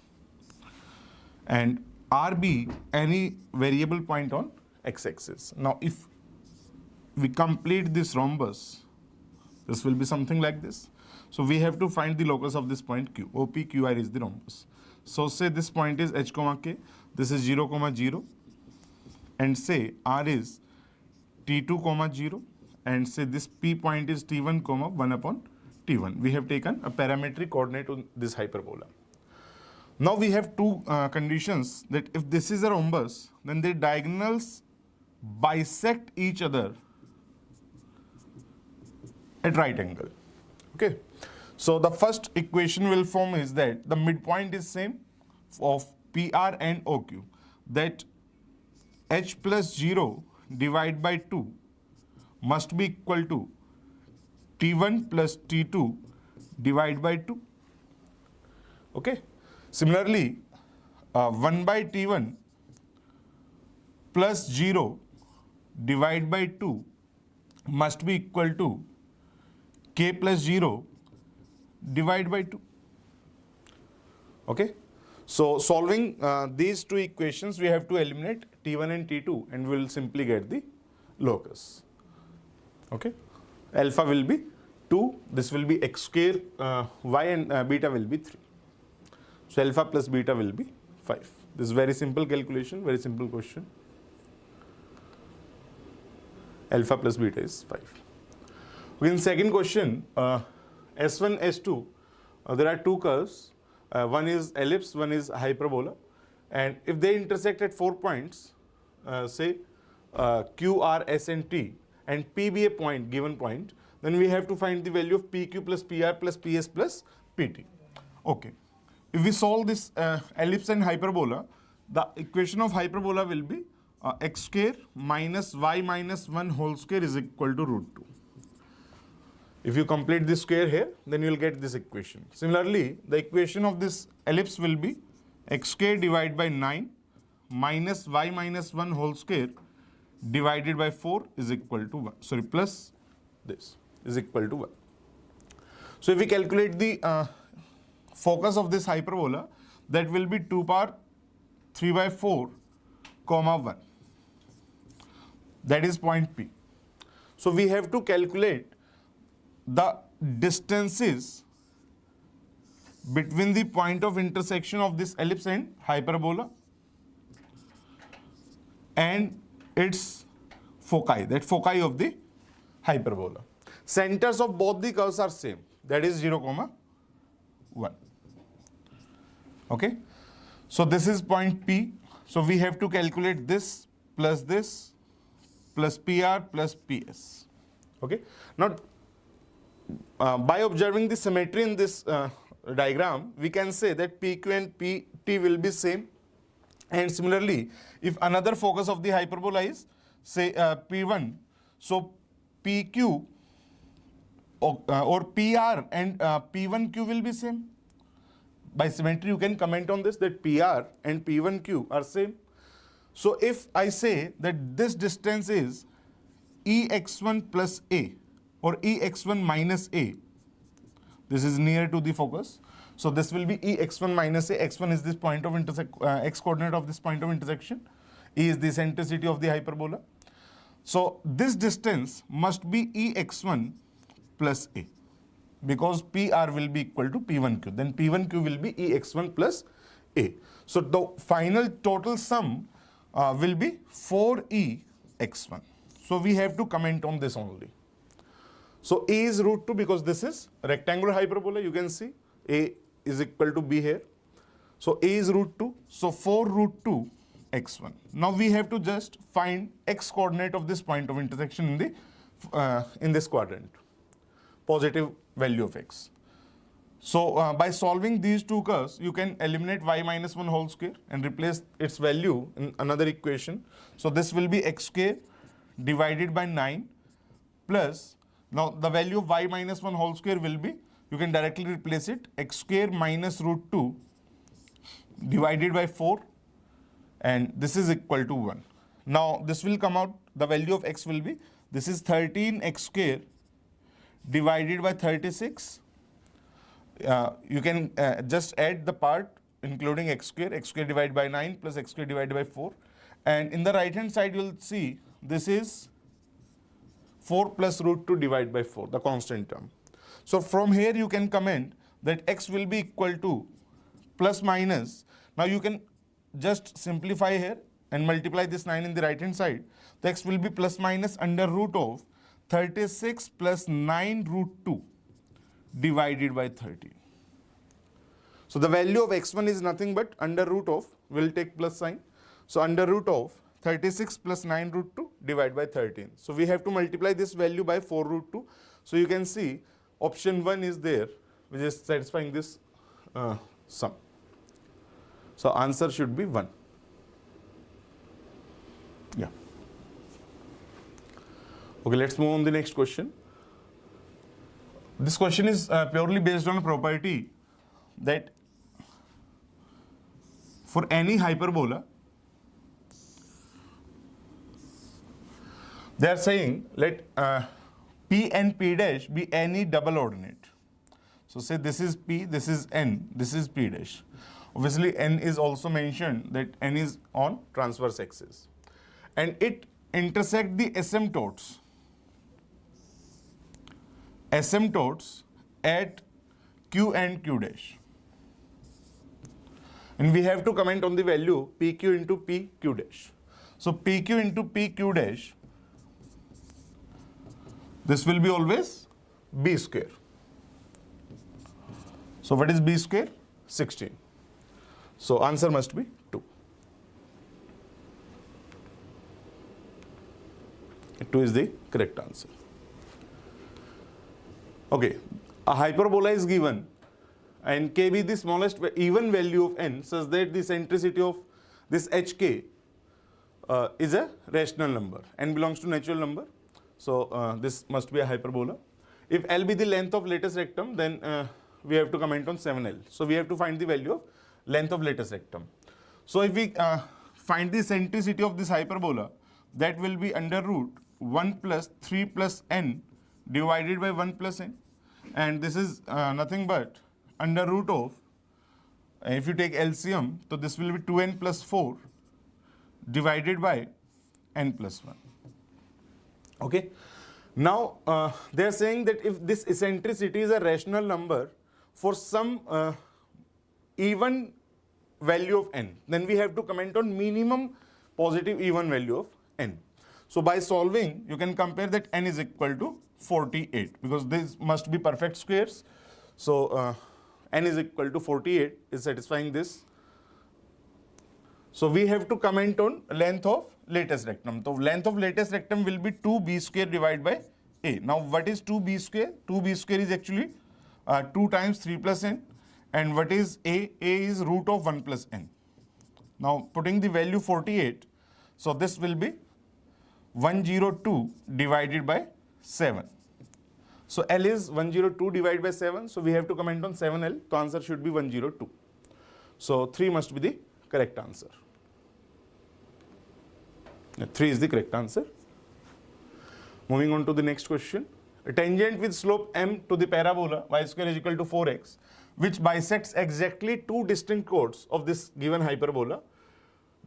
and RB any variable point on x-axis. Now if we complete this rhombus, this will be something like this. So we have to find the locus of this point Q. OPQR is the rhombus. So say this point is h comma k, this is 0 comma 0, and say R is t2 comma 0, and say this P point is t1 comma 1 upon t1. We have taken a parametric coordinate on this hyperbola. Now we have two conditions, that if this is a rhombus, then the diagonals bisect each other at right angle. Okay. So the first equation will form is that the midpoint is same of PR and OQ, that h plus 0 divided by 2 must be equal to T1 plus T2 divided by 2. Okay. Similarly, 1 by T1 plus 0 divided by 2 must be equal to K plus 0 divided by 2. Okay. So solving these two equations, we have to eliminate T1 and T2, and we will simply get the locus. Okay. Alpha will be 2, this will be x square, y and beta will be 3. So alpha plus beta will be 5. This is very simple calculation, very simple question. Alpha plus beta is 5. Okay, in second question, S1, S2, there are two curves. One is ellipse, one is hyperbola, and if they intersect at 4 points, say Q, R, S and T, and P be a point, given point, then we have to find the value of PQ plus PR plus PS plus PT. Okay. If we solve this ellipse and hyperbola, the equation of hyperbola will be x square minus y minus 1 whole square is equal to root 2. If you complete this square here, then you will get this equation. Similarly, the equation of this ellipse will be x square divided by 9 minus y minus 1 whole square divided by 4 is equal to 1. Sorry, plus this is equal to 1. So if we calculate the focus of this hyperbola, that will be 2 power 3 by 4 comma 1. That is point P. So we have to calculate the distances between the point of intersection of this ellipse and hyperbola and its foci, that foci of the hyperbola. Centers of both the curves are same, that is 0 comma 1. Okay. So this is point P. So we have to calculate this plus PR plus PS. Okay. Now by observing the symmetry in this diagram, we can say that PQ and PT will be same. And similarly, if another focus of the hyperbola is say P1, so PQ or PR and P1Q will be same. By symmetry, you can comment on this that PR and P1Q are same. So if I say that this distance is EX1 plus A or EX1 minus A, this is near to the focus. So this will be EX1 minus A. X1 is this point of X coordinate of this point of intersection. E is the eccentricity of the hyperbola. So this distance must be EX1 plus A, because PR will be equal to P1Q. Then P1Q will be EX1 plus A. So the final total sum will be 4EX1. So we have to comment on this only. So A is root 2 because this is rectangular hyperbola. You can see A is equal to B here. So A is root 2. So 4 root 2 x1. Now we have to just find x coordinate of this point of intersection in this quadrant, positive value of x. So by solving these two curves, you can eliminate y minus 1 whole square and replace its value in another equation. So this will be x square divided by 9 plus, now the value of y minus 1 whole square will be, you can directly replace it, x square minus root 2 divided by 4, and this is equal to 1. Now this will come out, the value of x will be, this is 13x square divided by 36. You can just add the part including x square divided by 9 plus x square divided by 4. And in the right hand side you will see this is 4 plus root 2 divided by 4, the constant term. So from here you can comment that x will be equal to plus minus. Now you can just simplify here and multiply this 9 in the right hand side. The x will be plus minus under root of 36 plus 9 root 2 divided by 13. So the value of x1 is nothing but under root of, we'll take plus sign. So under root of 36 plus 9 root 2 divided by 13. So we have to multiply this value by 4 root 2. So you can see option 1 is there, which is satisfying this sum. So answer should be 1. Yeah. Okay, let's move on to the next question. This question is purely based on a property that for any hyperbola, they are saying let P and P dash be any double ordinate. So say this is P, this is N, this is P dash. Obviously N is also mentioned that N is on transverse axis. And it intersect the asymptotes at Q and Q dash. And we have to comment on the value PQ into PQ dash. So PQ into PQ dash, this will be always B square. So what is B square? 16. So answer must be 2. 2 is the correct answer. Okay, a hyperbola is given and k be the smallest even value of n such that the eccentricity of this hk is a rational number. N belongs to natural number. So this must be a hyperbola. If L be the length of lattice rectum, then we have to comment on 7L. So we have to find the value of length of lattice rectum. So if we find the eccentricity of this hyperbola, that will be under root 1 plus 3 plus n divided by 1 plus n. And this is nothing but under root of, if you take LCM, so this will be 2n plus 4 divided by n plus 1. Okay. Now they are saying that if this eccentricity is a rational number for some even value of n, then we have to comment on minimum positive even value of n. So by solving, you can compare that n is equal to 48 because this must be perfect squares. So n is equal to 48 is satisfying this. So we have to comment on length of lattice rectum. So length of lattice rectum will be 2b square divided by a. Now what is 2b square? 2b square is actually 2 times 3 plus n. And what is a? A is root of 1 plus n. Now putting the value 48, so this will be 102 divided by 7. So L is 102 divided by 7, so we have to comment on 7L, so answer should be 102. So 3 must be the correct answer. 3 is the correct answer. Moving on to the next question. A tangent with slope m to the parabola y square is equal to 4x, which bisects exactly two distinct chords of this given hyperbola,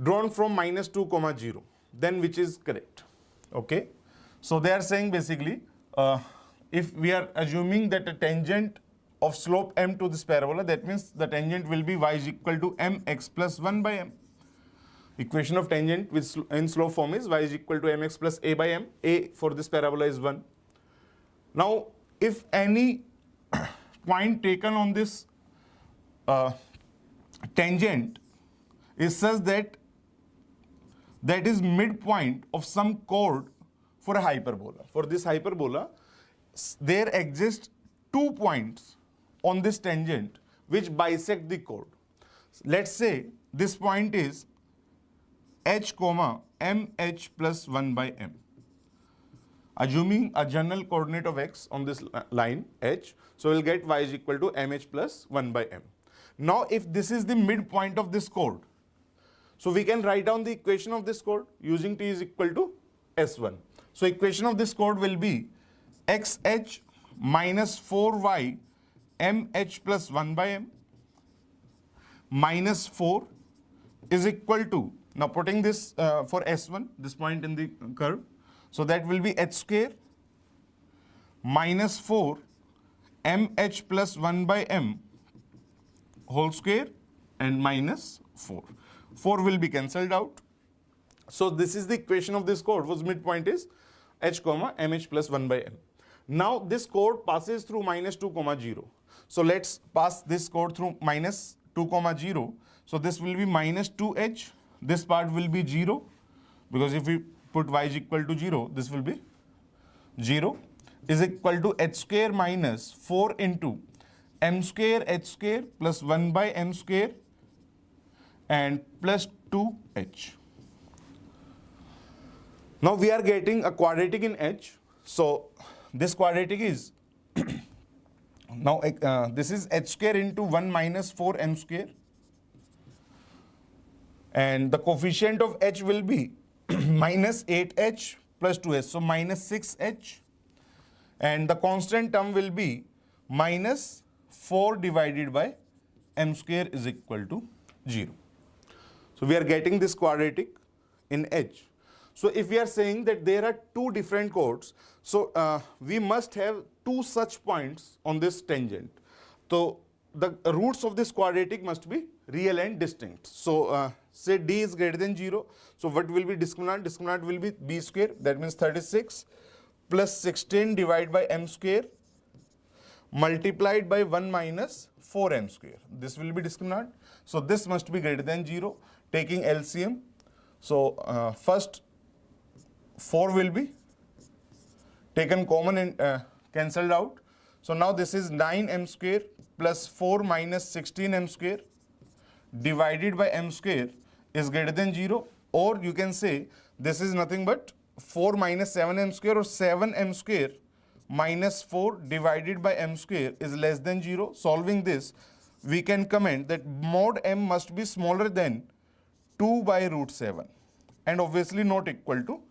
drawn from -2, 0. Then which is correct? Okay. So they are saying basically, if we are assuming that a tangent of slope m to this parabola, that means the tangent will be y is equal to mx plus 1 by m. Equation of tangent with in slope form is y is equal to mx plus a by m. A for this parabola is 1. Now, if any point taken on this tangent is such that that is midpoint of some chord for a hyperbola. For this hyperbola, there exist 2 points on this tangent which bisect the chord. Let's say this point is h comma mh plus 1 by m. Assuming a general coordinate of x on this line h, so we'll get y is equal to mh plus 1 by m. Now if this is the midpoint of this chord, so we can write down the equation of this chord using t is equal to s1. So equation of this chord will be xh minus 4y mh plus 1 by m minus 4 is equal to, now putting this for s1, this point in the curve, so that will be h square minus 4 mh plus 1 by m whole square and minus 4. 4 will be cancelled out. So this is the equation of this chord whose midpoint is h comma mh plus 1 by m. Now this chord passes through -2, 0. So let's pass this chord through -2, 0. So this will be -2h. This part will be 0, because if we put y is equal to 0, this will be 0, is equal to h square minus 4 into m square h square plus 1 by m square and plus 2h. Now we are getting a quadratic in h. So this quadratic is now this is h square into 1 minus 4m square, and the coefficient of h will be minus 8h plus 2h, so minus 6h, and the constant term will be minus 4 divided by m square is equal to 0. So we are getting this quadratic in h. So if we are saying that there are two different chords, so we must have two such points on this tangent. So the roots of this quadratic must be real and distinct. So say d is greater than 0. So what will be discriminant? Discriminant will be b square, that means 36 plus 16 divided by m square multiplied by 1 minus 4m square. This will be discriminant. So this must be greater than 0. Taking LCM, so first 4 will be taken common and cancelled out. So now this is 9m square plus 4 minus 16m square divided by m square is greater than 0, or you can say this is nothing but 4 minus 7m square, or 7m square minus 4 divided by m square is less than 0. Solving this, we can comment that mod m must be smaller than 2 by root 7 and obviously not equal to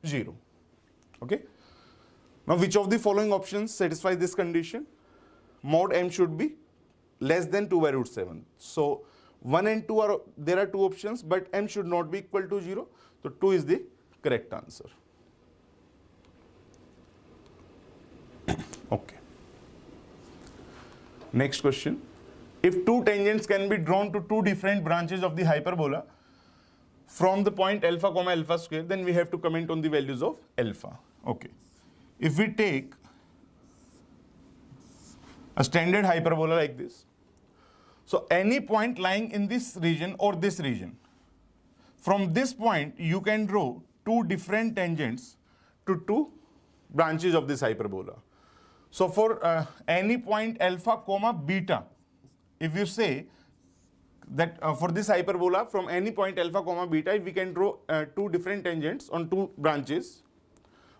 0. Okay. Now which of the following options satisfy this condition? Mod m should be less than 2 by root 7. So 1 and 2 are, there are two options, but m should not be equal to 0. So 2 is the correct answer. Okay. Next question. If two tangents can be drawn to two different branches of the hyperbola from the point alpha comma alpha square, then we have to comment on the values of alpha. Okay. If we take a standard hyperbola like this, so any point lying in this region or this region, from this point you can draw two different tangents to two branches of this hyperbola. So for any point alpha comma beta, if you say that for this hyperbola from any point alpha comma beta, we can draw two different tangents on two branches,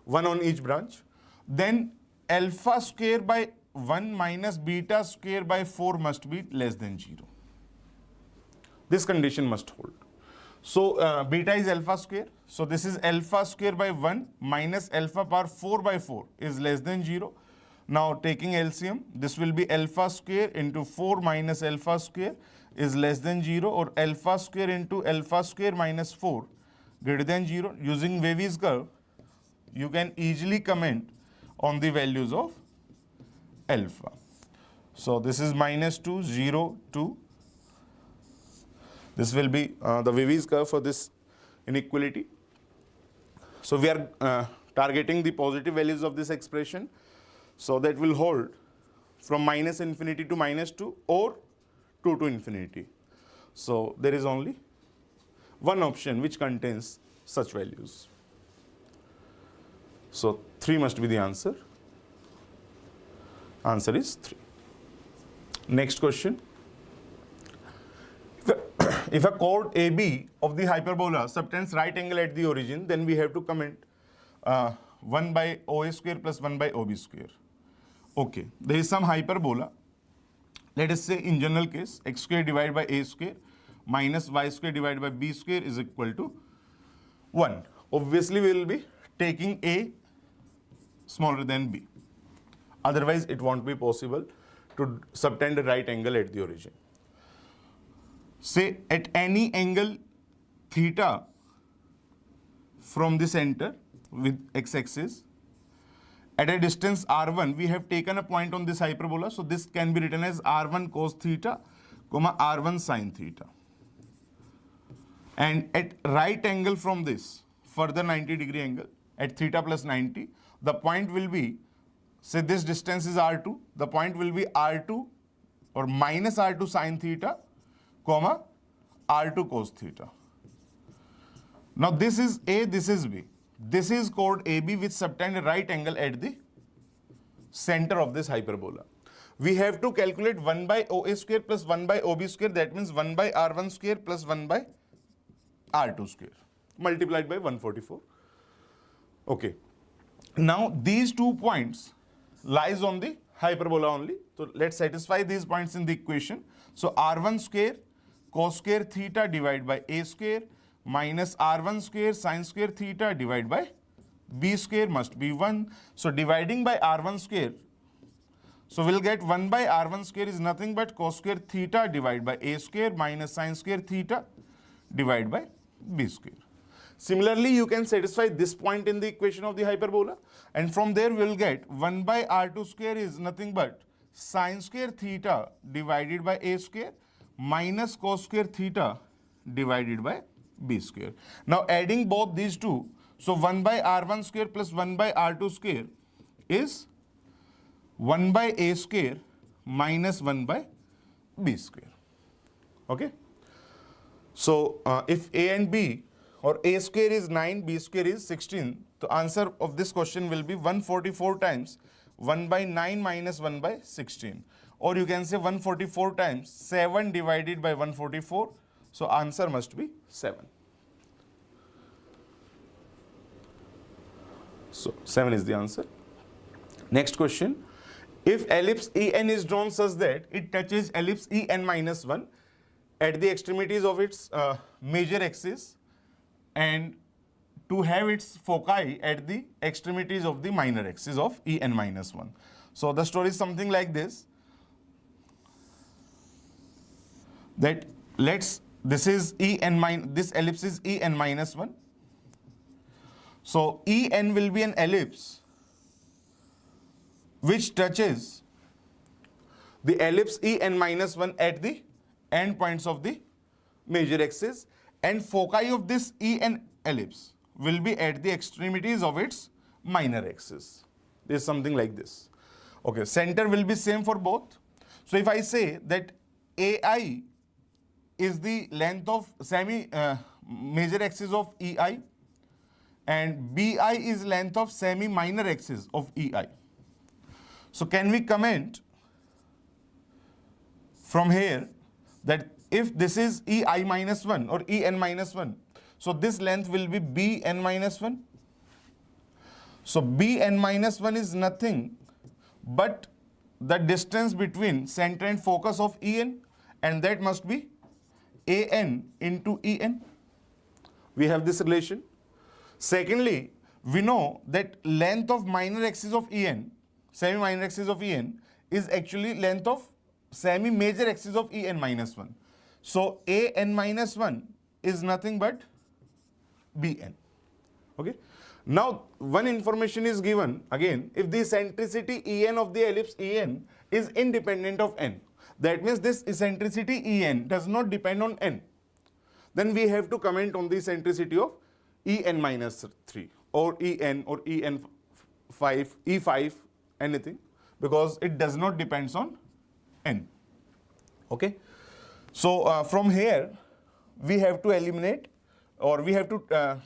one on each branch. Then alpha square by 1 minus beta square by 4 must be less than 0. This condition must hold. So beta is alpha square. So this is alpha square by 1 minus alpha power 4 by 4 is less than 0. Now taking LCM, this will be alpha square into 4 minus alpha square is less than 0, or alpha square into alpha square minus 4 greater than 0. Using Wavey's curve, you can easily comment on the values of alpha. So this is minus 2, 0, 2. This will be the Wavey's curve for this inequality. So we are targeting the positive values of this expression. So that will hold from minus infinity to minus 2 or 2 to infinity. So there is only one option which contains such values. So 3 must be the answer. Answer is 3. Next question. If a chord AB of the hyperbola subtends right angle at the origin, then we have to comment 1 by OA square plus 1 by OB square. Okay, there is some hyperbola. Let us say in general case, x square divided by a square minus y square divided by b square is equal to 1. Obviously, we will be taking a smaller than b. Otherwise, it won't be possible to subtend a right angle at the origin. Say at any angle theta from the center with x-axis, at a distance r1, we have taken a point on this hyperbola. So this can be written as r1 cos theta, comma r1 sin theta. And at right angle from this, further 90-degree angle, at theta plus 90, the point will be, say this distance is r2, the point will be r2 or minus r2 sin theta, comma r2 cos theta. Now this is A, this is B. This is chord AB which subtend a right angle at the center of this hyperbola. We have to calculate 1 by OA square plus 1 by OB square, that means 1 by R1 square plus 1 by R2 square multiplied by 144. Okay. Now these 2 points lies on the hyperbola only. So let's satisfy these points in the equation. So R1 square cos square theta divided by A square minus R1 square sin square theta divided by B square must be 1. So dividing by R1 square, so we'll get 1 by R1 square is nothing but cos square theta divided by A square minus sin square theta divided by B square. Similarly, you can satisfy this point in the equation of the hyperbola, and from there we'll get 1 by R2 square is nothing but sin square theta divided by A square minus cos square theta divided by B square. Now adding both these two, so 1 by R1 square plus 1 by R2 square is 1 by A square minus 1 by B square. Okay. So if A and B, or A square is 9, B square is 16, the answer of this question will be 144 times 1 by 9 minus 1 by 16. Or you can say 144 times 7 divided by 144. So answer must be 7. So 7 is the answer. Next question. If ellipse EN is drawn such that it touches ellipse EN minus 1 at the extremities of its major axis and to have its foci at the extremities of the minor axis of EN minus 1. So the story is something like this, that this is this ellipse is EN minus 1. So EN will be an ellipse which touches the ellipse EN minus 1 at the end points of the major axis, and foci of this EN ellipse will be at the extremities of its minor axis. This is something like this. Okay, center will be same for both. So if I say that AI is the length of major axis of EI and BI is length of semi minor axis of EI. So can we comment from here that if this is ei minus 1 or en minus 1, so this length will be bn minus 1. So bn minus 1 is nothing but the distance between center and focus of en, and that must be an into en. We have this relation. Secondly, we know that length of minor axis of en, semi-minor axis of en, is actually length of semi-major axis of en minus 1. So an minus 1 is nothing but bn. Okay. Now, one information is given again, if the eccentricity en of the ellipse en is independent of n, that means this eccentricity en does not depend on n, then we have to comment on the eccentricity of en minus 3 or en or en5, e5, anything, because it does not depends on n. Okay. So from here we have to eliminate, or we have to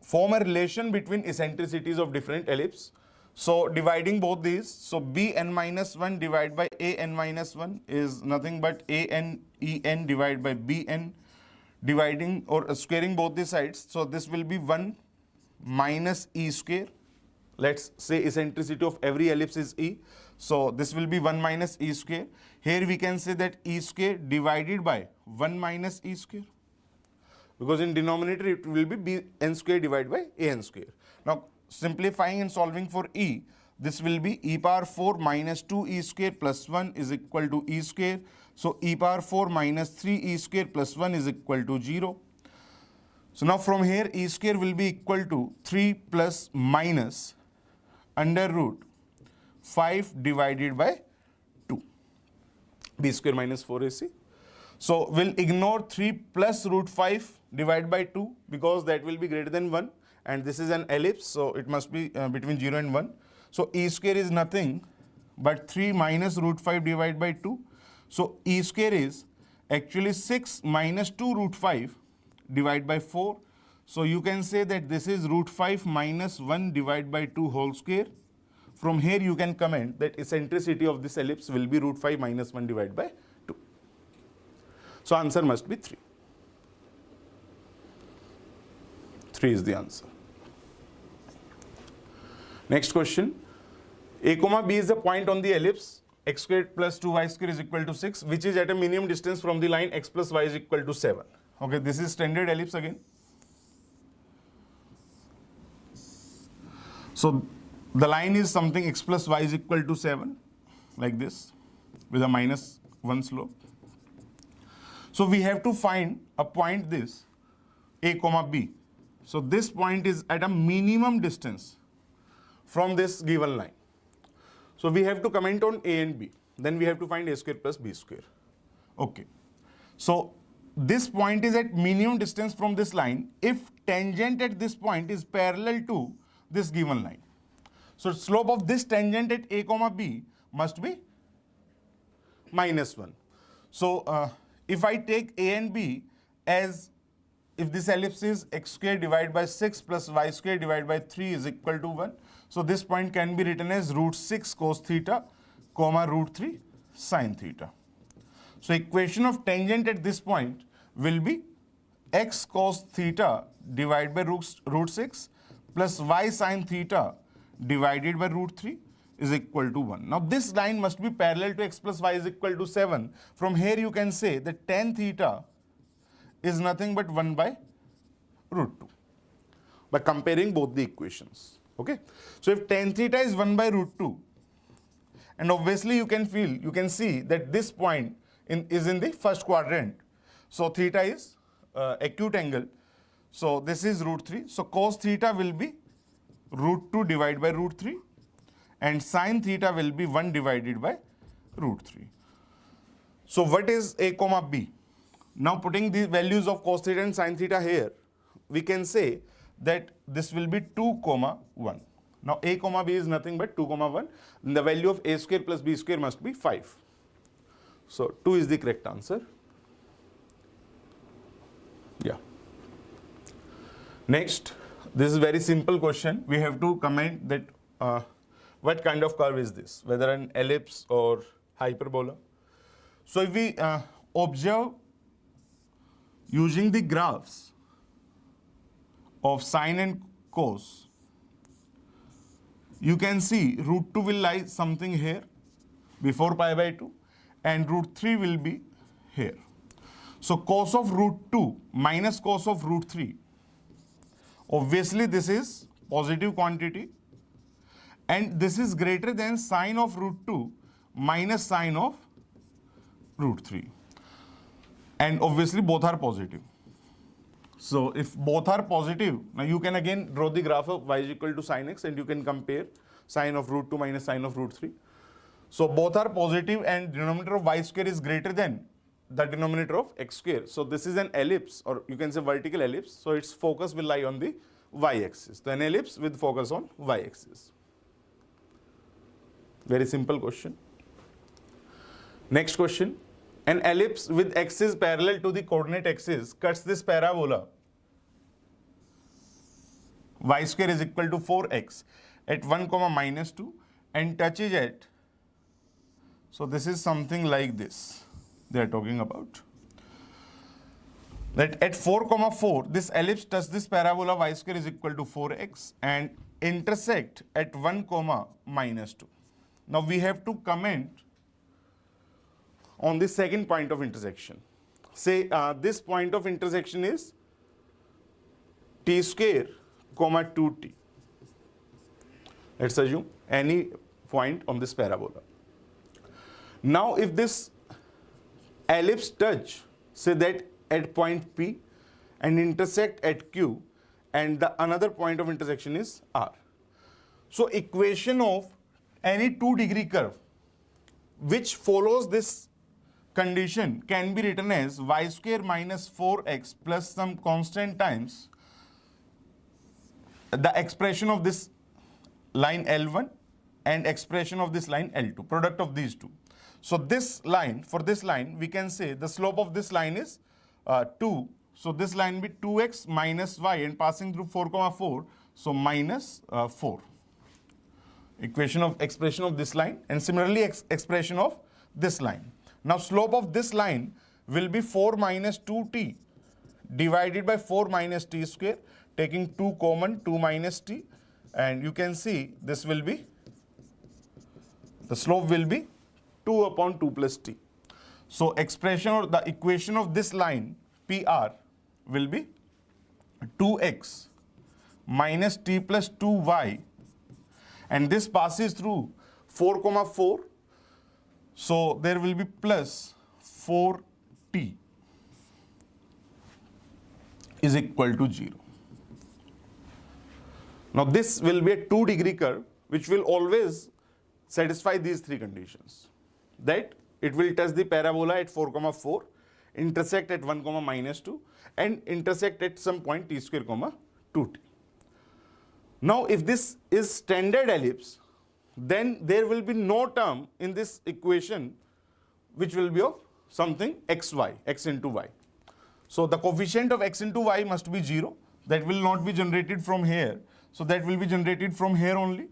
form a relation between eccentricities of different ellipse. So dividing both these, so bn minus 1 divided by an minus 1 is nothing but an en divided by bn, dividing or squaring both the sides. So this will be 1 minus e square. Let's say eccentricity of every ellipse is e. So this will be 1 minus e square. Here we can say that e square divided by 1 minus e square, because in denominator it will be bn square divided by an square. Now simplifying and solving for e, this will be e power 4 minus 2 e square plus 1 is equal to e square. So e power 4 minus 3 e square plus 1 is equal to 0. So now from here e square will be equal to 3 plus minus under root 5 divided by 2, b square minus 4ac. So we'll ignore 3 plus root 5 divided by 2, because that will be greater than 1, and this is an ellipse, so it must be between 0 and 1. So e square is nothing but 3 minus root 5 divided by 2. So e square is actually 6 minus 2 root 5 divided by 4. So you can say that this is root 5 minus 1 divided by 2 whole square. From here you can comment that eccentricity of this ellipse will be root 5 minus 1 divided by 2. So answer must be 3. 3 is the answer. Next question. A comma b is a point on the ellipse x squared plus 2y squared is equal to 6, which is at a minimum distance from the line x plus y is equal to 7. Okay, this is standard ellipse again. So the line is something x plus y is equal to 7, like this, with a minus 1 slope. So we have to find a point this a comma b. So this point is at a minimum distance from this given line. So we have to comment on a and b. Then we have to find a square plus b square. Okay. So this point is at minimum distance from this line if tangent at this point is parallel to this given line. So slope of this tangent at a comma b must be minus 1. So if I take a and b as, if this ellipse is x square divided by 6 plus y square divided by 3 is equal to 1. So this point can be written as root 6 cos theta comma root 3 sin theta. So equation of tangent at this point will be x cos theta divided by root 6 plus y sin theta divided by root 3 is equal to 1. Now this line must be parallel to x plus y is equal to 7. From here you can say that tan theta is nothing but 1 by root 2 by comparing both the equations. Okay. So if tan theta is 1 by root 2, and obviously you can see that this point is in the first quadrant. So theta is acute angle. So this is root 3. So cos theta will be root 2 divided by root 3, and sin theta will be 1 divided by root 3. So what is a comma b? Now putting the values of cos theta and sin theta here, we can say that this will be 2 comma 1. Now a comma b is nothing but 2 comma 1. And the value of a square plus b square must be 5. So 2 is the correct answer. Yeah. Next, this is very simple question. We have to comment that what kind of curve is this, whether an ellipse or hyperbola. So if we observe using the graphs of sine and cos, you can see root 2 will lie something here before pi by 2 and root 3 will be here. So cos of root 2 minus cos of root 3, obviously this is positive quantity and this is greater than sine of root 2 minus sine of root 3, and obviously both are positive. So if both are positive, now you can again draw the graph of y is equal to sin x and you can compare sine of root 2 minus sine of root 3. So both are positive and denominator of y square is greater than the denominator of x square. So this is an ellipse, or you can say vertical ellipse. So its focus will lie on the y-axis. So an ellipse with focus on y-axis. Very simple question. Next question. An ellipse with axis parallel to the coordinate axis cuts this parabola y square is equal to 4x at 1 comma minus 2 and touches at, so this is something like this they are talking about, that at 4 comma 4 this ellipse touches this parabola y square is equal to 4x and intersect at 1 comma minus 2. Now we have to comment on the second point of intersection. Say this point of intersection is t square comma 2t. Let's assume any point on this parabola. Now if this ellipse touch, say that at point P and intersect at Q, and the another point of intersection is R. So equation of any 2-degree curve which follows this condition can be written as y square minus 4x plus some constant times the expression of this line L1 and expression of this line L2, product of these two. So this line, for this line, we can say the slope of this line is 2. So this line will be 2x minus y and passing through 4 comma 4, so minus 4. Expression of this line, and similarly expression of this line. Now slope of this line will be 4 minus 2t divided by 4 minus t square, taking 2 common, 2 minus t, and you can see this will be, the slope will be 2 upon 2 plus t. So expression or the equation of this line PR will be 2x minus t plus 2y, and this passes through 4 comma 4, so there will be plus 4t is equal to 0. Now this will be a 2-degree curve which will always satisfy these three conditions, that it will touch the parabola at 4 comma 4, intersect at 1 comma minus 2, and intersect at some point t square comma 2t. Now if this is standard ellipse, then there will be no term in this equation which will be of something xy, x into y. So the coefficient of x into y must be 0. That will not be generated from here. So that will be generated from here only.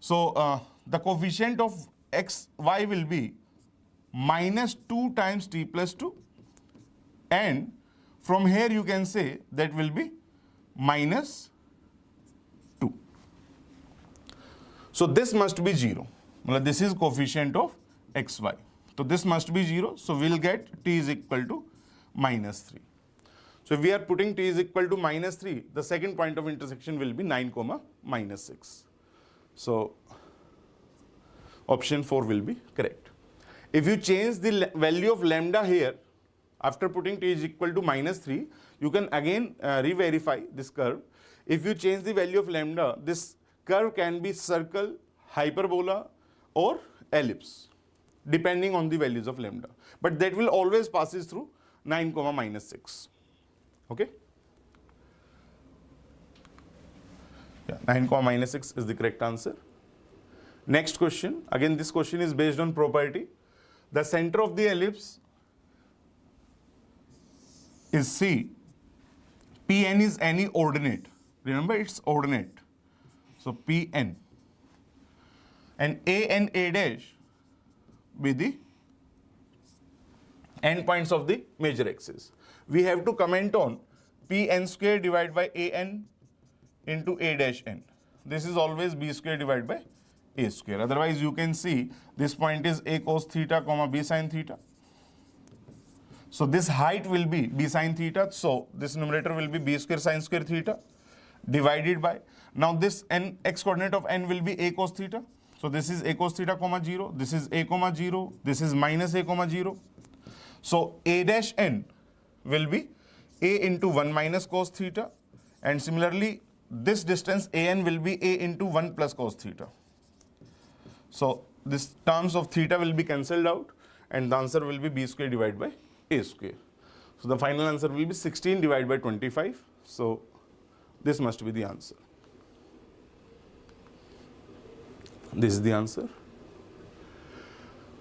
So the coefficient of xy will be minus 2 times t plus 2, and from here you can say that will be minus 2. So this must be 0. This is coefficient of xy. So this must be 0. So we will get t is equal to minus 3. So if we are putting t is equal to minus 3, the second point of intersection will be 9 comma minus 6. So option 4 will be correct. If you change the value of lambda here, after putting t is equal to minus 3, you can again re-verify this curve. If you change the value of lambda, this curve can be circle, hyperbola, or ellipse, depending on the values of lambda. But that will always passes through 9 comma minus 6. Okay? Yeah, 9 comma minus 6 is the correct answer. Next question. Again, this question is based on property. The center of the ellipse is C. Pn is any ordinate. Remember, it's ordinate. So Pn. And A and A dash be the endpoints of the major axis. We have to comment on Pn square divided by An into A dash n. This is always B square divided by A square. Otherwise, you can see this point is A cos theta comma B sin theta. So this height will be B sin theta. So this numerator will be B square sin square theta divided by, now this n x coordinate of n will be A cos theta. So this is A cos theta comma 0. This is A comma 0. This is minus A comma 0. So A dash n will be A into 1 minus cos theta. And similarly, this distance an will be A into 1 plus cos theta. So this terms of theta will be cancelled out and the answer will be B square divided by A square. So the final answer will be 16 divided by 25. So this must be the answer. This is the answer.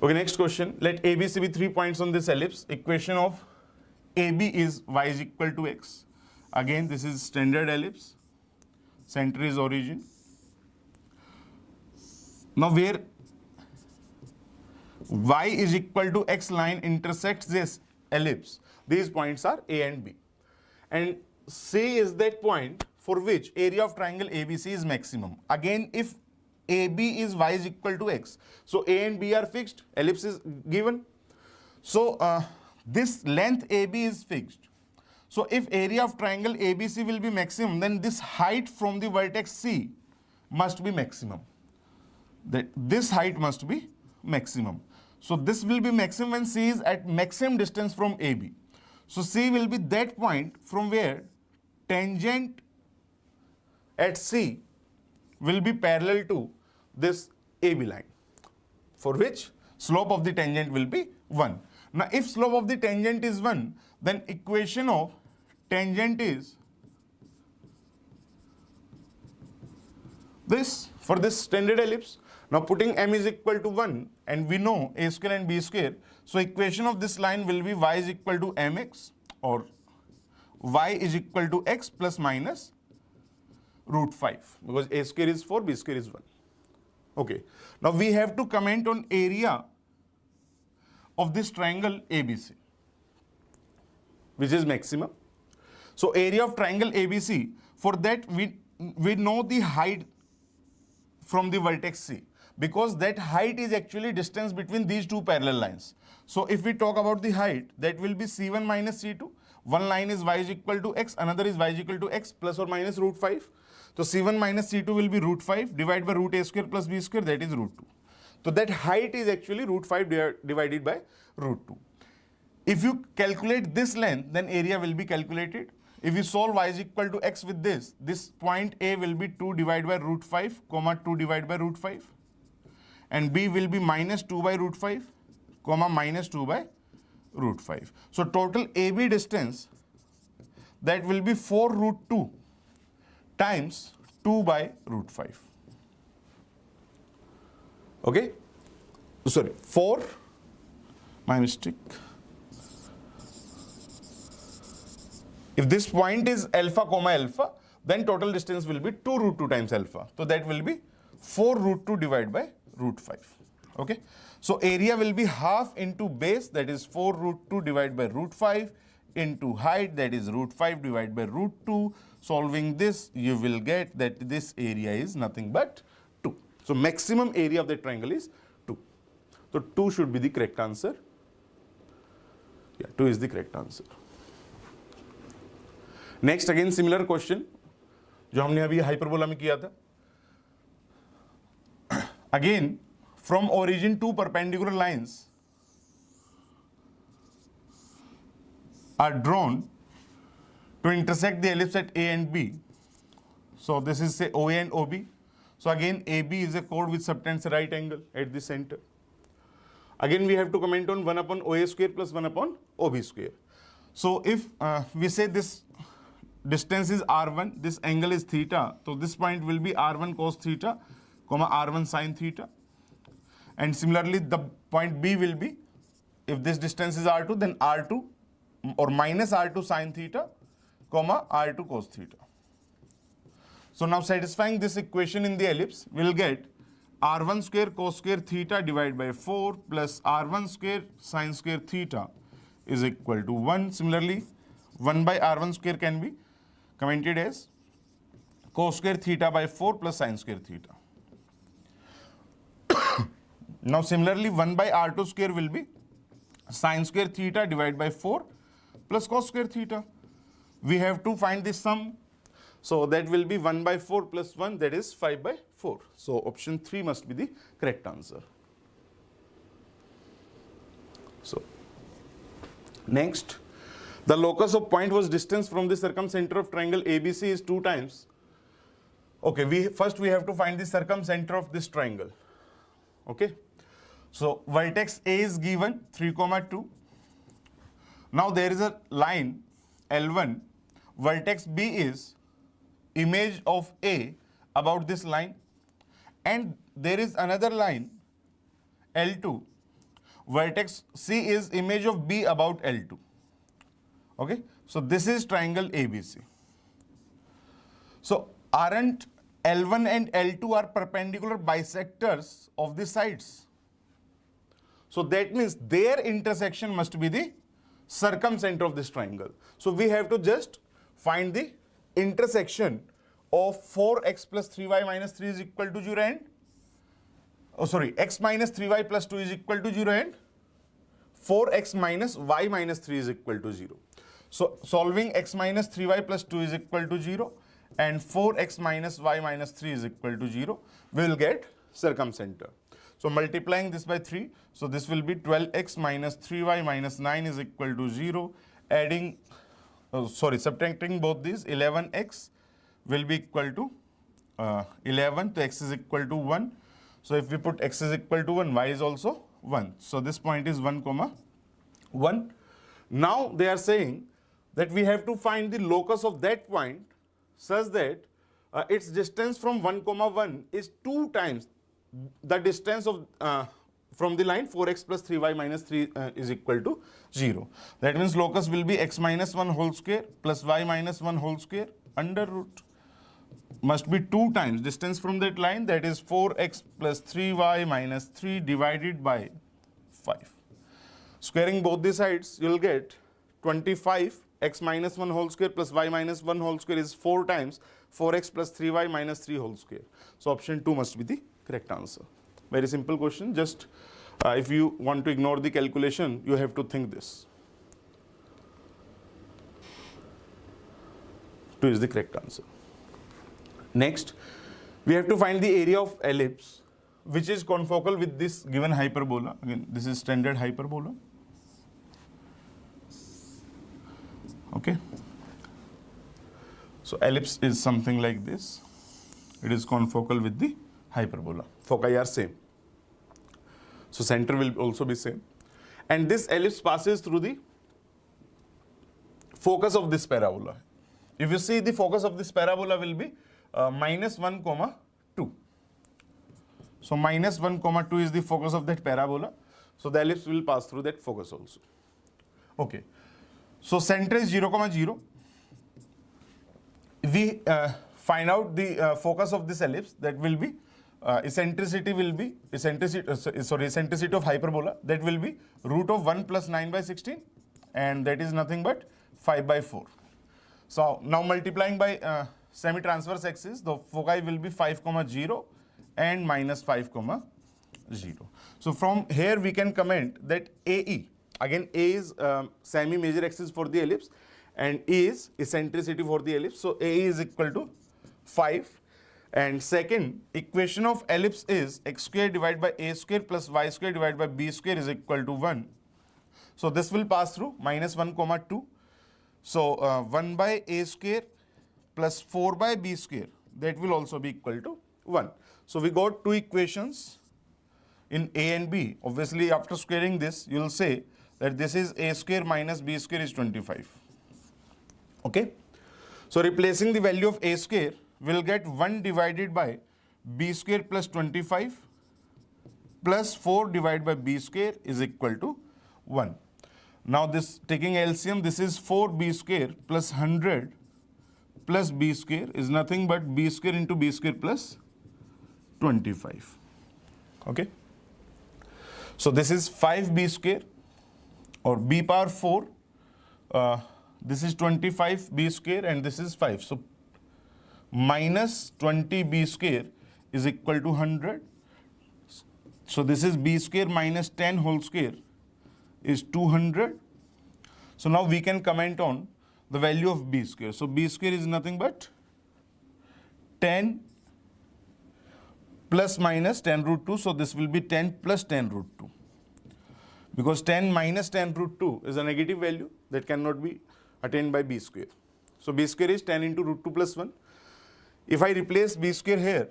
Okay, next question. Let ABC be 3 points on this ellipse. Equation of AB is y is equal to x. Again, this is standard ellipse. Center is origin. Now where y is equal to x line intersects this ellipse, these points are A and B. And C is that point for which area of triangle ABC is maximum. Again, if AB is y is equal to x, so A and B are fixed, ellipse is given. So this length AB is fixed. So if area of triangle ABC will be maximum, then this height from the vertex C must be maximum. That this height must be maximum. So this will be maximum when C is at maximum distance from AB. So C will be that point from where tangent at C will be parallel to this AB line, for which slope of the tangent will be 1. Now if slope of the tangent is 1, then equation of tangent is this for this standard ellipse. Now putting m is equal to 1 and we know a square and b square, so equation of this line will be y is equal to mx or y is equal to x plus minus root 5, because a square is 4, b square is 1. Okay, now we have to comment on area of this triangle ABC, which is maximum. So area of triangle ABC, for that we know the height from the vertex C, because that height is actually distance between these two parallel lines. So if we talk about the height, that will be C1 minus C2. One line is y is equal to x, another is y is equal to x plus or minus root 5. So C1 minus C2 will be root 5 divided by root a square plus b square, that is root 2. So that height is actually root 5 divided by root 2. If you calculate this length, then area will be calculated. If you solve y is equal to x with this point A will be 2 divided by root 5, comma 2 divided by root 5. And B will be minus 2 by root 5, comma minus 2 by root 5. So total AB distance, that will be 4 root 2 times 2 by root 5. Okay? Sorry, 4, my mistake. If this point is alpha comma alpha, then total distance will be 2 root 2 times alpha. So that will be 4 root 2 divided by root 5. Okay? So area will be half into base, that is 4 root 2 divided by root 5, into height, that is root 5 divided by root 2. Solving this, you will get that this area is nothing but 2. So maximum area of the triangle is 2. So 2 should be the correct answer. Yeah, 2 is the correct answer. Next again similar question जो हमने अभी hyperbola में किया था. Again from origin two perpendicular lines are drawn to intersect the ellipse at A and B. So this is say OA and OB. So again AB is a chord which subtends a right angle at the center. Again we have to comment on 1 upon OA square plus 1 upon OB square. So if we say this distance is R1, this angle is theta, so this point will be R1 cos theta, comma R1 sin theta. And similarly the point B will be, if this distance is R2, then R2 or minus R2 sin theta, comma R2 cos theta. So now satisfying this equation in the ellipse, we will get R1 square cos square theta divided by 4 plus R1 square sin square theta is equal to 1. Similarly, 1 by r1 square can be commented as cos square theta by 4 plus sin square theta. Now similarly, 1 by r2 square will be sin square theta divided by 4 plus cos square theta. We have to find this sum. So that will be 1 by 4 plus 1, that is 5 by 4. So option 3 must be the correct answer. So next, the locus of point was distance from the circumcenter of triangle ABC is 2 times. Okay, first we have to find the circumcenter of this triangle. Okay, so vertex A is given 3, 2. Now there is a line L1, vertex B is image of A about this line, and there is another line L2, vertex C is image of B about L2. Okay, so this is triangle ABC. So aren't L1 and L2 are perpendicular bisectors of the sides? So that means their intersection must be the circumcenter of this triangle. So we have to just find the intersection of 4x plus 3y minus 3 is equal to 0 and x minus 3y plus 2 is equal to 0 and 4x minus y minus 3 is equal to 0. So solving x minus 3y plus 2 is equal to 0 and 4x minus y minus 3 is equal to 0, we will get circumcenter. So multiplying this by 3, so this will be 12x minus 3y minus 9 is equal to 0, adding, subtracting both these, 11x will be equal to 11, so x is equal to 1. So if we put x is equal to 1, y is also 1. So this point is 1, 1. Now they are saying that we have to find the locus of that point such that its distance from 1, 1 is 2 times the distance of from the line 4x plus 3y minus 3 is equal to 0. That means locus will be x minus 1 whole square plus y minus 1 whole square under root. Must be 2 times distance from that line, that is 4x plus 3y minus 3 divided by 5. Squaring both the sides, you will get 25 x minus 1 whole square plus y minus 1 whole square is 4 times 4x plus 3y minus 3 whole square. So option 2 must be the correct answer. Very simple question. Just if you want to ignore the calculation, you have to think this. 2 is the correct answer. Next, we have to find the area of ellipse which is confocal with this given hyperbola. Again, this is standard hyperbola. Okay. So ellipse is something like this. It is confocal with the hyperbola. Foci are same. So center will also be same. And this ellipse passes through the focus of this parabola. If you see, the focus of this parabola will be minus 1, 2. So minus 1, 2 is the focus of that parabola. So the ellipse will pass through that focus also. Okay. So center is 0, 0. We find out the focus of this ellipse, that will be eccentricity of hyperbola, that will be root of 1 plus 9 by 16, and that is nothing but 5 by 4. So now multiplying by semi-transverse axis, the foci will be 5, 0 and minus 5, 0. So from here we can comment that AE, again A is semi-major axis for the ellipse and E is eccentricity for the ellipse. So AE is equal to 5. And second equation of ellipse is x square divided by a square plus y square divided by b square is equal to 1. So this will pass through minus 1, 2. So 1 by a square plus 4 by b square, that will also be equal to 1. So we got 2 equations in a and b. Obviously after squaring this, you will say that this is a square minus b square is 25. Okay. So replacing the value of a square, we'll get 1 divided by b square plus 25 plus 4 divided by b square is equal to 1. Now this, taking LCM, this is 4b square plus 100 plus b square is nothing but b square into b square plus 25. Okay. So this is 5b square or b power 4, this is 25 b square and this is 5. So minus 20 b square is equal to 100. So this is b square minus 10 whole square is 200. So now we can comment on the value of b square. So b square is nothing but 10 plus minus 10 root 2. So this will be 10 plus 10 root 2. Because 10 minus 10 root 2 is a negative value that cannot be attained by b square. So b square is 10 into root 2 plus 1. If I replace b square here,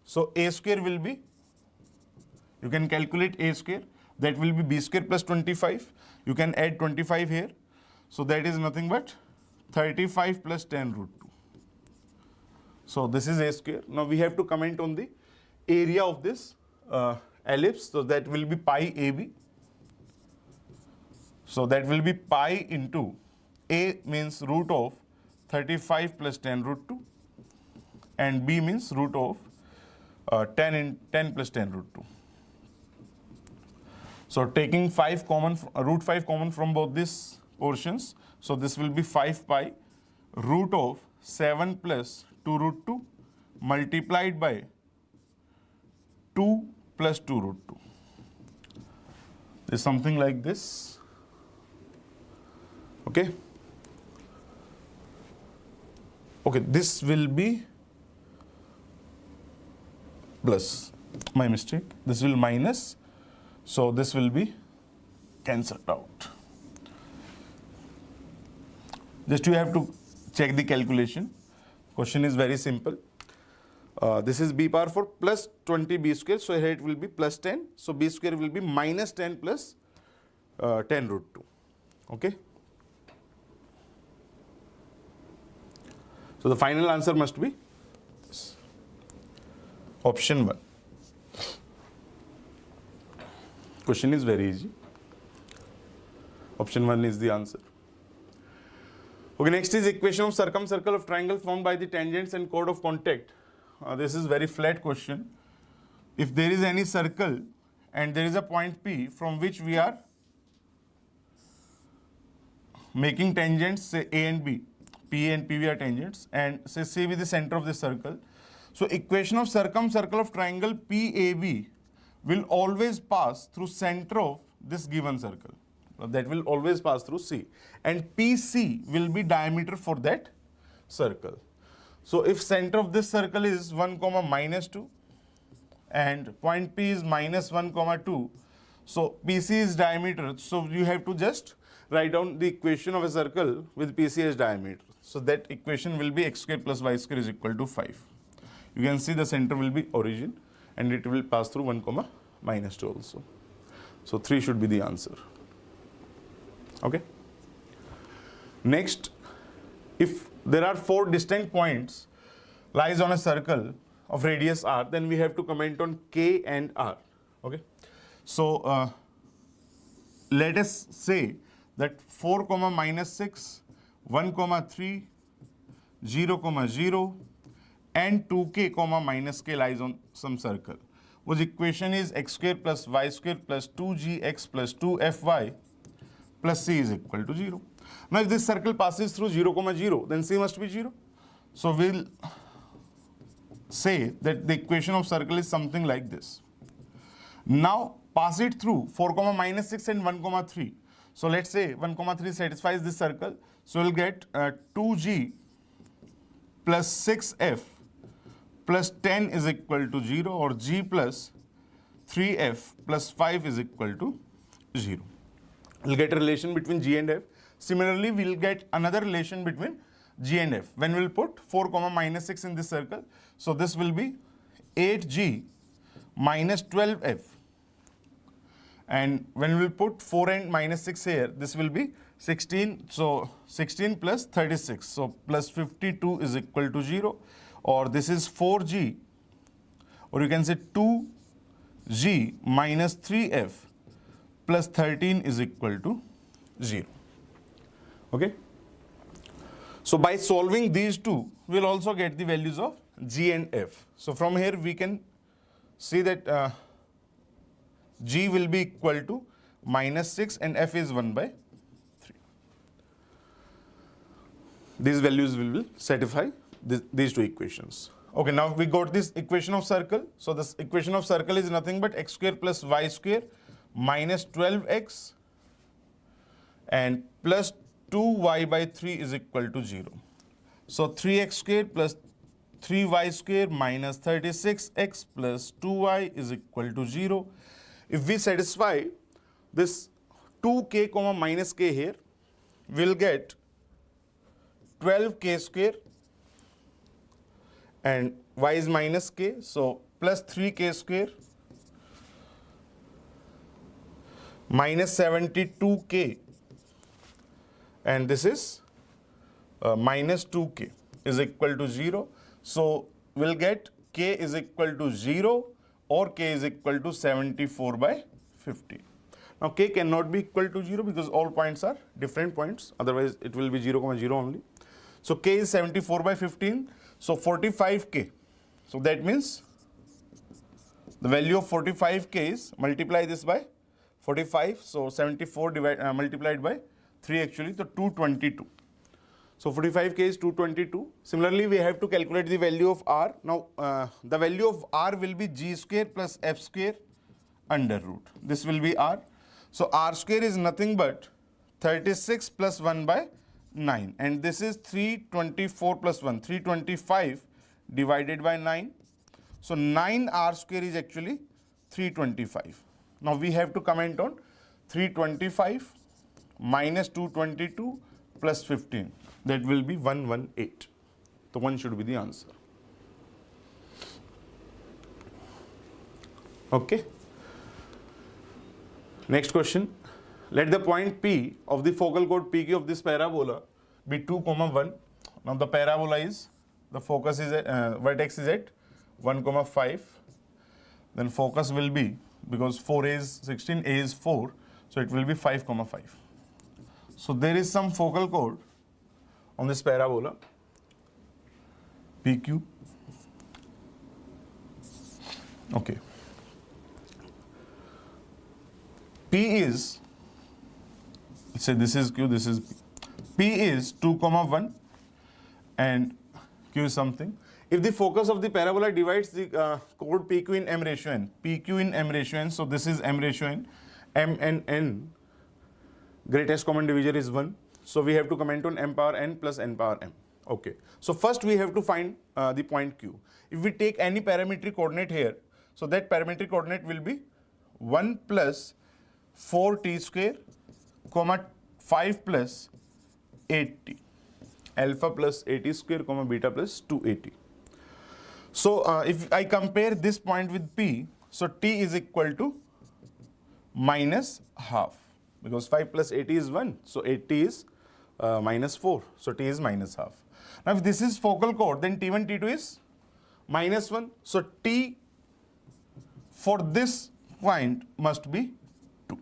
so a square will be, you can calculate a square, that will be b square plus 25. You can add 25 here. So that is nothing but 35 plus 10 root 2. So this is a square. Now we have to comment on the area of this ellipse. So that will be pi AB. So that will be pi into A means root of 35 plus 10 root 2 and B means root of 10 plus 10 root 2. So taking 5 common, root 5 common from both these portions. So this will be 5 pi root of 7 plus 2 root 2 multiplied by 2 plus 2 root 2. Is something like this. Okay. Okay, this will be plus, my mistake. This will minus. So this will be cancelled out. Just you have to check the calculation. Question is very simple. This is b power 4 plus 20 b square. So here it will be plus 10. So b square will be minus 10 plus 10 root 2. Okay. So the final answer must be option 1. Question is very easy. Option 1 is the answer. Okay, next is equation of circumcircle of triangle formed by the tangents and chord of contact. This is very flat question. If there is any circle and there is a point P from which we are making tangents, say A and B, P and PV are tangents, and say C be the center of the circle. So equation of circumcircle of triangle PAB will always pass through center of this given circle. That will always pass through C. And PC will be diameter for that circle. So if center of this circle is 1, minus 2 and point P is minus 1, 2, so PC is diameter. So you have to just write down the equation of a circle with PC as diameter. So that equation will be x square plus y square is equal to 5. You can see the center will be origin and it will pass through 1, minus 2 also. So 3 should be the answer. Okay. Next, if there are 4 distinct points lies on a circle of radius r, then we have to comment on K and R. Okay. So let us say that 4, minus 6, 1, 3, 0, 0 and 2k, minus k lies on some circle, whose equation is x square plus y square plus 2gx plus 2fy plus c is equal to 0. Now if this circle passes through 0, 0, then c must be 0. So we'll say that the equation of circle is something like this. Now pass it through 4, minus 6 and 1, 3. So let's say 1, 3 satisfies this circle. So we'll get 2g plus 6f plus 10 is equal to 0, or g plus 3f plus 5 is equal to 0. We'll get a relation between g and f. Similarly, we'll get another relation between g and f. When we'll put 4, minus 6 in this circle, so this will be 8g minus 12f. And when we'll put 4 and minus 6 here, this will be 16. So 16 plus 36. So plus 52 is equal to 0. Or this is 4g, or you can say 2g minus 3f plus 13 is equal to 0. Okay. So by solving these two, we'll also get the values of g and f. So from here we can see that g will be equal to minus 6 and f is 1 by 3. These values will satisfy these two equations. Okay, now we got this equation of circle. So this equation of circle is nothing but x square plus y square minus 12x and plus 2y by 3 is equal to 0. So 3x square plus 3y square minus 36x plus 2y is equal to 0. If we satisfy this 2k comma minus k here, we'll get 12k square and y is minus k, so plus 3k square minus 72k, and this is minus 2k is equal to 0. So we'll get k is equal to 0 or k is equal to 74 by 50. Now k cannot be equal to 0 because all points are different points, otherwise it will be 0, 0 only. So k is 74 by 15, so 45k. So that means the value of 45k is, multiply this by 45, so 74 multiplied by 3 actually, so 222. So 45k is 222. Similarly, we have to calculate the value of r. Now the value of r will be g square plus f square under root. This will be r. So r square is nothing but 36 plus 1 by 9, and this is 324 plus 1, 325 divided by 9. So 9 r square is actually 325. Now we have to comment on 325 minus 222 plus 15. That will be 118. So 1 should be the answer. Okay. Next question. Let the point P of the focal chord PQ of this parabola be 2, 1. Now the parabola is, the focus is at, vertex is at 1, 5. Then focus will be, because 4a is 16, a is 4, so it will be 5, 5. So there is some focal chord on this parabola PQ. Okay. P is, let's say this is Q, this is P. P is 2, 1 and Q is something. If the focus of the parabola divides the chord PQ in M ratio n, PQ in M ratio n, so this is M ratio n, M and n, greatest common divisor is 1. So we have to comment on m power n plus n power m. Okay. So first we have to find the point Q. If we take any parametric coordinate here, so that parametric coordinate will be 1 plus 4t square, comma 5 plus 8t, alpha plus 80 square, comma beta plus 280. So if I compare this point with P, so t is equal to minus half, because 5 plus 80 is 1, so 80 is minus 4, so t is minus half. Now if this is focal chord, then t1, t2 is minus 1, so t for this point must be 2.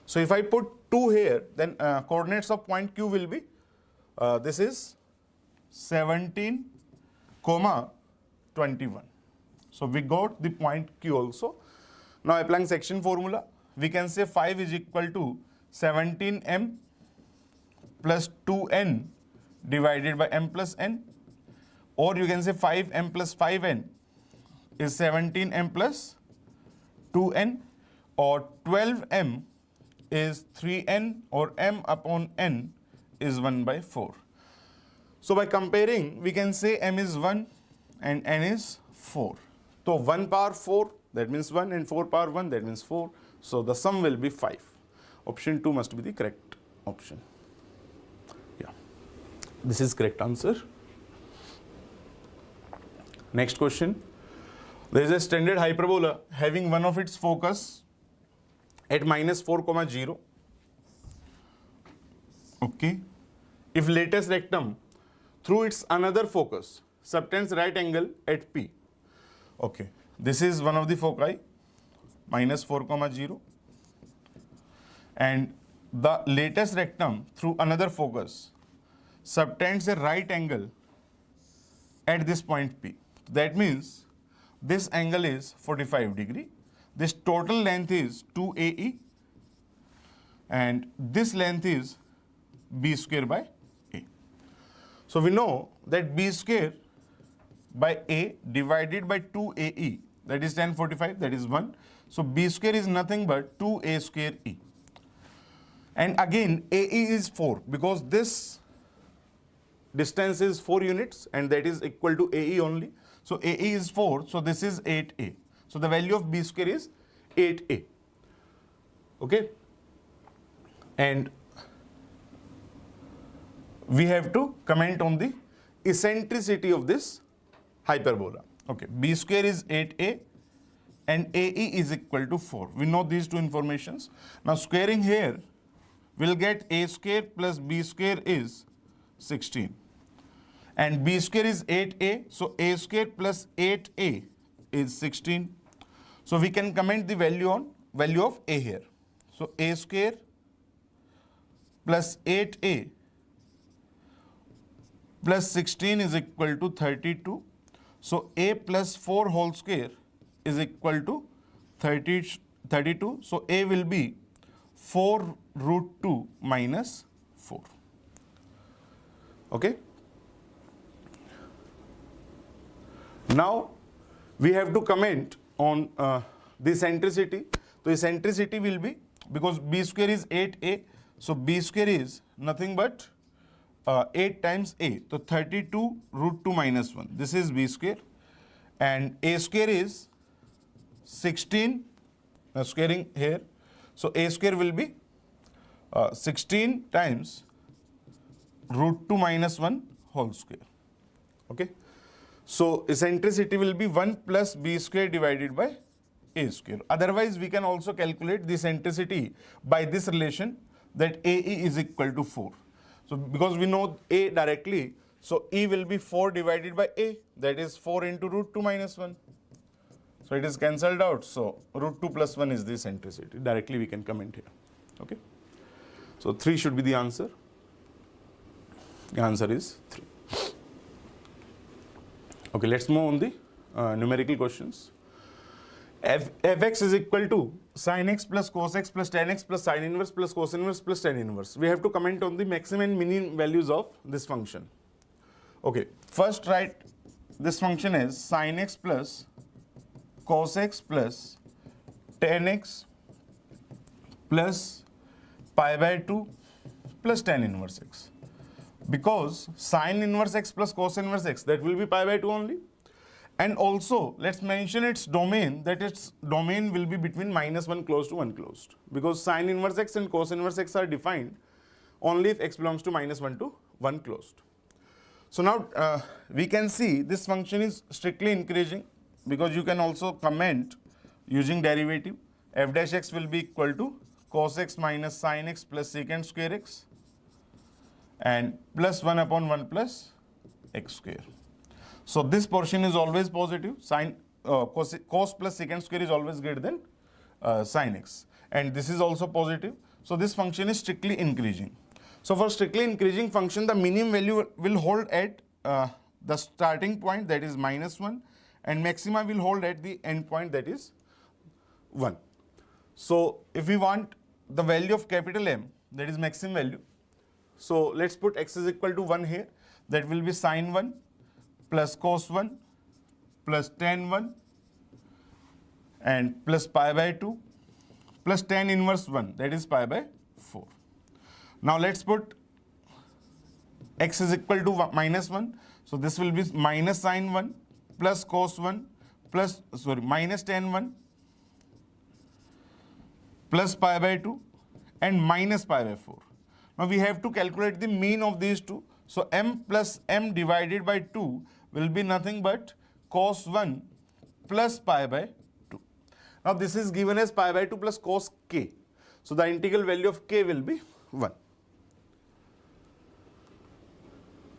So if I put 2 here, then coordinates of point Q will be, this is 17, 21. So we got the point Q also. Now applying section formula, we can say 5 is equal to 17m plus 2n divided by m plus n, or you can say 5m plus 5n is 17m plus 2n, or 12m is 3n, or m upon n is 1 by 4. So by comparing, we can say m is 1 and n is 4. So 1 power 4, that means 1, and 4 power 1, that means 4. So the sum will be 5. Option 2 must be the correct option. Yeah, this is correct answer. Next question. There is a standard hyperbola having one of its focus at minus 4, 0. Okay. If lattice rectum through its another focus subtends right angle at P. Okay. This is one of the foci, minus 4, 0. And the lattice rectum through another focus subtends a right angle at this point P. That means this angle is 45 degree. This total length is 2AE and this length is b square by a. So we know that b square by a divided by 2ae, that is 1045, that is 1. So b square is nothing but 2a square e. And again ae is 4 because this distance is 4 units and that is equal to ae only. So ae is 4, so this is 8a. So the value of b square is 8a. Okay? And we have to comment on the eccentricity of this hyperbola. Okay, b square is 8a and ae is equal to 4. We know these two informations. Now squaring here, we'll get a square plus b square is 16. And b square is 8a, so a square plus 8a is 16. So we can comment the value of a here. So a square plus 8a plus 16 is equal to 32. So a plus 4 whole square is equal to 32. So a will be 4 root 2 minus 4. Okay? Now we have to comment on the eccentricity. So eccentricity will be, because b square is 8a, so b square is nothing but 8 times a. So 32 root 2 minus 1. This is b square. And a square is 16. Squaring here. So a square will be 16 times root 2 minus 1 whole square. Okay. So eccentricity will be 1 plus b square divided by a square. Otherwise, we can also calculate the eccentricity by this relation, that ae is equal to 4. So because we know a directly, so e will be 4 divided by a, that is 4 into root 2 minus 1. So it is cancelled out. So root 2 plus 1 is the eccentricity. Directly we can comment here. Okay. So 3 should be the answer. The answer is 3. Okay, let's move on the numerical questions. fx is equal to sin x plus cos x plus tan x plus sin inverse plus cos inverse plus tan inverse. We have to comment on the maximum and minimum values of this function. Okay, first write this function as sin x plus cos x plus tan x plus pi by 2 plus tan inverse x. Because sin inverse x plus cos inverse x, that will be pi by 2 only. And also, let's mention its domain, that its domain will be between -1 closed to 1 closed. Because sin inverse x and cos inverse x are defined only if x belongs to -1 to 1 closed. So now we can see this function is strictly increasing, because you can also comment using derivative. F dash x will be equal to cos x minus sin x plus secant square x and plus 1 upon 1 plus x square. So this portion is always positive. Sin cos plus secant square is always greater than sin x, and this is also positive. So this function is strictly increasing. So for strictly increasing function, the minimum value will hold at the starting point, that is -1, and maxima will hold at the end point, that is 1. So if we want the value of capital M, that is maximum value, so let's put x is equal to 1 here. That will be sin 1 plus cos 1 plus tan 1 and plus pi by 2 plus tan inverse 1, that is pi by 4. Now let's put x is equal to -1. So this will be minus sin 1 plus cos 1 plus, minus tan 1 plus pi by 2 and minus pi by 4. Now we have to calculate the mean of these two. So m plus m divided by 2 will be nothing but cos 1 plus pi by 2. Now this is given as pi by 2 plus cos k. So the integral value of k will be 1.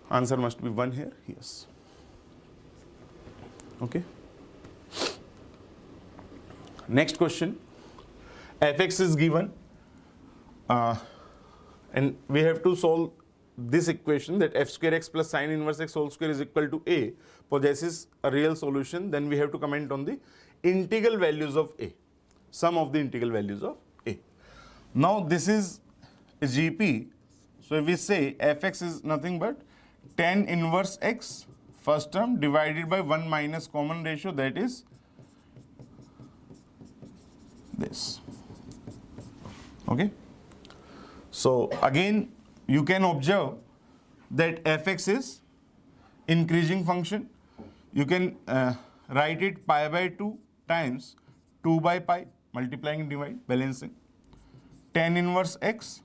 Answer must be 1 here, yes. Okay. Next question. fx is given and we have to solve this equation, that f square x plus sin inverse x whole square is equal to a possesses a real solution. Then we have to comment on the integral values of a, sum of the integral values of a. Now this is GP. So if we say fx is nothing but tan inverse x first term divided by 1 minus common ratio, that is this. Okay. So again you can observe that fx is increasing function. You can write it pi by 2 times 2 by pi, multiplying and divide, balancing. Tan inverse x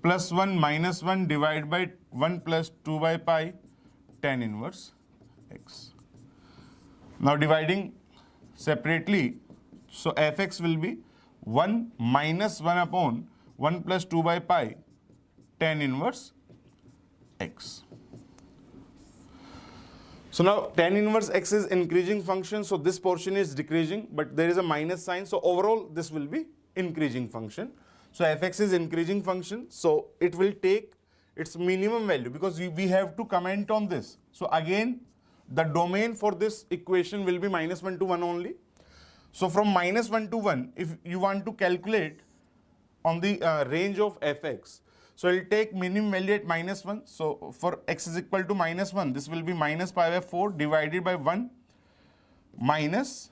plus 1 minus 1 divided by 1 plus 2 by pi tan inverse x. Now dividing separately, so fx will be 1 minus 1 upon 1 plus 2 by pi tan inverse x. So now tan inverse x is increasing function, so this portion is decreasing, but there is a minus sign, so overall this will be increasing function. So fx is increasing function, so it will take its minimum value because we have to comment on this. So again the domain for this equation will be -1 to 1 only. So from -1 to 1, if you want to calculate on the range of fx, so it will take minimum value at -1. So for x is equal to -1, this will be minus pi by 4 divided by 1 minus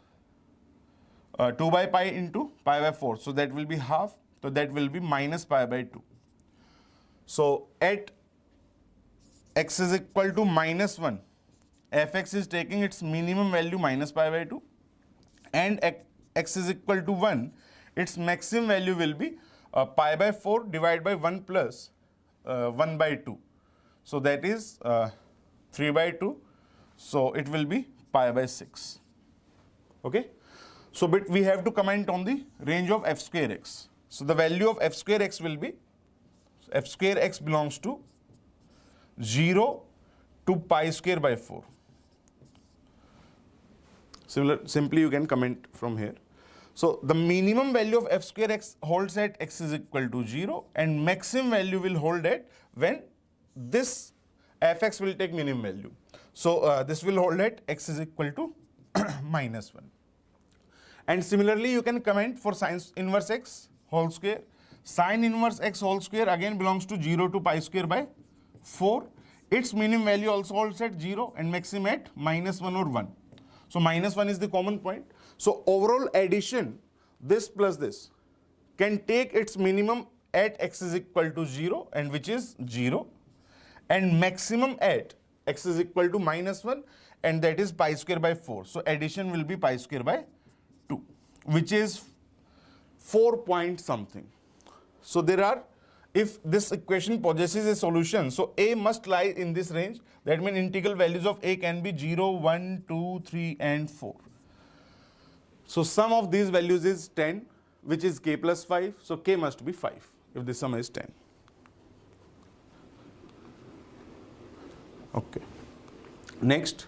2 by pi into pi by 4. So that will be half. So that will be minus pi by 2. So at x is equal to -1, fx is taking its minimum value minus pi by 2, and at x is equal to 1, its maximum value will be pi by 4 divided by 1 plus 1 by 2. So that is 3 by 2. So it will be pi by 6. Okay. So but we have to comment on the range of f square x. So the value of f square x will be, f square x belongs to 0 to pi square by 4. Simply you can comment from here. So the minimum value of f square x holds at x is equal to 0, and maximum value will hold at when this fx will take minimum value. So this will hold at x is equal to -1. And similarly you can comment for sin inverse x whole square. Sin inverse x whole square again belongs to 0 to pi square by 4. Its minimum value also holds at 0 and maximum at -1 or 1. So -1 is the common point. So overall addition, this plus this, can take its minimum at x is equal to 0, and which is 0, and maximum at x is equal to -1, and that is pi square by 4. So addition will be pi square by 2, which is 4 point something. So there are, if this equation possesses a solution, so a must lie in this range. That means integral values of a can be 0, 1, 2, 3 and 4. So sum of these values is 10, which is k plus 5. So k must be 5 if the sum is 10. Okay. Next,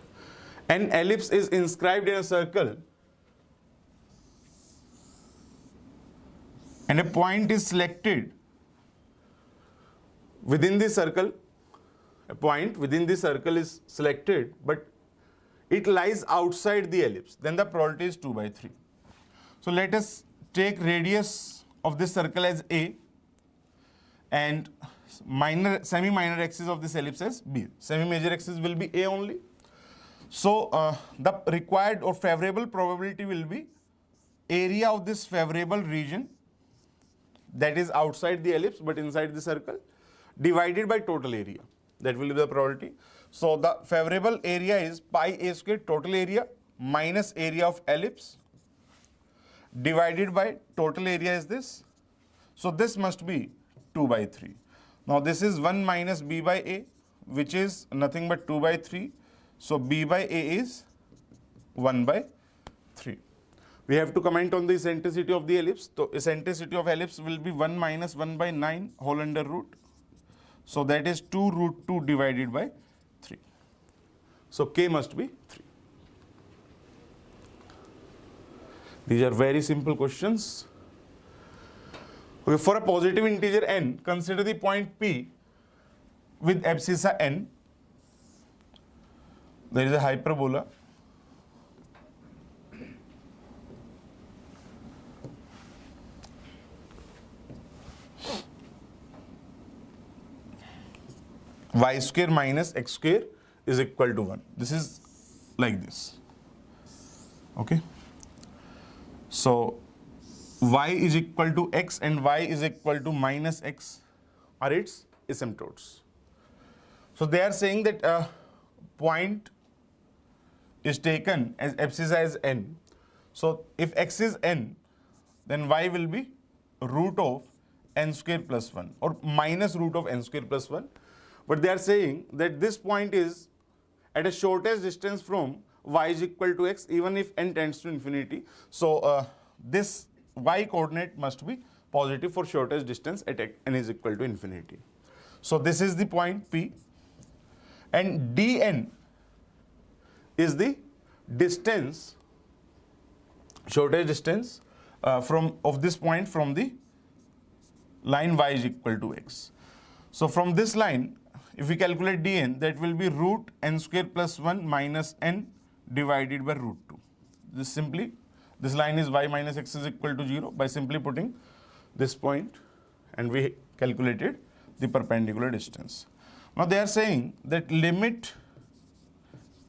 an ellipse is inscribed in a circle and a point is selected within the circle. A point within the circle is selected, but it lies outside the ellipse. Then the probability is 2 by 3. So let us take radius of this circle as a, and semi-minor axis of this ellipse as b. Semi-major axis will be a only. So the required or favorable probability will be area of this favorable region, that is outside the ellipse but inside the circle, divided by total area. That will be the probability. So the favorable area is pi a square total area minus area of ellipse divided by total area is this. So this must be 2 by 3. Now this is 1 minus b by a, which is nothing but 2 by 3. So b by a is 1 by 3. We have to comment on the eccentricity of the ellipse. So eccentricity of ellipse will be 1 minus 1 by 9 whole under root. So that is 2 root 2 divided by 3. So k must be 3. These are very simple questions. Okay, for a positive integer n, consider the point P with abscissa n. There is a hyperbola. y square minus x square is equal to 1. This is like this. Okay. So y is equal to x and y is equal to minus x are its asymptotes. So they are saying that a point is taken as abscissa as n. So if x is n, then y will be root of n square plus 1 or minus root of n square plus 1. But they are saying that this point is at a shortest distance from y is equal to x even if n tends to infinity. So this y coordinate must be positive for shortest distance at n is equal to infinity. So this is the point P, and dn is the distance, shortest distance of this point from the line y is equal to x. So from this line, if we calculate dn, that will be root n square plus 1 minus n divided by root 2. This line is y minus x is equal to 0 by simply putting this point, and we calculated the perpendicular distance. Now they are saying that limit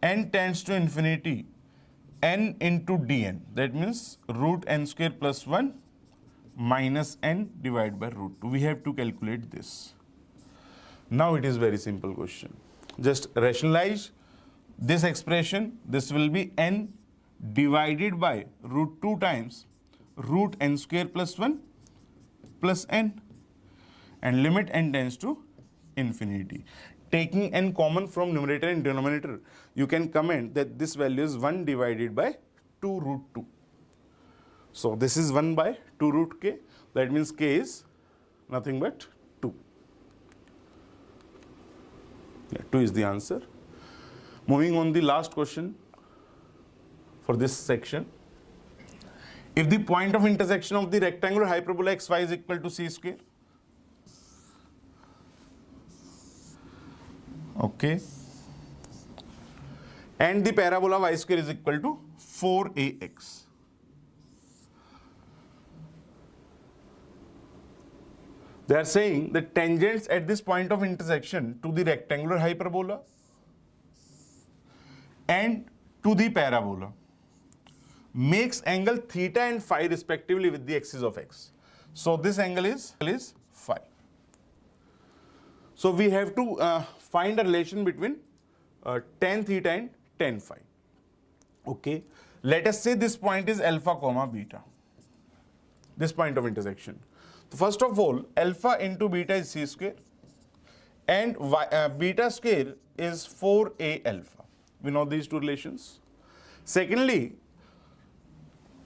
n tends to infinity n into dn, that means root n square plus 1 minus n divided by root 2. We have to calculate this. Now it is very simple question. Just rationalize this expression. This will be n divided by root 2 times root n square plus 1 plus n, and limit n tends to infinity. Taking n common from numerator and denominator, you can comment that this value is 1 divided by 2 root 2. So this is 1 by 2 root k. That means k is nothing but 2. Yeah, 2 is the answer. Moving on the last question for this section. If the point of intersection of the rectangular hyperbola xy is equal to c square, okay, and the parabola y square is equal to 4ax. They are saying the tangents at this point of intersection to the rectangular hyperbola and to the parabola makes angle theta and phi respectively with the axis of x. So this angle is phi. So we have to find a relation between tan theta and tan phi. Okay, let us say this point is alpha comma beta, this point of intersection. So first of all, alpha into beta is c square and beta square is 4a alpha. We know these two relations. Secondly,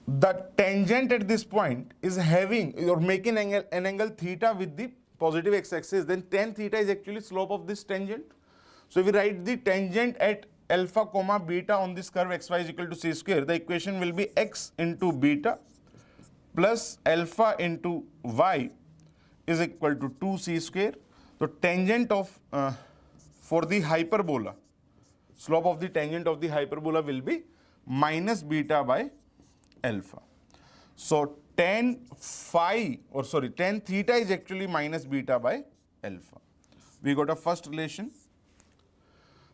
the tangent at this point is having or making an angle theta with the positive x-axis, then tan theta is actually slope of this tangent. So if we write the tangent at alpha comma beta on this curve xy is equal to c square, the equation will be x into beta plus alpha into y is equal to 2c square. So tangent of for the hyperbola, slope of the tangent of the hyperbola will be minus beta by alpha. So tan theta is actually minus beta by alpha. We got a first relation.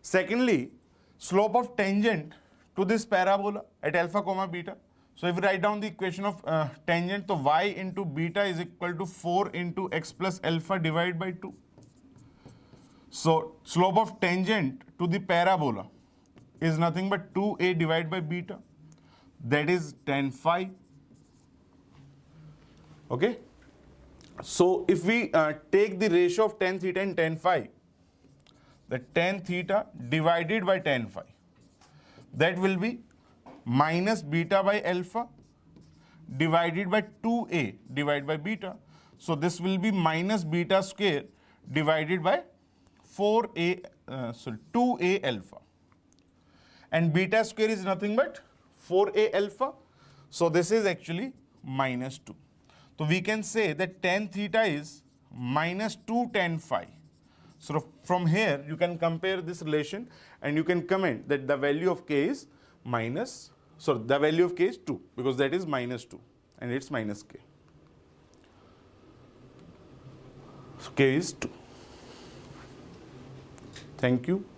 Secondly, slope of tangent to this parabola at alpha comma beta. So if we write down the equation of tangent, so y into beta is equal to 4 into x plus alpha divided by 2. So slope of tangent to the parabola is nothing but 2a divided by beta, that is tan phi. Okay. So if we take the ratio of tan theta and tan phi, the tan theta divided by tan phi, that will be minus beta by alpha divided by 2a divided by beta. So this will be minus beta square divided by 2a alpha, and beta square is nothing but 4a alpha. So this is actually minus 2. So we can say that tan theta is minus 2 tan phi. So from here you can compare this relation and you can comment that the value of k is the value of k is 2, because that is minus 2 and it's minus k. So k is 2. Thank you.